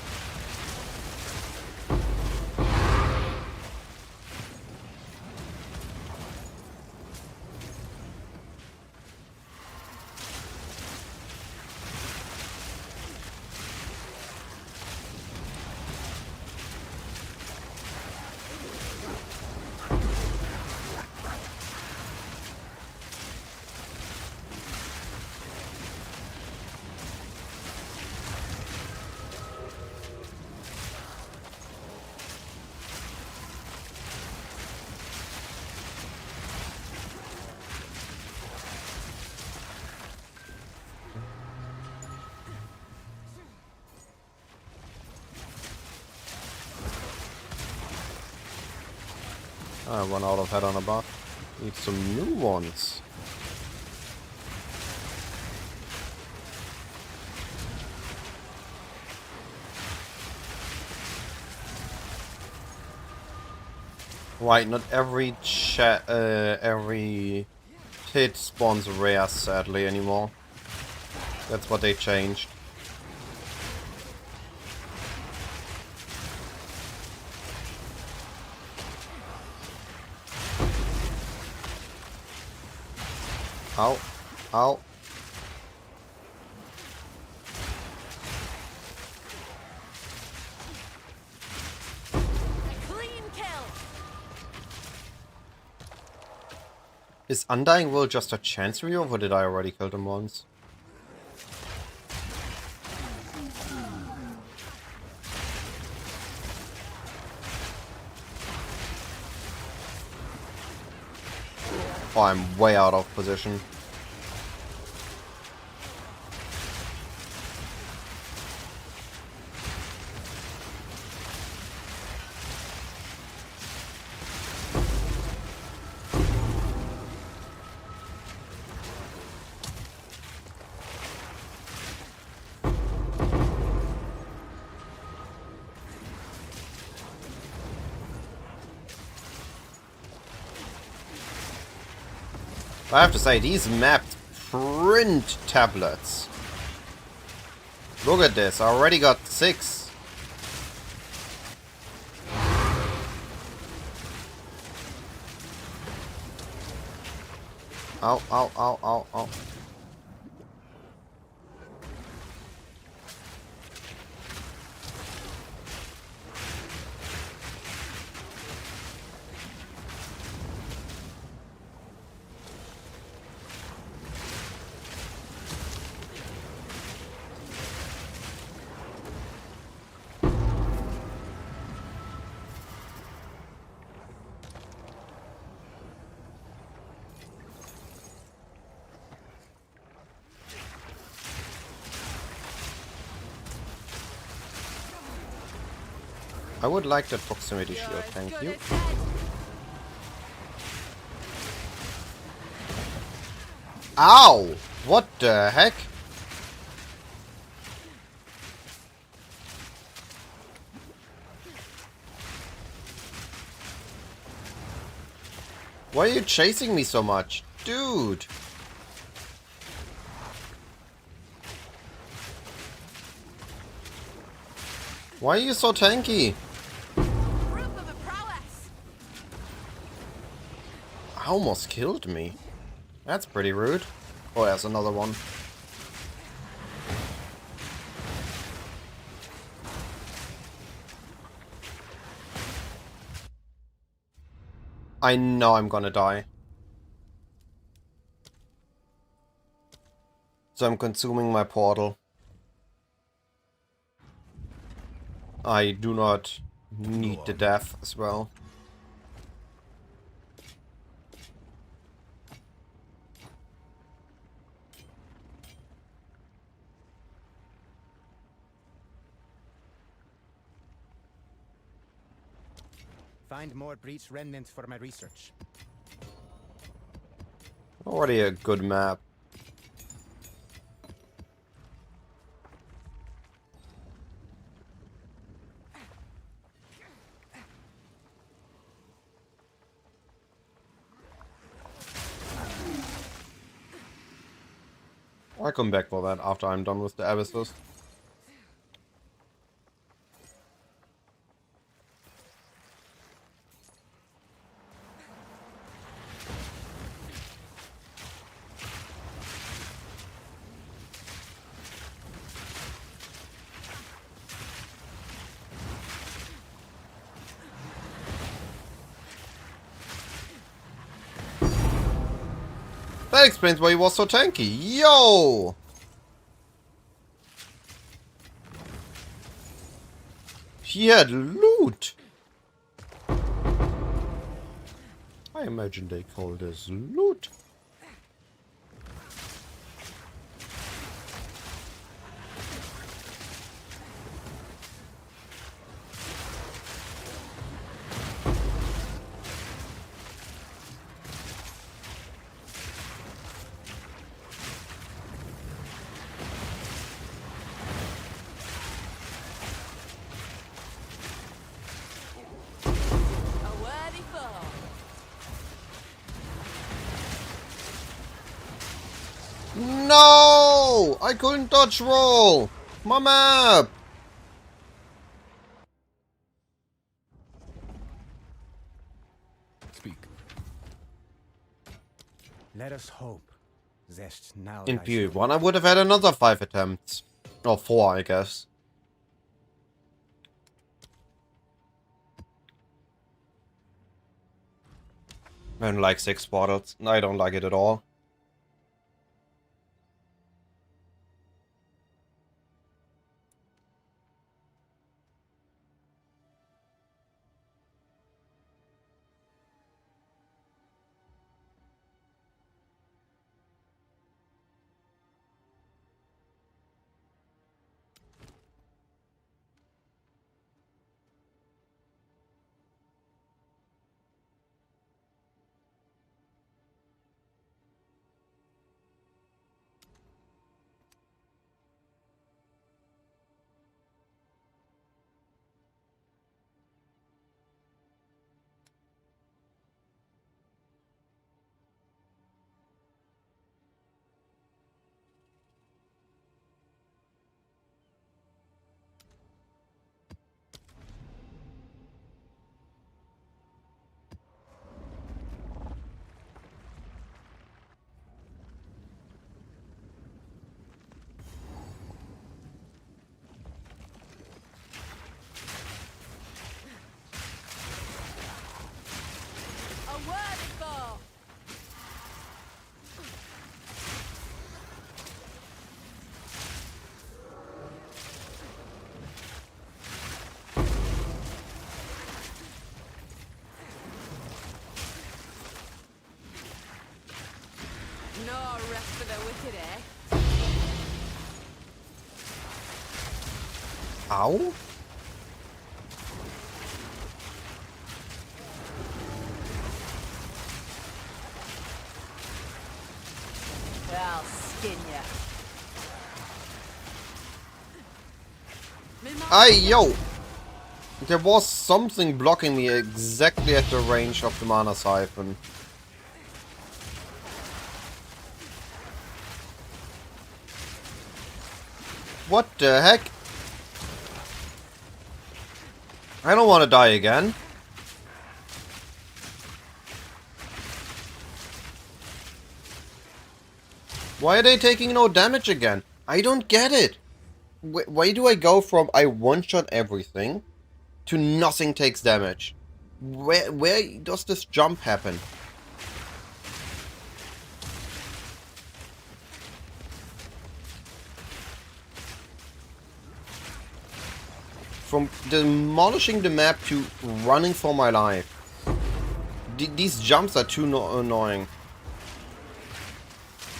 Speaker 1: I run out of head on a buff. Need some new ones. Right, not every every pit spawns rare, sadly, anymore. That's what they changed. Ow. Ow.
Speaker 2: Clean kill.
Speaker 1: Is Undying Will just a chance reroll, or did I already kill them once? Oh, I'm way out of position. I have to say, these mapped print tablets Look at this, I already got 6. Ow, ow, ow, ow, ow. I would like that proximity shield, thank you. Ow! What the heck? Why are you chasing me so much? Dude! Why are you so tanky? Almost killed me. That's pretty rude. Oh, there's another one. I know I'm gonna die. So I'm consuming my portal. I do not need the death as well.
Speaker 3: Find more breach remnants for my research.
Speaker 1: Already a good map. I'll come back for that after I'm done with the abysses. That explains why he was so tanky. Yo! He had loot! I imagine they call this loot. No! I couldn't dodge roll! My map!
Speaker 6: Speak.
Speaker 3: Let us hope. Zest now
Speaker 1: In
Speaker 3: lies
Speaker 1: period
Speaker 3: dormant.
Speaker 1: 1 I would have had another 5 attempts. Or 4, I guess. I don't like 6 portals. I don't like it at all.
Speaker 2: No rest for the wicked, eh?
Speaker 1: Ow?
Speaker 9: I'll skin ya.
Speaker 1: Ay, yo! There was something blocking me exactly at the range of the Mana Siphon. What the heck? I don't want to die again. Why are they taking no damage again? I don't get it. Why do I go from I one-shot everything to nothing takes damage? Where does this jump happen? From demolishing the map to running for my life. These jumps are too annoying.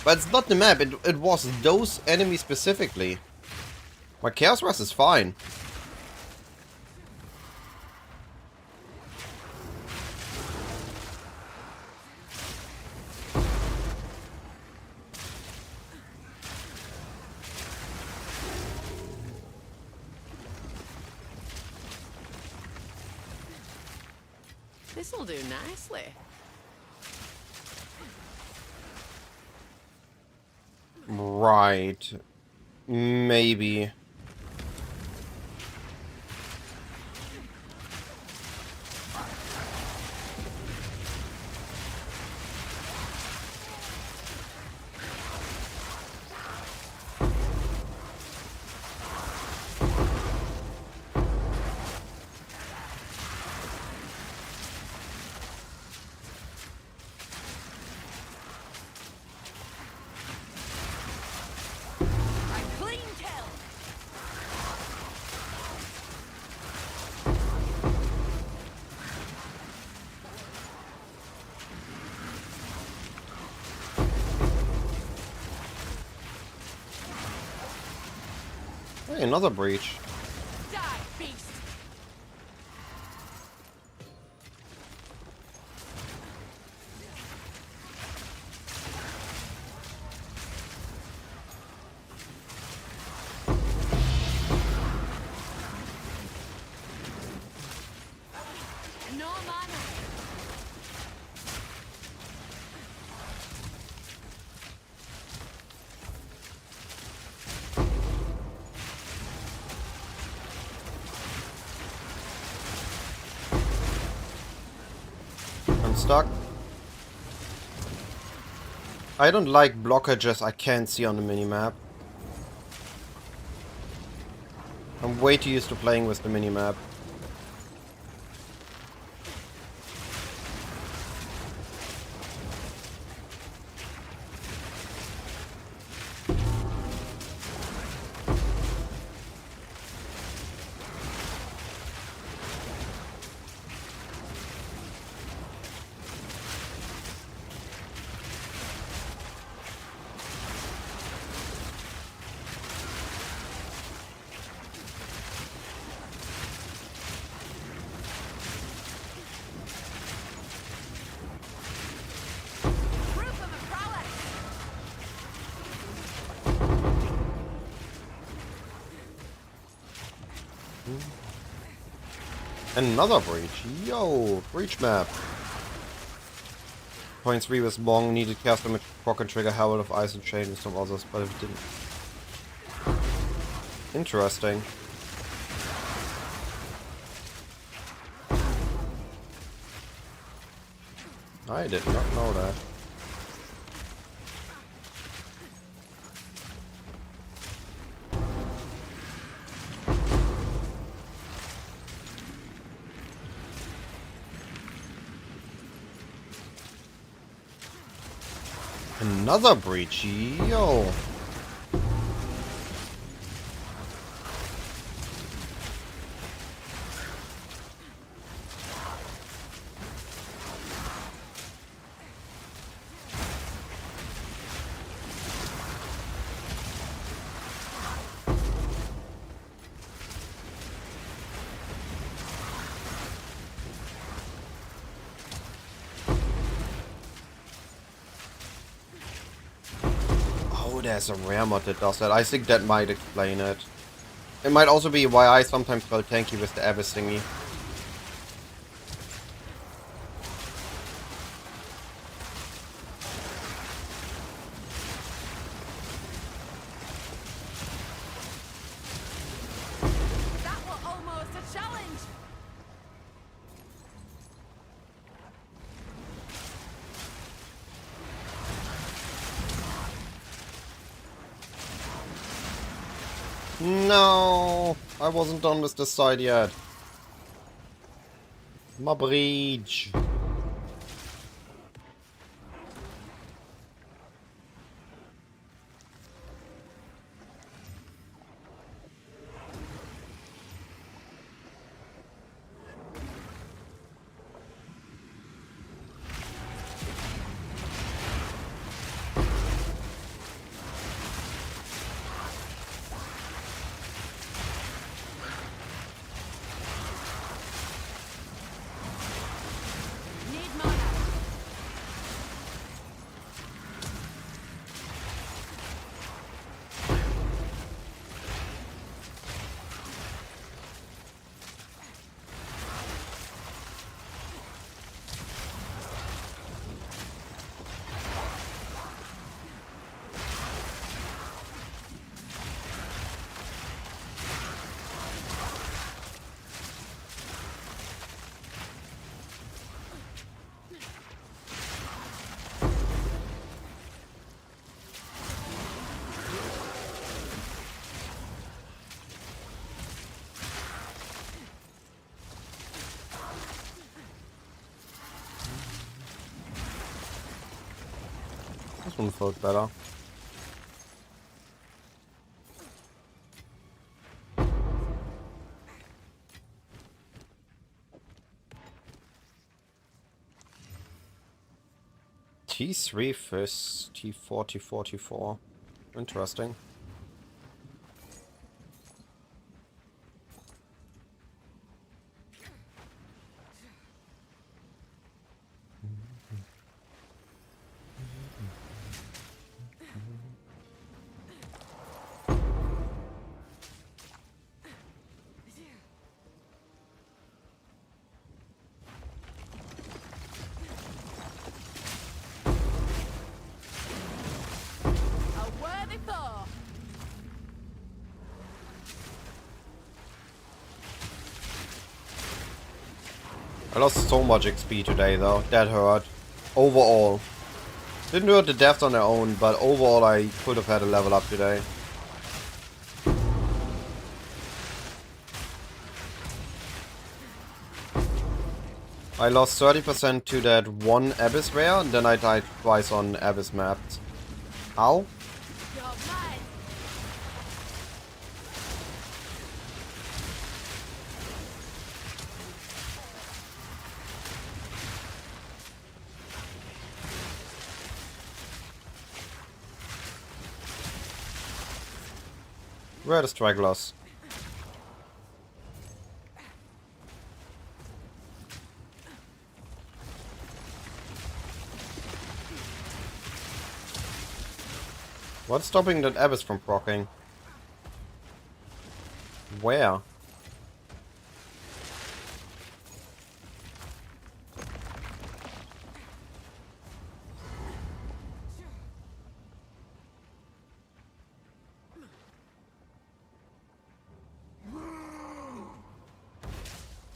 Speaker 1: But it's not the map, it was those enemies specifically. My Chaos Rush is fine.
Speaker 2: This'll do nicely.
Speaker 1: Right. Maybe. Hey, another breach.
Speaker 2: Die, beast! No mana!
Speaker 1: I'm stuck. I don't like blockages I can't see on the minimap. I'm way too used to playing with the minimap.
Speaker 2: Proof of a prowess!
Speaker 1: Another breach. Yo, breach map. Point 3 with Mong needed cast damage, Rocket Trigger, Herald of Ice and Chain with some others, but it didn't. Interesting. I did not know that. Another breach, yo. there's a rare mod that does that. I think that might explain it. It might also be why I sometimes felt tanky with the Abyss thingy.
Speaker 2: That was almost a challenge.
Speaker 1: No, I wasn't done with this side yet. My bridge.
Speaker 2: Need mana.
Speaker 1: This one feels better. T3 first, T4, T4, T4. Interesting.
Speaker 2: A worthy foe.
Speaker 1: I lost so much XP today though, that hurt. Overall. Didn't hurt the deaths on their own, but overall I could have had a level up today. I lost 30% to that one Abyss rare, and then I died twice on Abyss maps. How?
Speaker 2: You're mine.
Speaker 1: Where are the stragglers? What's stopping that Abyss from proccing? Where?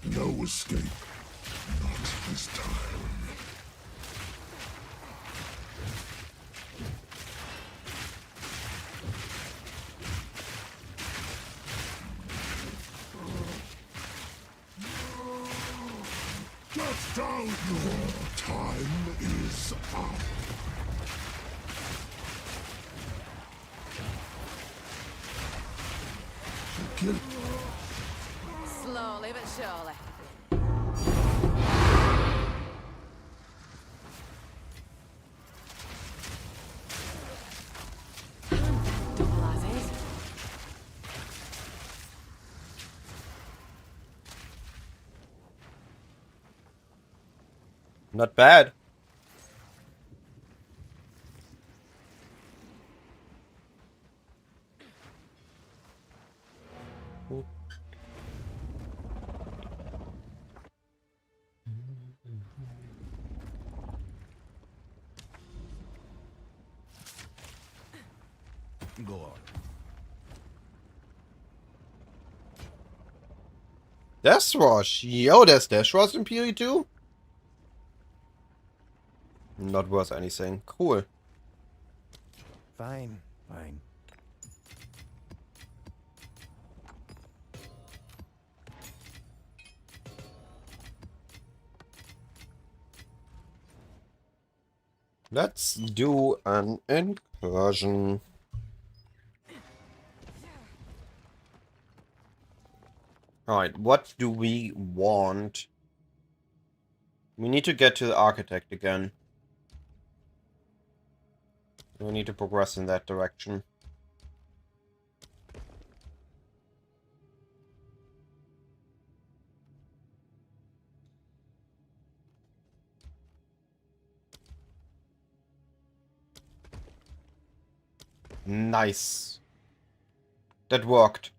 Speaker 4: No escape. Not this time. Get down! Your time is up. Kill.
Speaker 2: Slowly but surely. Double as is.
Speaker 1: Not bad.
Speaker 6: Go on.
Speaker 1: Death Rush. Yo, there's Death Rush in PoE 2? Not worth anything. Cool.
Speaker 3: Fine, fine.
Speaker 1: Let's do an incursion. Alright, what do we want? We need to get to the architect again. We need to progress in that direction. Nice. That worked.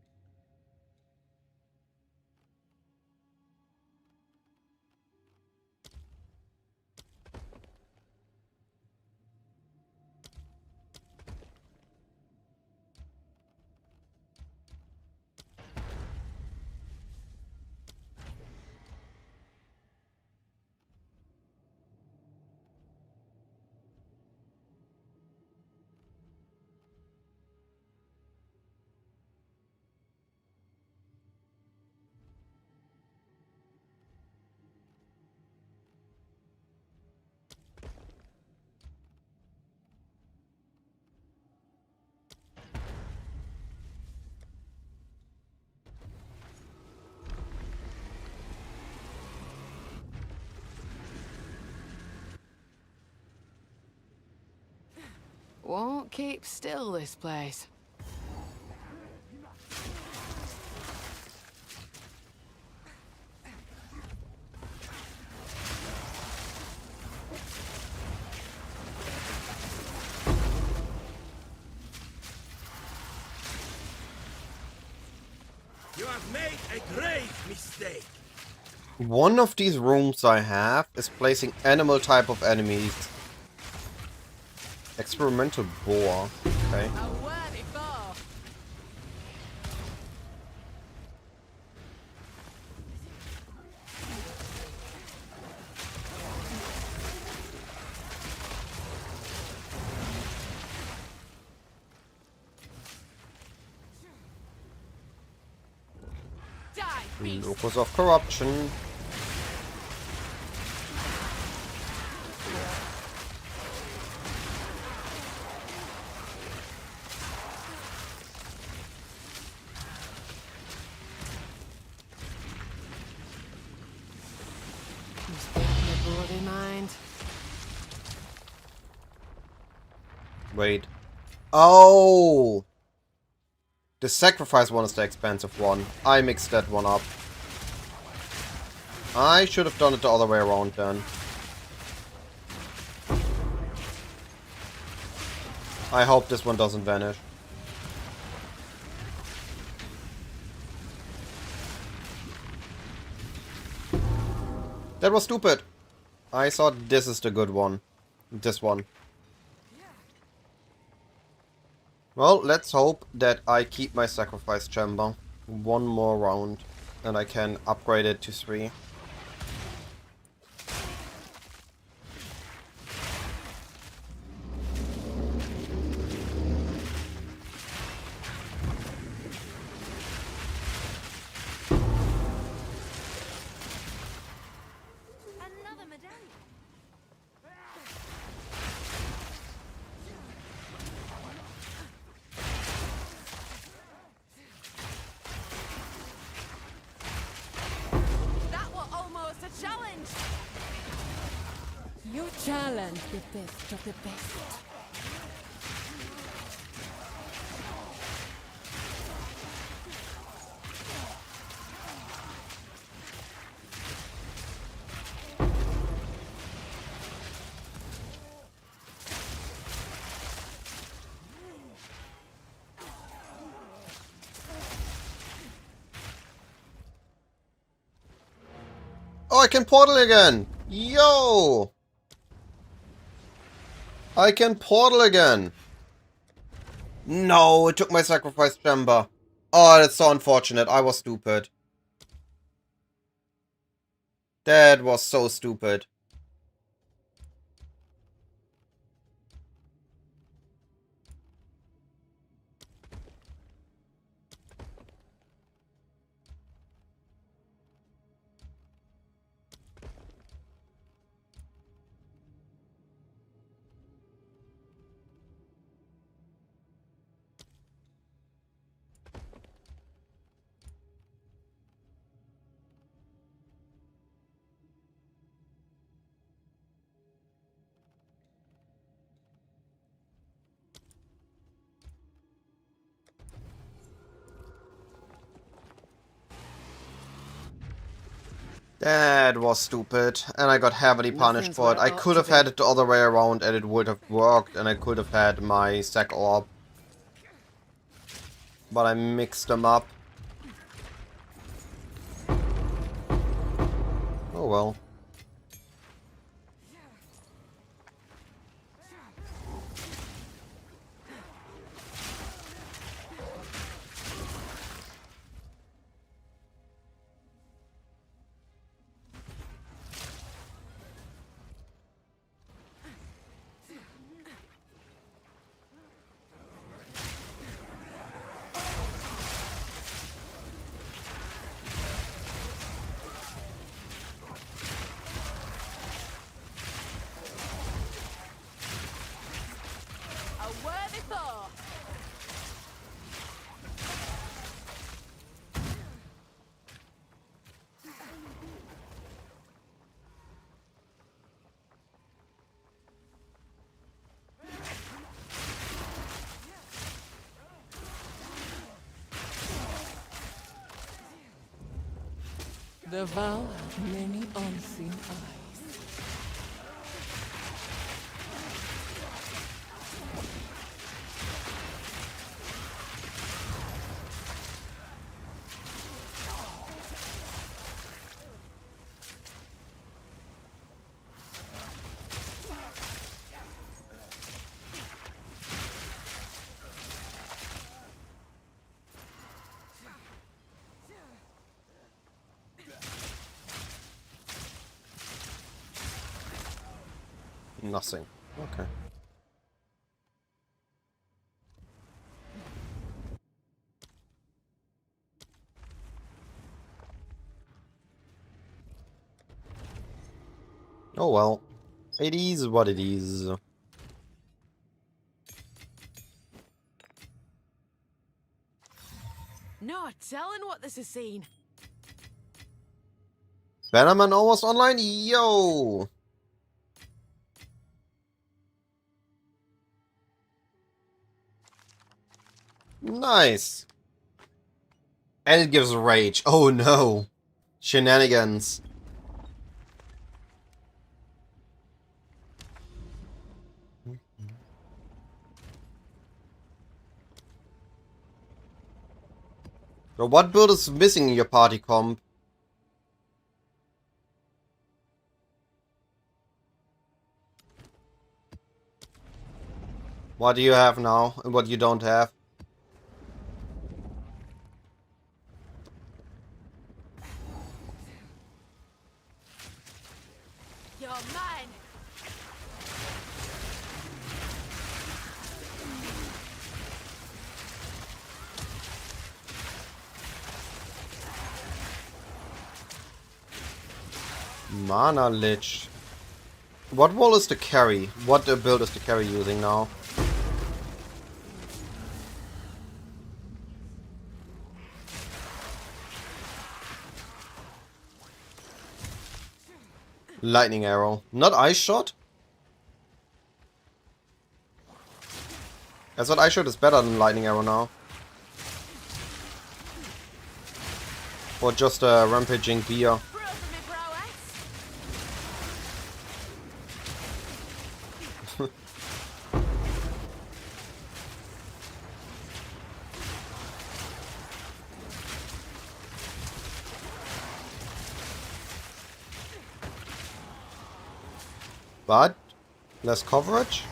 Speaker 2: Won't keep still, this place.
Speaker 8: You have made a grave mistake.
Speaker 1: One of these rooms I have is placing animal type of enemies. Experimental boar. Okay.
Speaker 2: A worthy foe. Die, beast.
Speaker 1: Locus of corruption.
Speaker 2: Must be a bloody mind.
Speaker 1: Wait. Oh! The sacrifice one is the expensive one. I mixed that one up. I should have done it the other way around then. I hope this one doesn't vanish. That was stupid. I thought this is the good one. This one. Well, let's hope that I keep my sacrifice chamber. One more round. And I can upgrade it to 3.
Speaker 5: Another medallion.
Speaker 2: That was almost a challenge.
Speaker 9: You challenge the best of the best.
Speaker 1: Oh, I can portal again! Yo! I can portal again! No, it took my sacrifice chamber. Oh, that's so unfortunate. I was stupid. That was so stupid. That was stupid, and I got heavily punished
Speaker 2: Nothing's
Speaker 1: for it.
Speaker 2: where
Speaker 1: I
Speaker 2: it ought
Speaker 1: could
Speaker 2: to
Speaker 1: have
Speaker 2: be.
Speaker 1: had it the other way around and it would have worked, and I could have had my sack orb. But I mixed them up. Oh well.
Speaker 2: A worthy foe. The vow of many unseen eyes.
Speaker 1: Nothing. Okay. Oh well. It is what it is.
Speaker 2: No telling what this has seen.
Speaker 1: Bannerman almost online? Yo! Nice! And it gives rage. Oh no! Shenanigans. So what build is missing in your party comp? What do you have now, and what you don't have?
Speaker 2: You're mine.
Speaker 1: Mana Lich. What wall is the carry? What build is the carry using now? Lightning arrow. Not ice shot? I thought ice shot is better than lightning arrow now. Or just a rampaging beer.
Speaker 2: Proof of me prowess.
Speaker 1: But less coverage?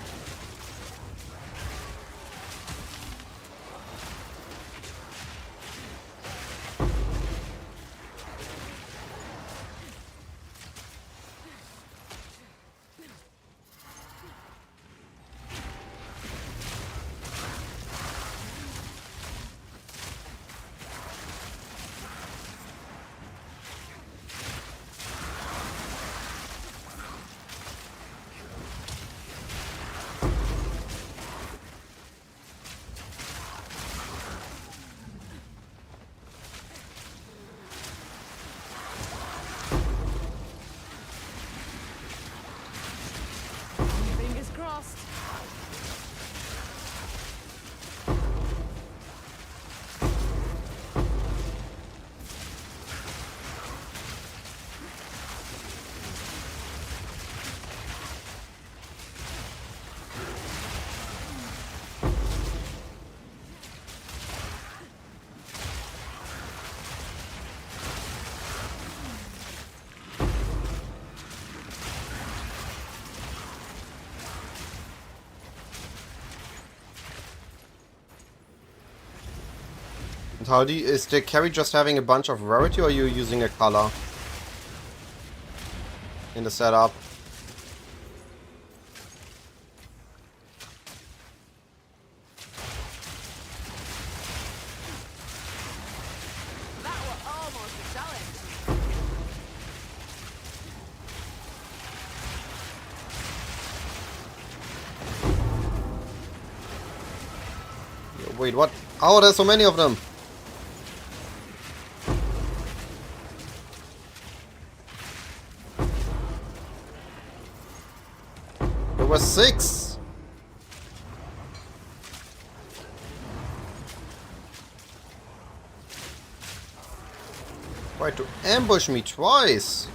Speaker 1: How do you, is the carry just having a bunch of rarity, or are you using a color in the setup?
Speaker 2: That was almost a challenge.
Speaker 1: Wait, what? Oh, there's so many of them. There were 6. Tried to ambush me twice.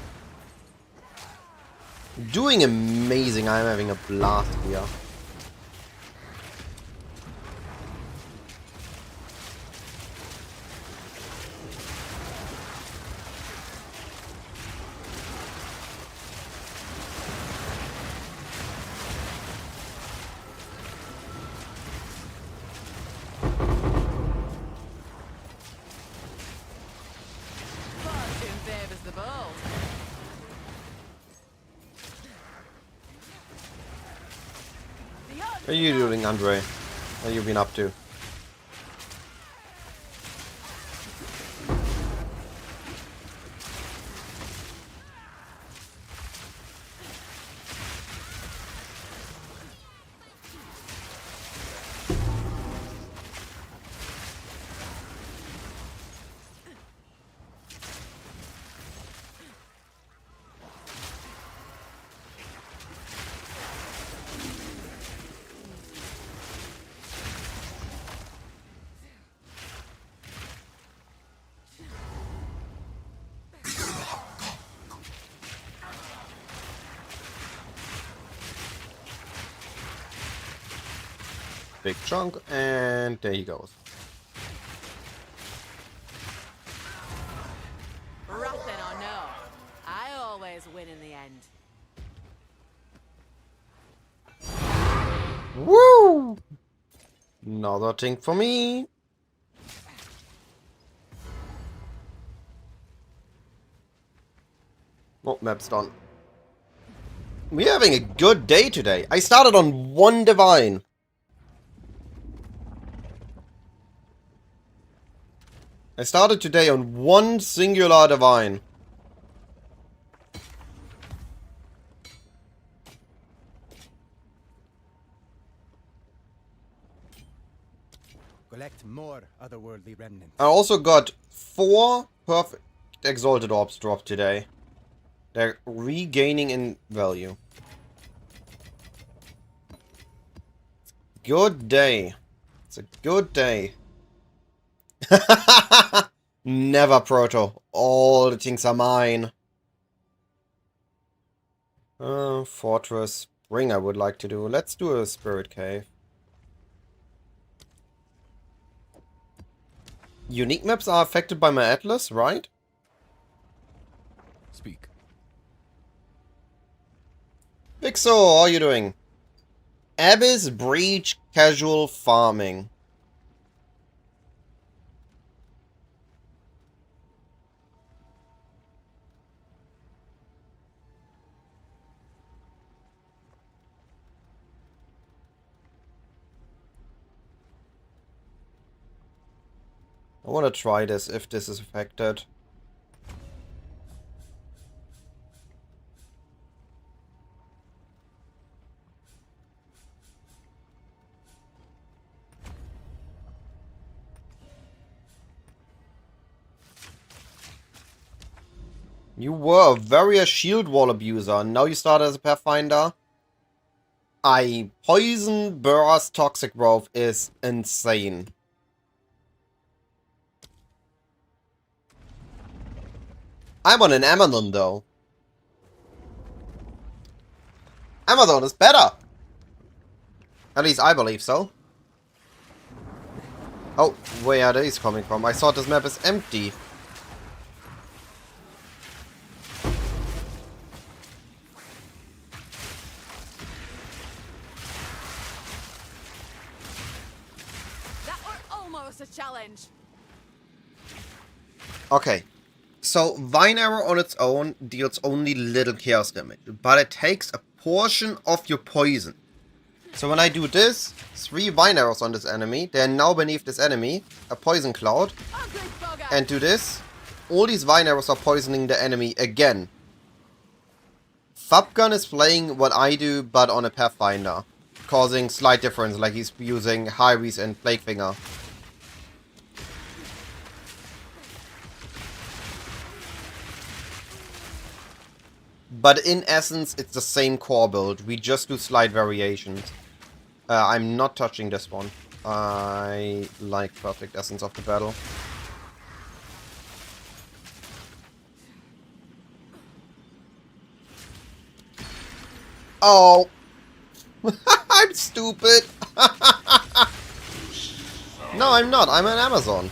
Speaker 1: Doing amazing. I'm having a blast here.
Speaker 2: Fortune favours the bold.
Speaker 1: What are you doing, Andre? What have you been up to? Big chunk, and there he goes.
Speaker 2: Rough then or no, I always win in the end.
Speaker 1: Woo! Another thing for me. Oh, map's done. We're having a good day today. I started on 1 divine. I started today on 1 singular divine.
Speaker 3: Collect more otherworldly remnants.
Speaker 1: I also got 4 perfect exalted orbs dropped today. They're regaining in value. Good day. It's a good day. Never, Proto. All the things are mine. Fortress Spring I would like to do. Let's do a Spirit Cave. Unique maps are affected by my Atlas, right?
Speaker 6: Speak.
Speaker 1: Vixo, how are you doing? Abyss Breach Casual Farming. I want to try this if this is affected. You were a very shield wall abuser, and now you start as a Pathfinder? Poison Burst Toxic Growth is insane. I'm on an Amazon though. Amazon is better! At least I believe so. Oh, where are these coming from? I thought this map is empty.
Speaker 2: That were almost a challenge.
Speaker 1: Okay. So, Vine Arrow on its own deals only little chaos damage, but it takes a portion of your poison. So when I do this, 3 Vine Arrows on this enemy, they are now beneath this enemy, a poison cloud, and do this, all these Vine Arrows are poisoning the enemy again. Fabgun is playing what I do, but on a Pathfinder, causing slight difference, like he's using Hyres and Plaguefinger. But in essence, it's the same core build, we just do slight variations. I'm not touching this one. I like Perfect Essence of the Battle. Oh! I'm stupid! No, I'm not. I'm an Amazon.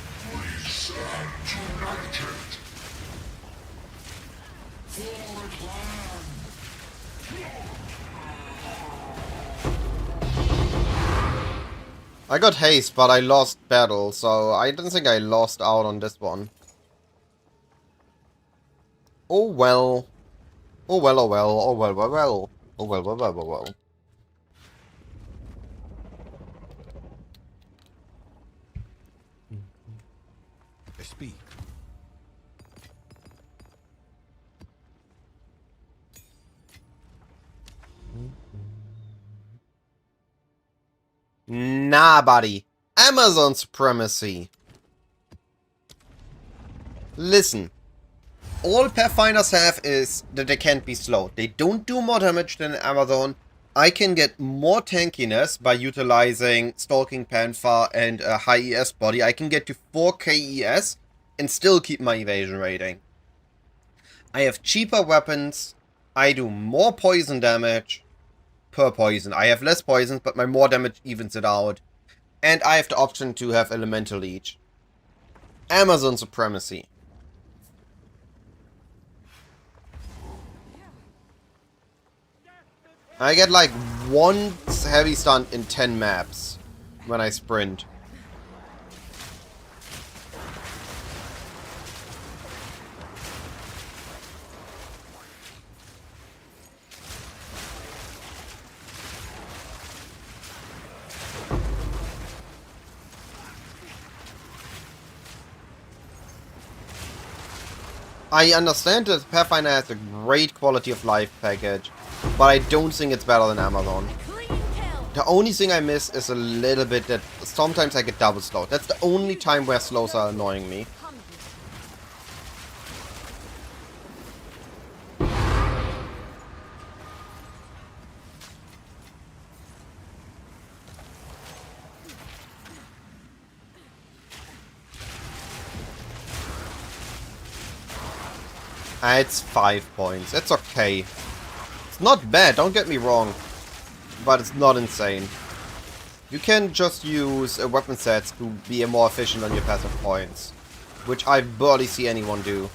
Speaker 1: I got haste, but I lost battle, so I don't think I lost out on this one. Oh well. Oh well, oh well, oh well, well, well. Oh well, well, well, well, well.
Speaker 6: Speak.
Speaker 1: Nah, buddy. Amazon supremacy. Listen. All Pathfinders have is that they can't be slowed. They don't do more damage than Amazon. I can get more tankiness by utilizing Stalking Panther and a high ES body. I can get to 4k ES and still keep my evasion rating. I have cheaper weapons. I do more poison damage per poison. I have less poisons, but my more damage evens it out. And I have the option to have Elemental Leech. Amazon supremacy. I get like 1 heavy stunt in 10 maps when I sprint. I understand that Pathfinder has a great quality of life package, but I don't think it's better than Amazon. The only thing I miss is a little bit that sometimes I get double slowed. That's the only time where slows are annoying me. It's 5 points. It's okay. It's not bad, don't get me wrong. But it's not insane. You can just use weapon sets to be more efficient on your passive points. Which I barely see anyone do.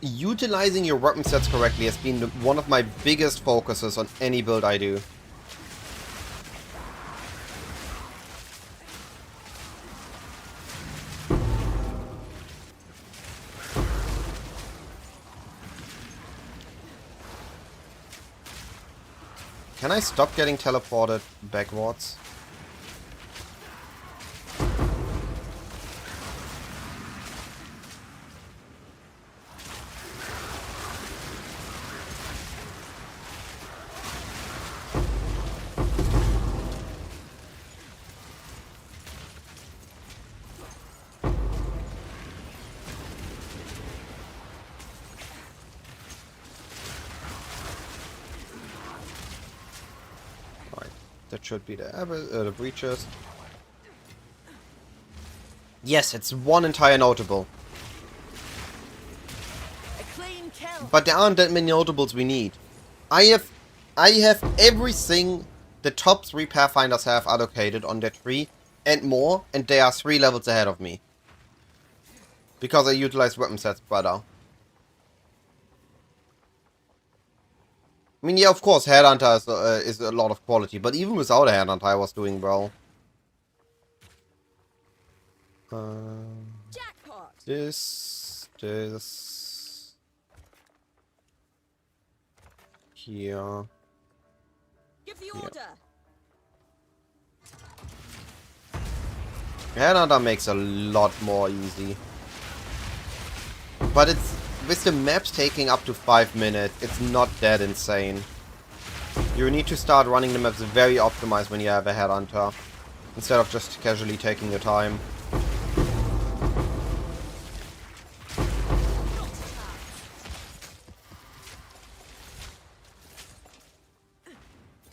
Speaker 1: Utilizing your weapon sets correctly has been one of my biggest focuses on any build I do. Can I stop getting teleported backwards? That should be the breaches. Yes, it's one entire notable. But there aren't that many notables we need. I have everything the top 3 Pathfinders have allocated on their tree and more, and they are 3 levels ahead of me. Because I utilize weapon sets better. I mean, yeah, of course, Headhunter is a lot of quality, but even without a Headhunter, I was doing well.
Speaker 2: Jackpot.
Speaker 1: This. Here.
Speaker 2: Give the
Speaker 1: Yeah.
Speaker 2: order.
Speaker 1: Headhunter makes a lot more easy. But it's, with the maps taking up to 5 minutes, it's not that insane. You need to start running the maps very optimized when you have a Headhunter, instead of just casually taking your time.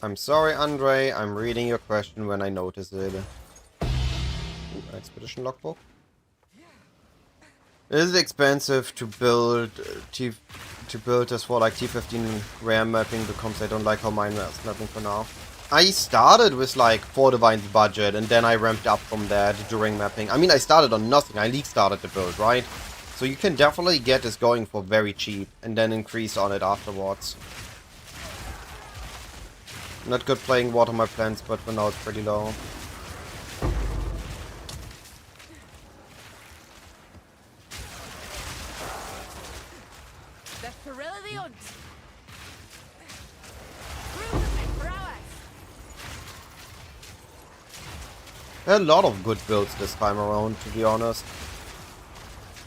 Speaker 1: I'm sorry, Andre, I'm reading your question when I notice it. Ooh, expedition logbook. It is expensive to build this for like T15 rare mapping because I don't like how mine is mapping for now. I started with like 4 Divines budget and then I ramped up from that during mapping. I mean, I started on nothing, I league started the build, right? So you can definitely get this going for very cheap and then increase on it afterwards. Not good playing water my plants, but for now it's pretty low. There are a lot of good builds this time around, to be honest.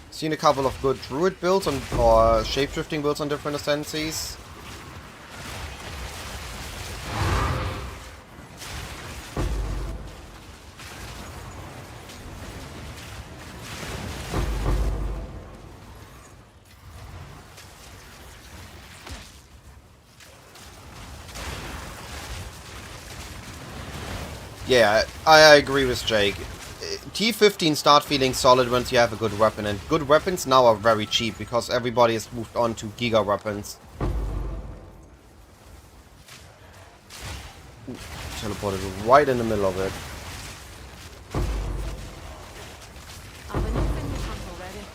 Speaker 1: Seen a couple of good druid builds or shapeshifting builds on different ascendancies. Yeah, I agree with Jake. T15 start feeling solid once you have a good weapon, and good weapons now are very cheap because everybody has moved on to giga weapons. Ooh, teleported right in the middle of it.
Speaker 2: I've enough in the tank already.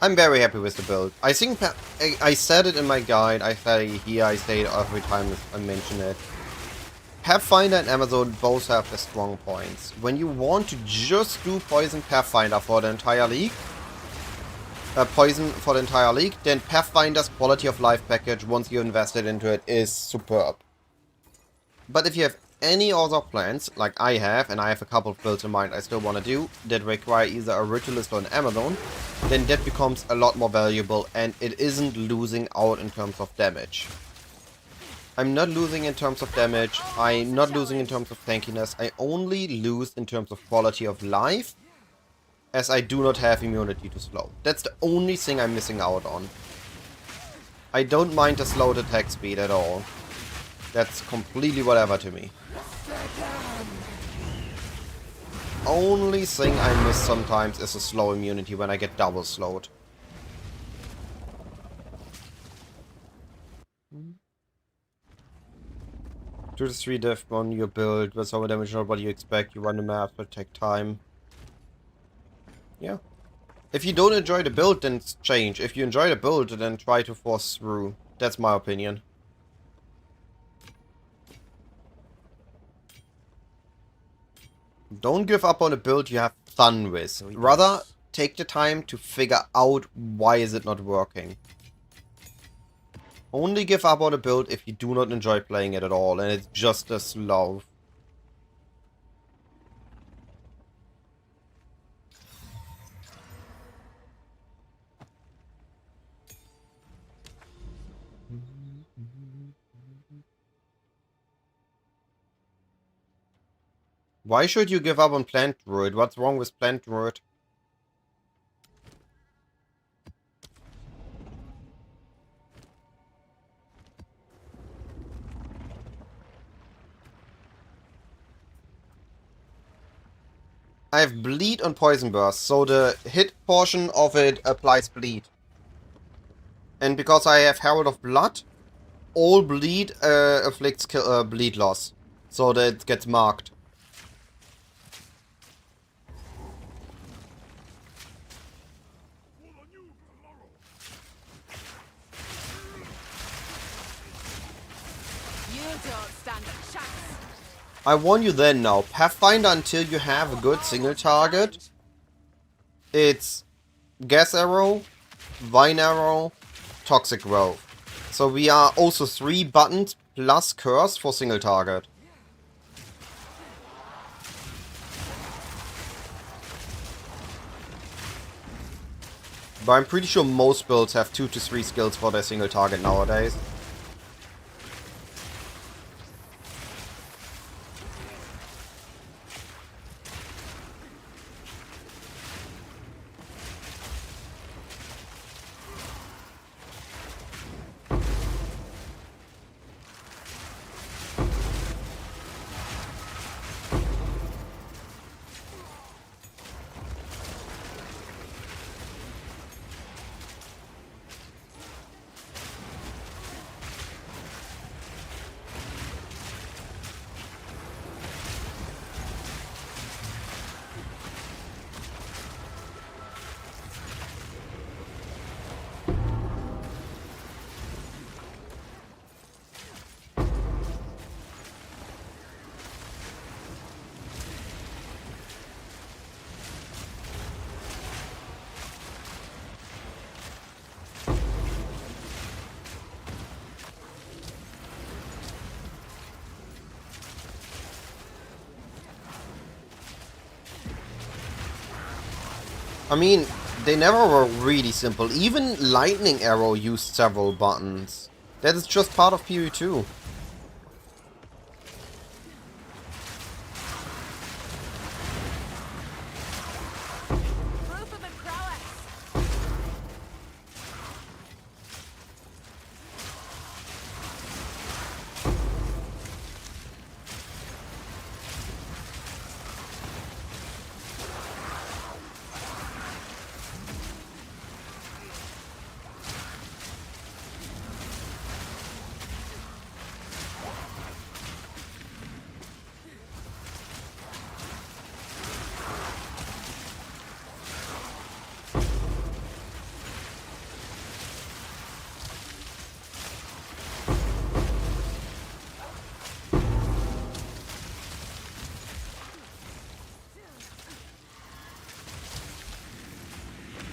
Speaker 1: I'm very happy with the build. I think I said it in my guide, I said it here, I say it every time I mention it. Pathfinder and Amazon both have their strong points. When you want to just do Poison Pathfinder for the entire league, then Pathfinder's quality of life package, once you invested into it, is superb. But if you have any other plans, like I have, and I have a couple of builds in mind I still want to do, that require either a Ritualist or an Amazon, then that becomes a lot more valuable and it isn't losing out in terms of damage. I'm not losing in terms of damage, I'm not losing in terms of tankiness, I only lose in terms of quality of life, as I do not have immunity to slow. That's the only thing I'm missing out on. I don't mind the slowed attack speed at all. That's completely whatever to me. Only thing I miss sometimes is a slow immunity when I get double slowed. 2 to 3 death on your build, with some damage not what you expect, you run the map, but take time. Yeah. If you don't enjoy the build, then change. If you enjoy the build, then try to force through. That's my opinion. Don't give up on a build you have fun with. Rather, take the time to figure out why is it not working. Only give up on a build if you do not enjoy playing it at all, and it's just as slow. Why should you give up on Plant Druid? What's wrong with Plant Druid? I have bleed on poison burst, so the hit portion of it applies bleed. And because I have Herald of Blood, all bleed afflicts bleed loss, so that it gets marked.
Speaker 2: You don't stand a chance.
Speaker 1: I warn you then now, Pathfinder until you have a good single target, it's Gas Arrow, Vine Arrow, Toxic Growth. So we are also 3 buttons plus Curse for single target. But I'm pretty sure most builds have 2 to 3 skills for their single target nowadays. I mean, they never were really simple. Even Lightning Arrow used several buttons. That is just part of PoE2.
Speaker 2: Proof of the prowess.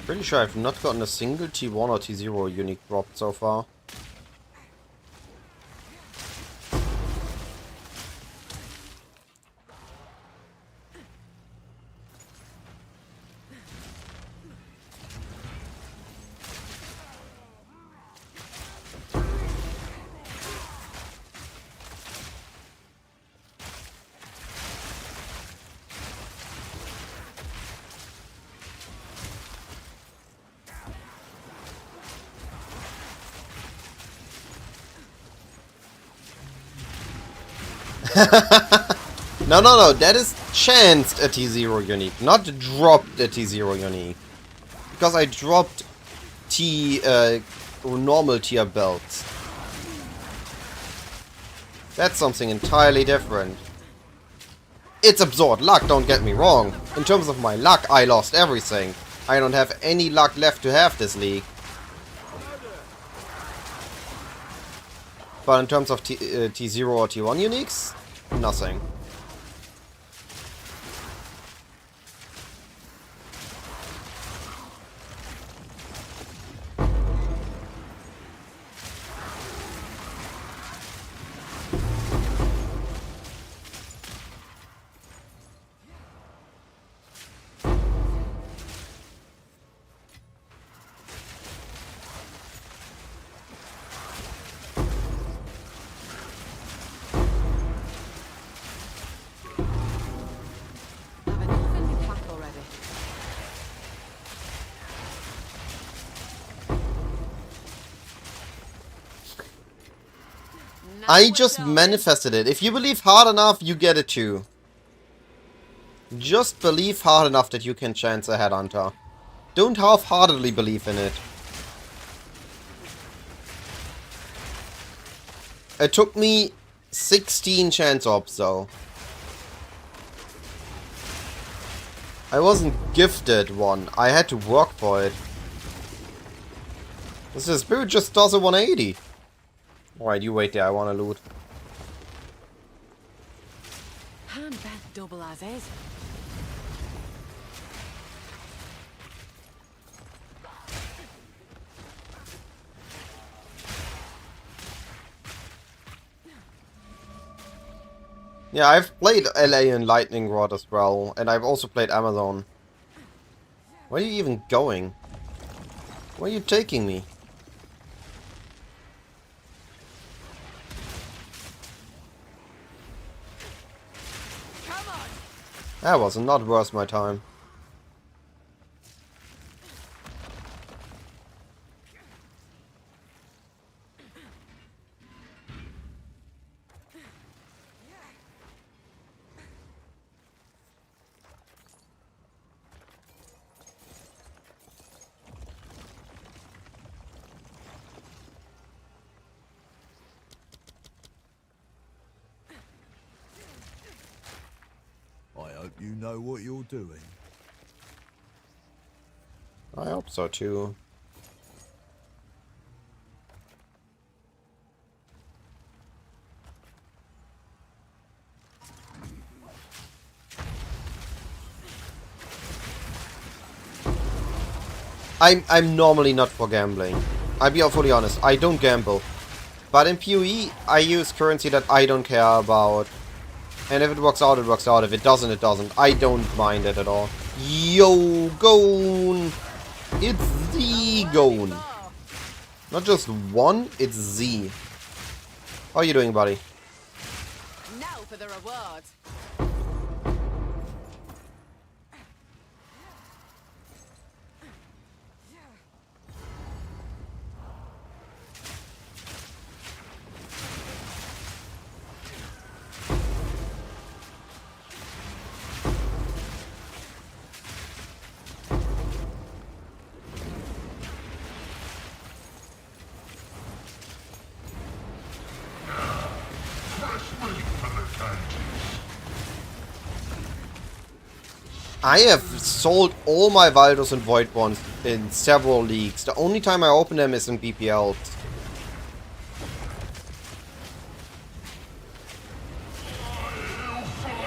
Speaker 1: Pretty sure I've not gotten a single T1 or T0 unique dropped so far. No, that is chanced a T0 unique, not dropped a T0 unique. Because I dropped normal tier belts. That's something entirely different. It's absurd luck, don't get me wrong. In terms of my luck, I lost everything. I don't have any luck left to have this league. But in terms of T0 or T1 uniques, nothing.
Speaker 2: I've enough in the pack already. Now
Speaker 1: I
Speaker 2: we're
Speaker 1: just
Speaker 2: talking.
Speaker 1: manifested it. If you believe hard enough, you get it too. Just believe hard enough that you can chance a Headhunter. Don't half-heartedly believe in it. It took me 16 chance orbs though. I wasn't gifted one, I had to work for it. The spirit just does a 180. Alright, you wait there, I wanna loot.
Speaker 2: Hand that double as is.
Speaker 1: Yeah, I've played LA and Lightning Rod as well, and I've also played Amazon. Where are you even going? Where are you taking me?
Speaker 2: Come on.
Speaker 1: That was not worth my time.
Speaker 4: I hope you know what you're doing.
Speaker 1: I hope so too. I'm normally not for gambling. I'll be fully honest, I don't gamble. But in PoE, I use currency that I don't care about. And if it works out, it works out. If it doesn't, it doesn't. I don't mind it at all. Yo, Gone! It's the Gone. Not just one, it's Z. How are you doing, buddy?
Speaker 2: Now for the reward.
Speaker 1: I have sold all my Valdos and Void Bonds in several leagues. The only time I open them is in BPLs.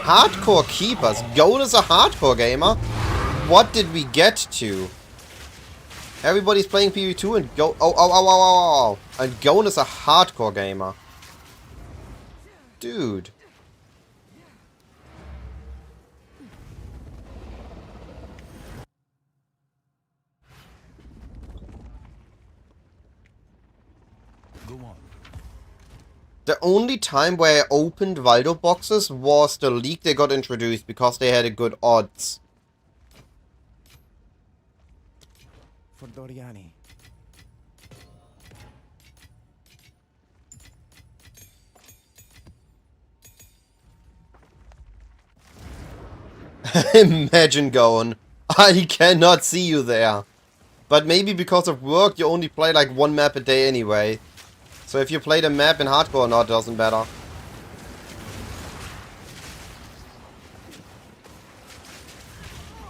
Speaker 1: Hardcore keepers. Gone is a hardcore gamer. What did we get to? Everybody's playing PvE2 and go. Oh. And Gone is a hardcore gamer. Dude.
Speaker 4: Go on.
Speaker 1: The only time where I opened Valdo boxes was the league they got introduced because they had a good odds.
Speaker 3: For Doriani.
Speaker 1: Imagine going. I cannot see you there. But maybe because of work you only play like one map a day anyway. So if you play the map in hardcore or not, doesn't matter.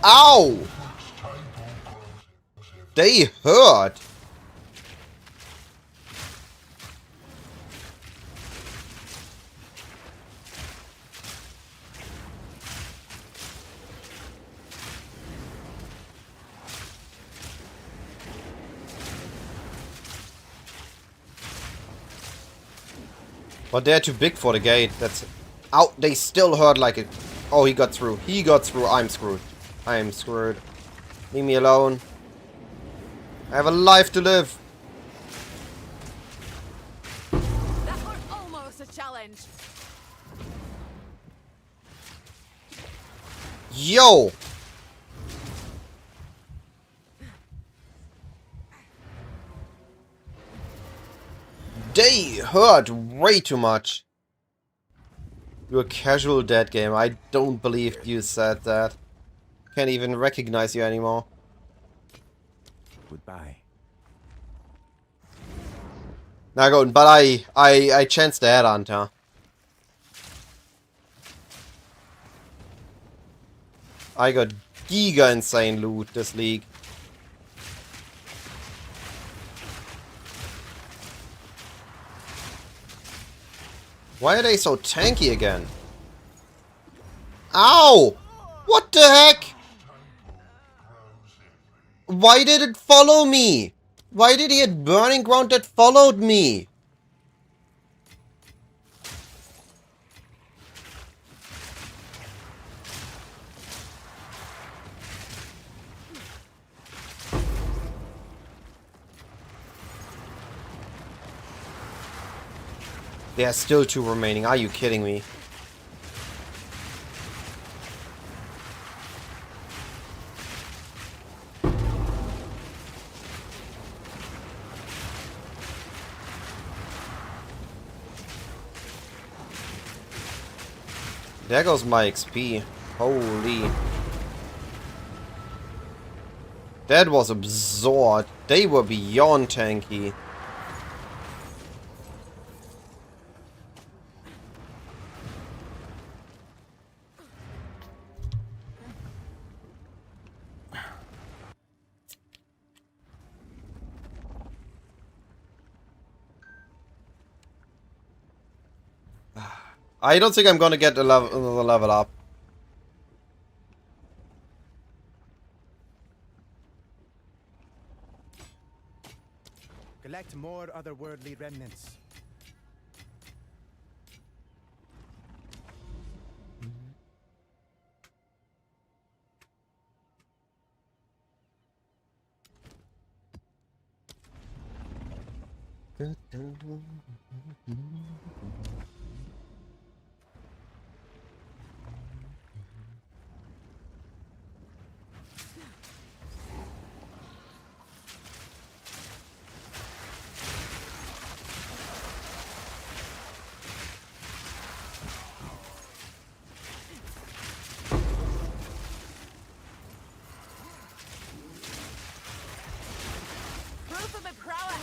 Speaker 1: Ow! They hurt! But they're too big for the gate. That's out. They still hurt like it. Oh, he got through. He got through. I'm screwed. I am screwed. Leave me alone. I have a life to live.
Speaker 2: That was almost a challenge.
Speaker 1: Yo! They hurt way too much. You're a casual dead game. I don't believe you said that. Can't even recognize you anymore.
Speaker 3: Goodbye.
Speaker 1: Na gut, but I chanced the headhunter. I got giga insane loot this league. Why are they so tanky again? Ow! What the heck? Why did it follow me? Why did he hit Burning Ground that followed me? There are still 2 remaining. Are you kidding me? There goes my XP. Holy. That was absurd. They were beyond tanky. I don't think I'm gonna get another level up.
Speaker 3: Collect more otherworldly remnants.
Speaker 2: Proof of my prowess.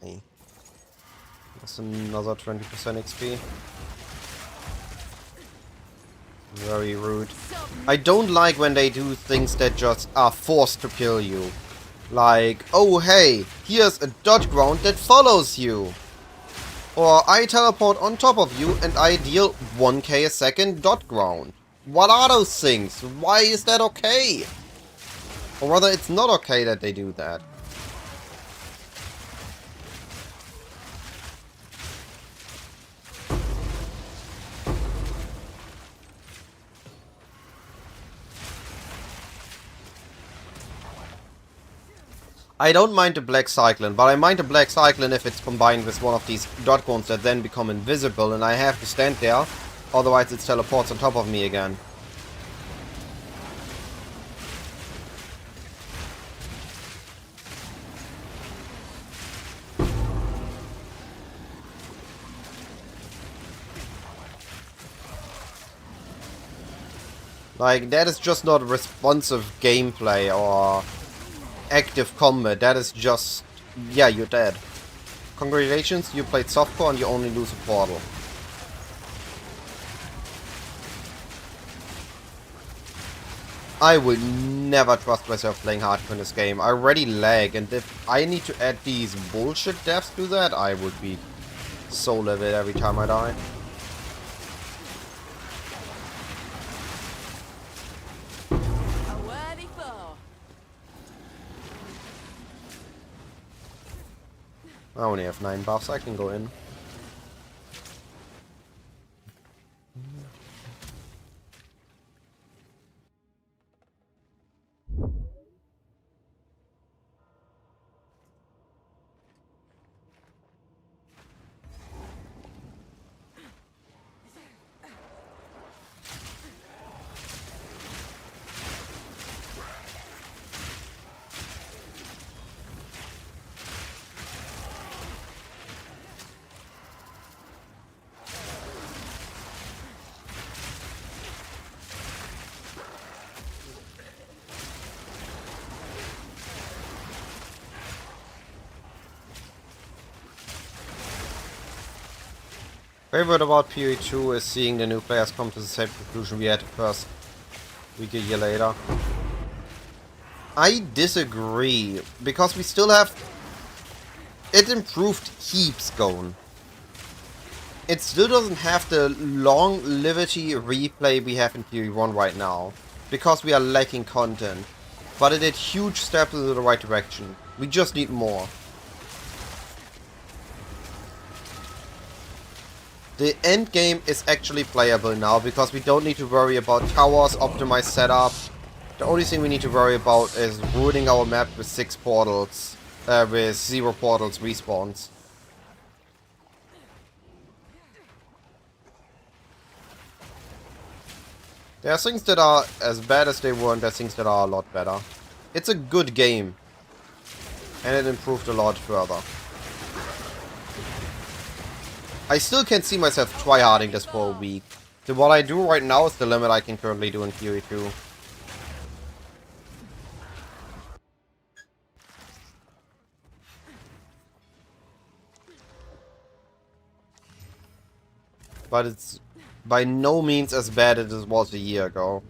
Speaker 1: Hey. That's another 20% XP. Very rude. I don't like when they do things that just are forced to kill you. Like, oh hey, here's a dot ground that follows you. Or I teleport on top of you and I deal 1k a second dot ground. What are those things? Why is that okay? Or rather, it's not okay that they do that. I don't mind the Black Cyclone, but I mind the Black Cyclone if it's combined with one of these dot grounds that then become invisible and I have to stand there, otherwise it teleports on top of me again. Like, that is just not responsive gameplay or active combat. That is just, yeah, you're dead. Congratulations, you played softcore and you only lose a portal. I will never trust myself playing hardcore in this game. I already lag, and if I need to add these bullshit deaths to that, I would be so livid every time I die.
Speaker 2: A worthy foe.
Speaker 1: I only have 9 buffs, I can go in. Favorite about PoE2 is seeing the new players come to the same conclusion we had first week a year later. I disagree, because we still have... It improved heaps going. It still doesn't have the longevity replay we have in PoE1 right now, because we are lacking content. But it did huge steps in the right direction. We just need more. The end game is actually playable now, because we don't need to worry about towers, optimized setup. The only thing we need to worry about is ruining our map with 6 portals, with 0 portals respawns. There are things that are as bad as they were, and there are things that are a lot better. It's a good game, and it improved a lot further. I still can't see myself tryharding this for a week. So what I do right now is the limit I can currently do in PoE2. But it's by no means as bad as it was a year ago.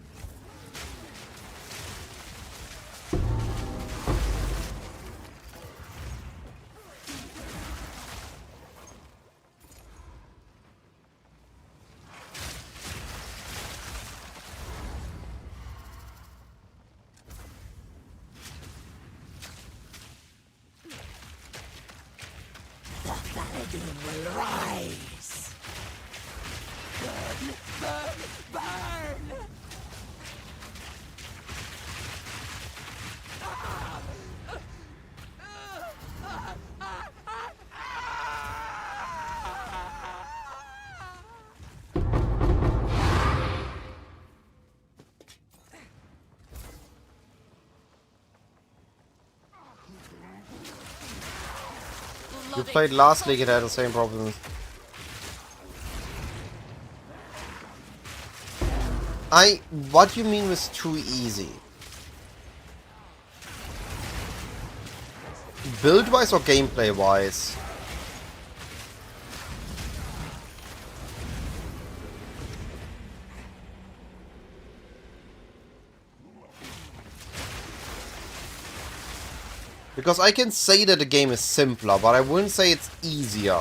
Speaker 1: You played last league, it had the same problems. What do you mean was too easy? Build-wise or gameplay-wise? Because I can say that the game is simpler, but I wouldn't say it's easier.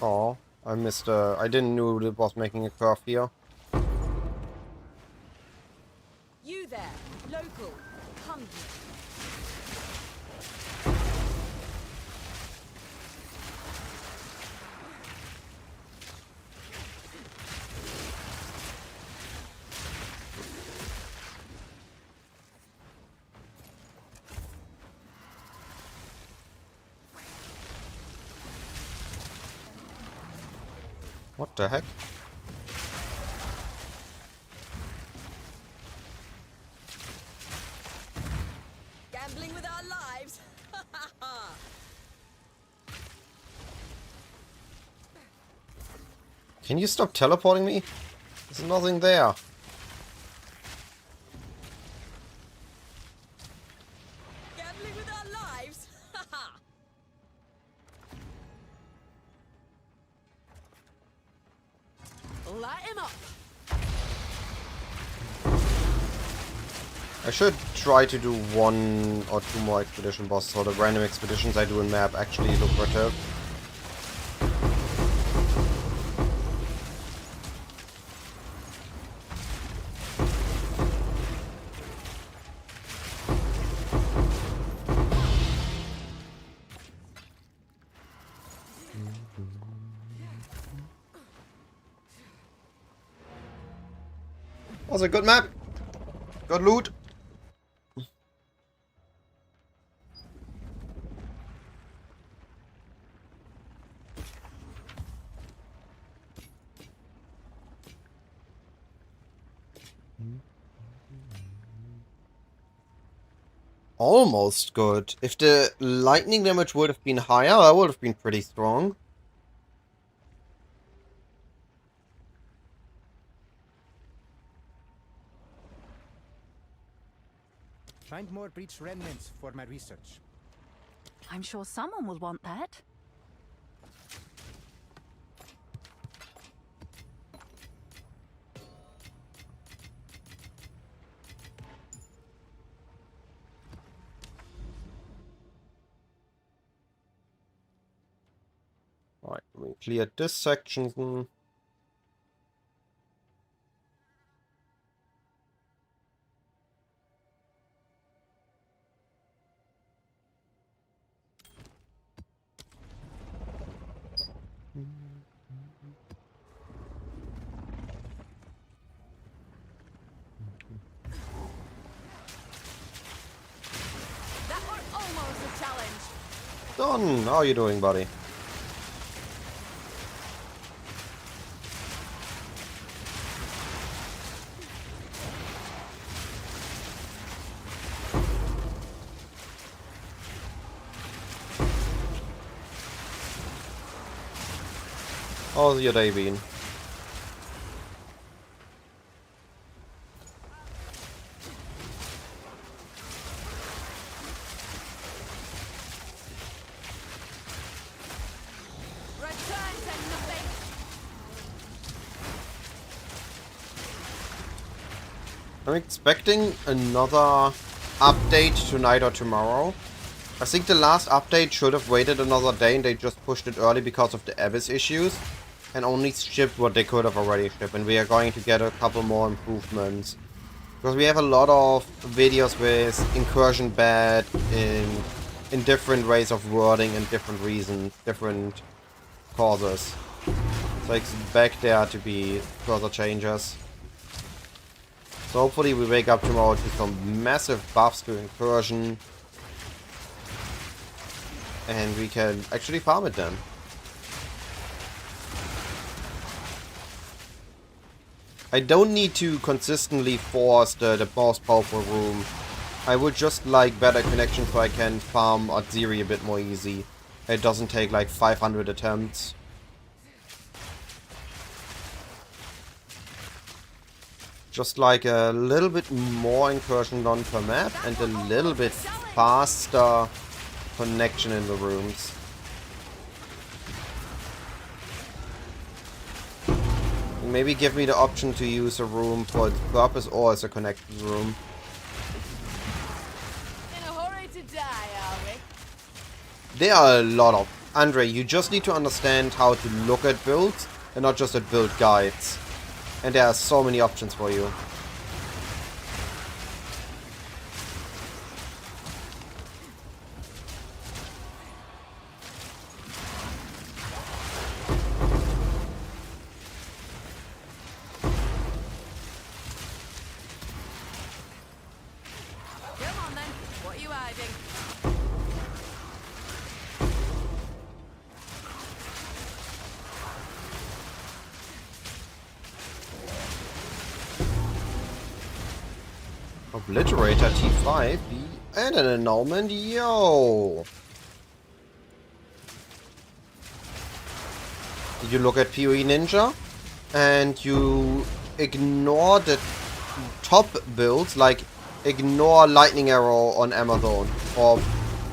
Speaker 1: Oh, I missed I didn't know it was making a curve here.
Speaker 2: You there, local, come here.
Speaker 1: What the heck?
Speaker 2: Gambling with our lives.
Speaker 1: Can you stop teleporting me? There's nothing there.
Speaker 2: Gambling with our lives. Light him up.
Speaker 1: I should try to do 1 or 2 more expedition bosses, so the random expeditions I do in map actually lucrative. Was a good map. Good loot. Almost good. If the lightning damage would have been higher, that would have been pretty strong.
Speaker 3: Find more breach remnants for my research.
Speaker 9: I'm sure someone will want that.
Speaker 1: Alright, we cleared this section.
Speaker 2: That was almost a challenge.
Speaker 1: Done! How are you doing, buddy? How's your day been?
Speaker 2: Return to nothing.
Speaker 1: I'm expecting another update tonight or tomorrow. I think the last update should have waited another day and they just pushed it early because of the Abyss issues. And only shipped what they could have already shipped. And we are going to get a couple more improvements. Because we have a lot of videos with incursion bad in different ways of wording and different reasons, different causes. So I expect there to be further changes. So hopefully we wake up tomorrow to some massive buffs to incursion. And we can actually farm it then. I don't need to consistently force the most powerful room. I would just like better connection so I can farm Atziri a bit more easy. It doesn't take like 500 attempts. Just like a little bit more incursion done per map and a little bit faster connection in the rooms. Maybe give me the option to use a room for its purpose or as a connected room.
Speaker 2: In a hurry to die, are we?
Speaker 1: There are a lot of... Andre, you just need to understand how to look at builds and not just at build guides. And there are so many options for you.
Speaker 2: Come on then. What are you hiding?
Speaker 1: Obliterator T5 and an annulment, yo! Did you look at PoE Ninja? And you ignore the top builds, like ignore Lightning Arrow on Amazon or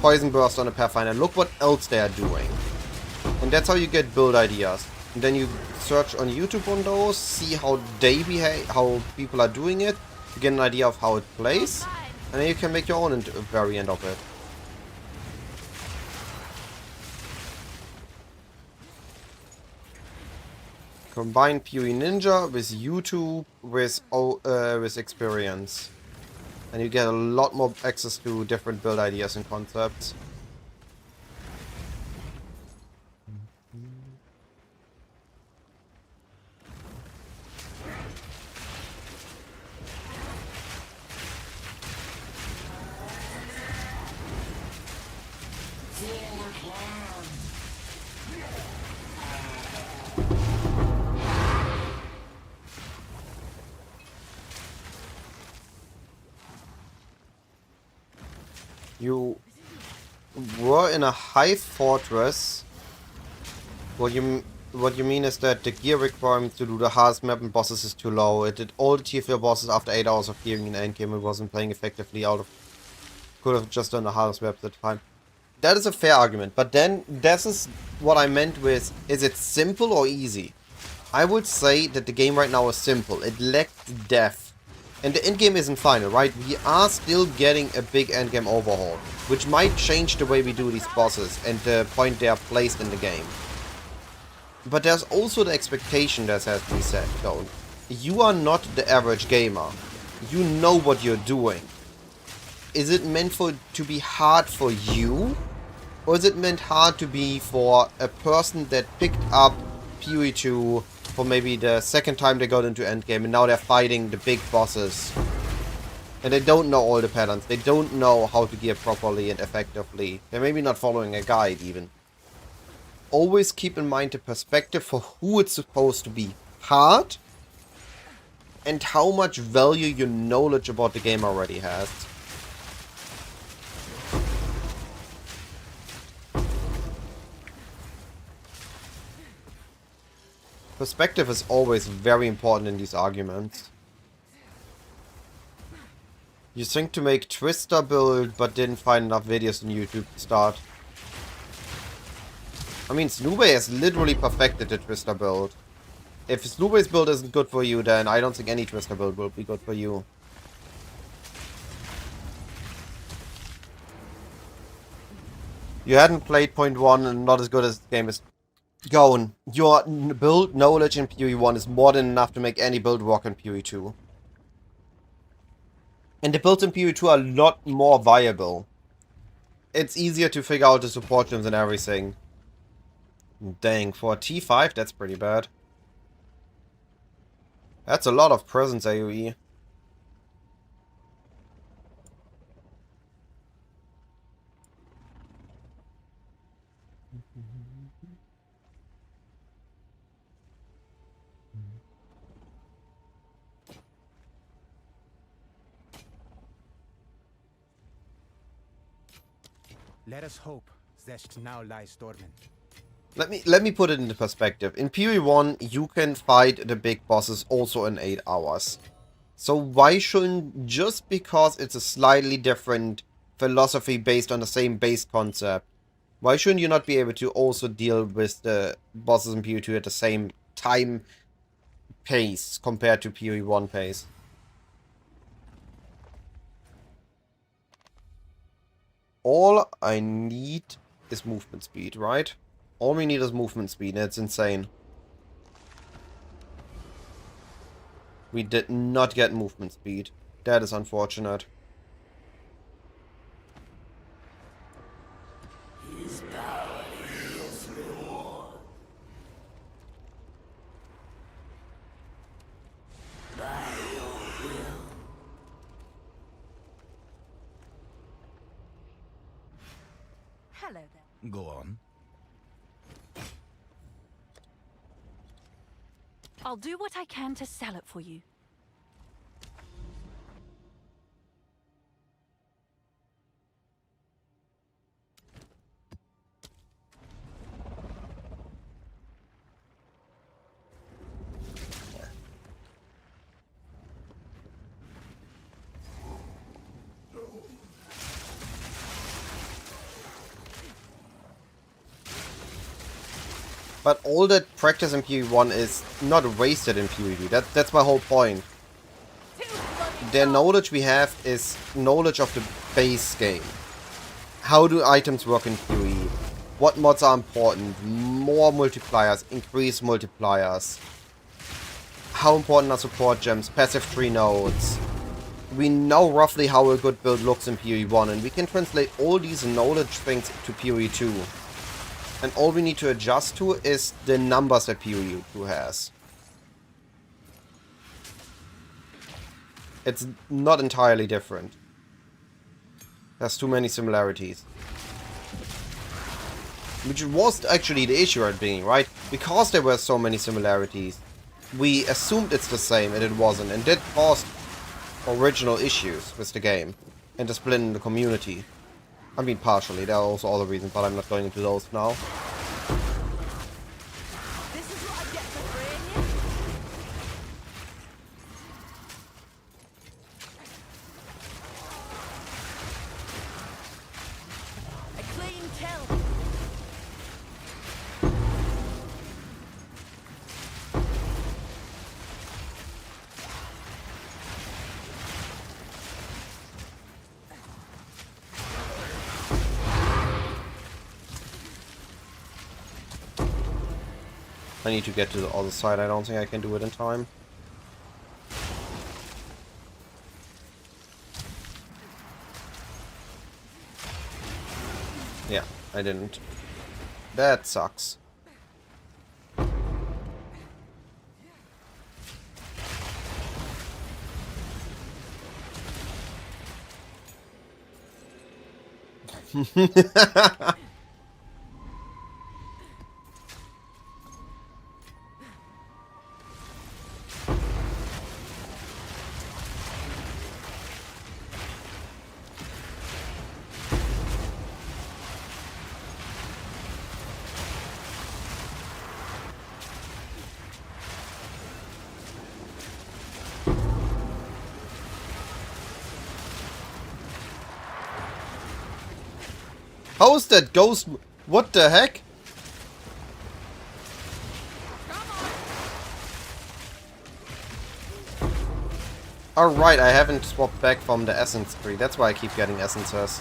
Speaker 1: Poison Burst on a Pathfinder. Look what else they are doing. And that's how you get build ideas. then you search on YouTube on those, see how they behave, how people are doing it, to get an idea of how it plays, and then you can make your own variant of it. Combine PoE Ninja with YouTube with experience, and you get a lot more access to different build ideas and concepts. You were in a high fortress. What you mean is that the gear requirement to do the hardest map and bosses is too low. It did all the tier 4 bosses after 8 hours of gearing in endgame. It wasn't playing effectively out of... Could have just done the hardest maps at the time. That is a fair argument, but then this is what I meant with, is it simple or easy? I would say that the game right now is simple. It lacks depth. And the endgame isn't final, right? We are still getting a big endgame overhaul, which might change the way we do these bosses and the point they are placed in the game. But there's also the expectation that has to be set, though. You are not the average gamer. You know what you're doing. Is it meant to be hard for you? Or is it meant hard to be for a person that picked up PoE 2 for maybe the second time they got into endgame and now they're fighting the big bosses? And they don't know all the patterns. They don't know how to gear properly and effectively. They're maybe not following a guide even. Always keep in mind the perspective for who it's supposed to be hard and how much value your knowledge about the game already has. Perspective is always very important in these arguments. You think to make Twister build, but didn't find enough videos on YouTube to start. I mean, Snoobe has literally perfected the Twister build. If Snoobe's build isn't good for you, then I don't think any Twister build will be good for you. You hadn't played point 1 and not as good as the game is going. Your build knowledge in PoE 1 is more than enough to make any build work in PoE 2. And the builds in PoE 2 are a lot more viable. It's easier to figure out the support gems and everything. Dang, for a T5 that's pretty bad. That's a lot of presence AoE.
Speaker 3: Let us hope Zest now lies dormant.
Speaker 1: Let me put it into perspective. In PoE 1, you can fight the big bosses also in 8 hours. So why shouldn't, just because it's a slightly different philosophy based on the same base concept, why shouldn't you not be able to also deal with the bosses in PoE 2 at the same time pace compared to PoE 1 pace? All I need is movement speed, right? All we need is movement speed, and it's insane. We did not get movement speed. That is unfortunate.
Speaker 4: His power is reward. By your will.
Speaker 9: Hello there.
Speaker 6: Go on.
Speaker 9: I'll do what I can to sell it for you.
Speaker 1: But all that practice in PoE1 is not wasted in PoE2. That's my whole point. The knowledge we have is knowledge of the base game. How do items work in PoE? What mods are important? More multipliers, increase multipliers. How important are support gems, passive tree nodes? We know roughly how a good build looks in PoE1, and we can translate all these knowledge things to PoE2. And all we need to adjust to is the numbers that PoE2 has. It's not entirely different. There's too many similarities. Which was actually the issue at the beginning, right? Because there were so many similarities, we assumed it's the same and it wasn't, and that caused original issues with the game and the split in the community. I mean, partially, there are also other reasons, but I'm not going into those now.
Speaker 2: This is what I get for freeing you. A clean kill.
Speaker 1: I need to get to the other side. I don't think I can do it in time. Yeah, I didn't. That sucks. How is that ghost? What the heck? Alright, I haven't swapped back from the essence tree. That's why I keep getting essences.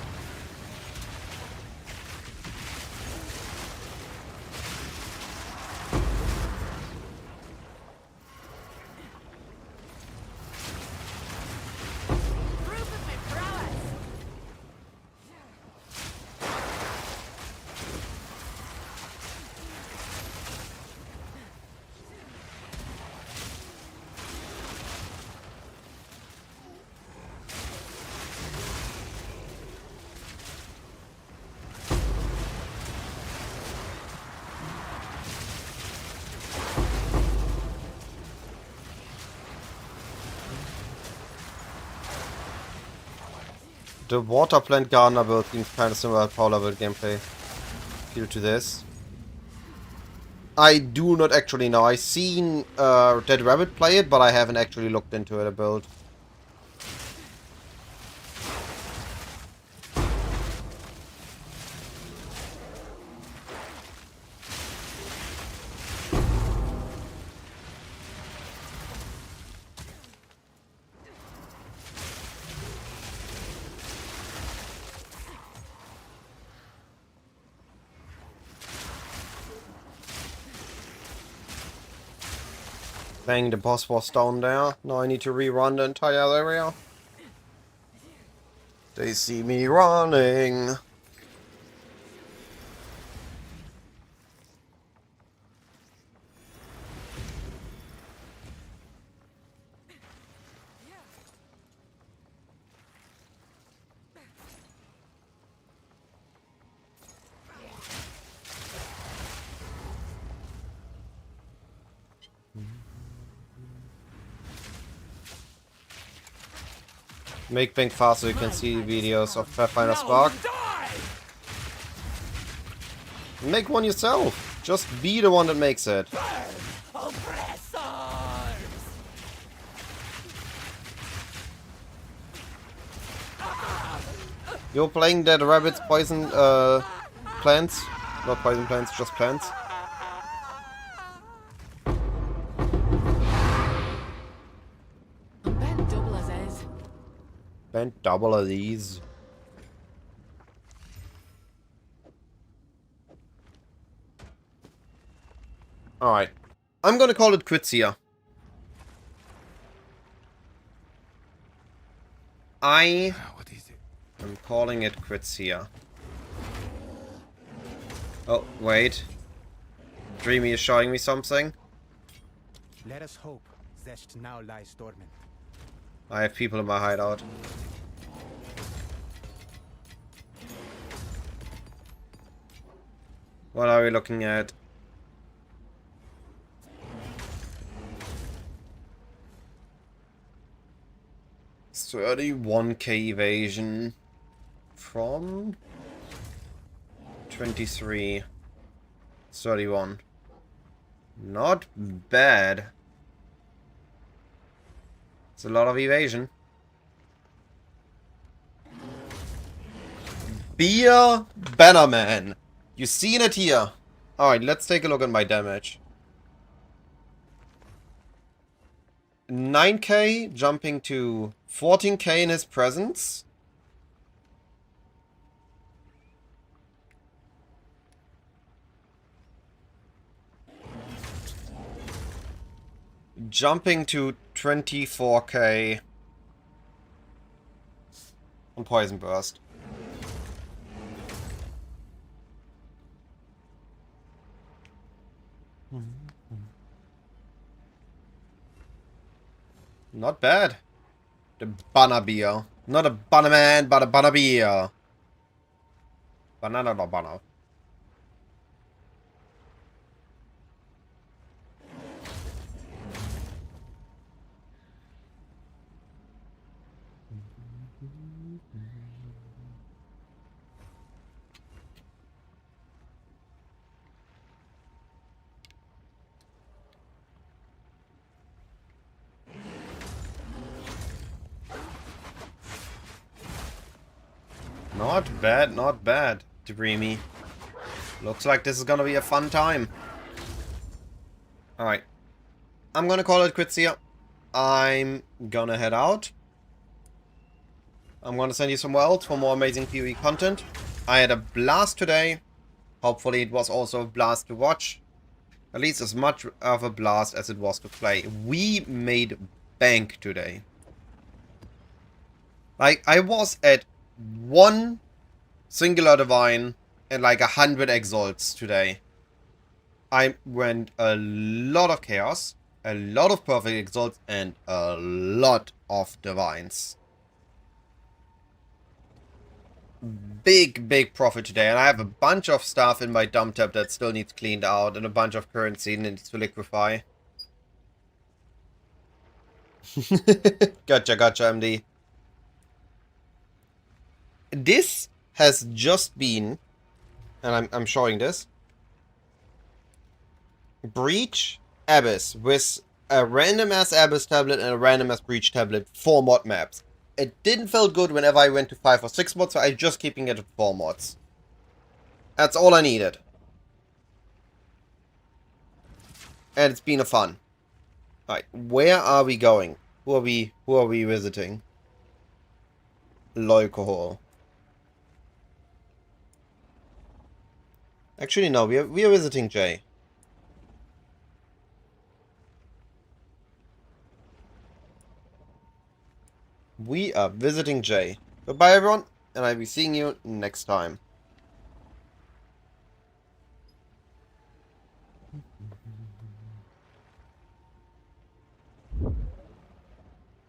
Speaker 1: The water plant gardener build seems kind of similar to power level gameplay. Feel to this. I do not actually know. I've seen Dead Rabbit play it, but I haven't actually looked into it a build. Bang, the boss was down there. Now I need to rerun the entire area. They see me running. Make Pink fast so you can see videos of Pathfinder Spark. Make one yourself. Just be the one that makes it. You're playing Dead Rabbit's poison plants? Not poison plants, just plants. Spent double of these. Alright. I'm gonna call it quits here.
Speaker 6: What is it?
Speaker 1: I'm calling it quits here. Oh, wait. Dreamy is showing me something.
Speaker 3: Let us hope Zest now lies dormant.
Speaker 1: I have people in my hideout. What are we looking at? $31k evasion from 23, 31. Not bad. It's a lot of evasion. Beer Bannerman. You seen it here. Alright, let's take a look at my damage. 9k jumping to 14k in his presence. Jumping to 24k on Poison Burst. Not bad. The banner beer. Not a banner man, but a banner beer. Banana or banner. Not bad, not bad, Dreamy. Looks like this is gonna be a fun time. Alright. I'm gonna call it quits here. I'm gonna head out. I'm gonna send you somewhere else for more amazing PvE content. I had a blast today. Hopefully it was also a blast to watch. At least as much of a blast as it was to play. We made bank today. Like, I was at 1 singular divine and like 100 exalts today. I went a lot of chaos, a lot of perfect exalts, and a lot of divines. Big profit today, and I have a bunch of stuff in my dump tab that still needs cleaned out, and a bunch of currency needs to liquefy. Gotcha, MD. This has just been, and I'm showing this, Breach Abyss with a random ass Abyss tablet and a random ass Breach tablet, 4 mod maps. It didn't feel good whenever I went to 5 or 6 mods, so I'm just keeping it at 4 mods. That's all I needed. And it's been a fun. Alright, where are we going? Who are we visiting? Leucohol. Actually, no, we are visiting Jay. We are visiting Jay. Goodbye, everyone, and I'll be seeing you next time.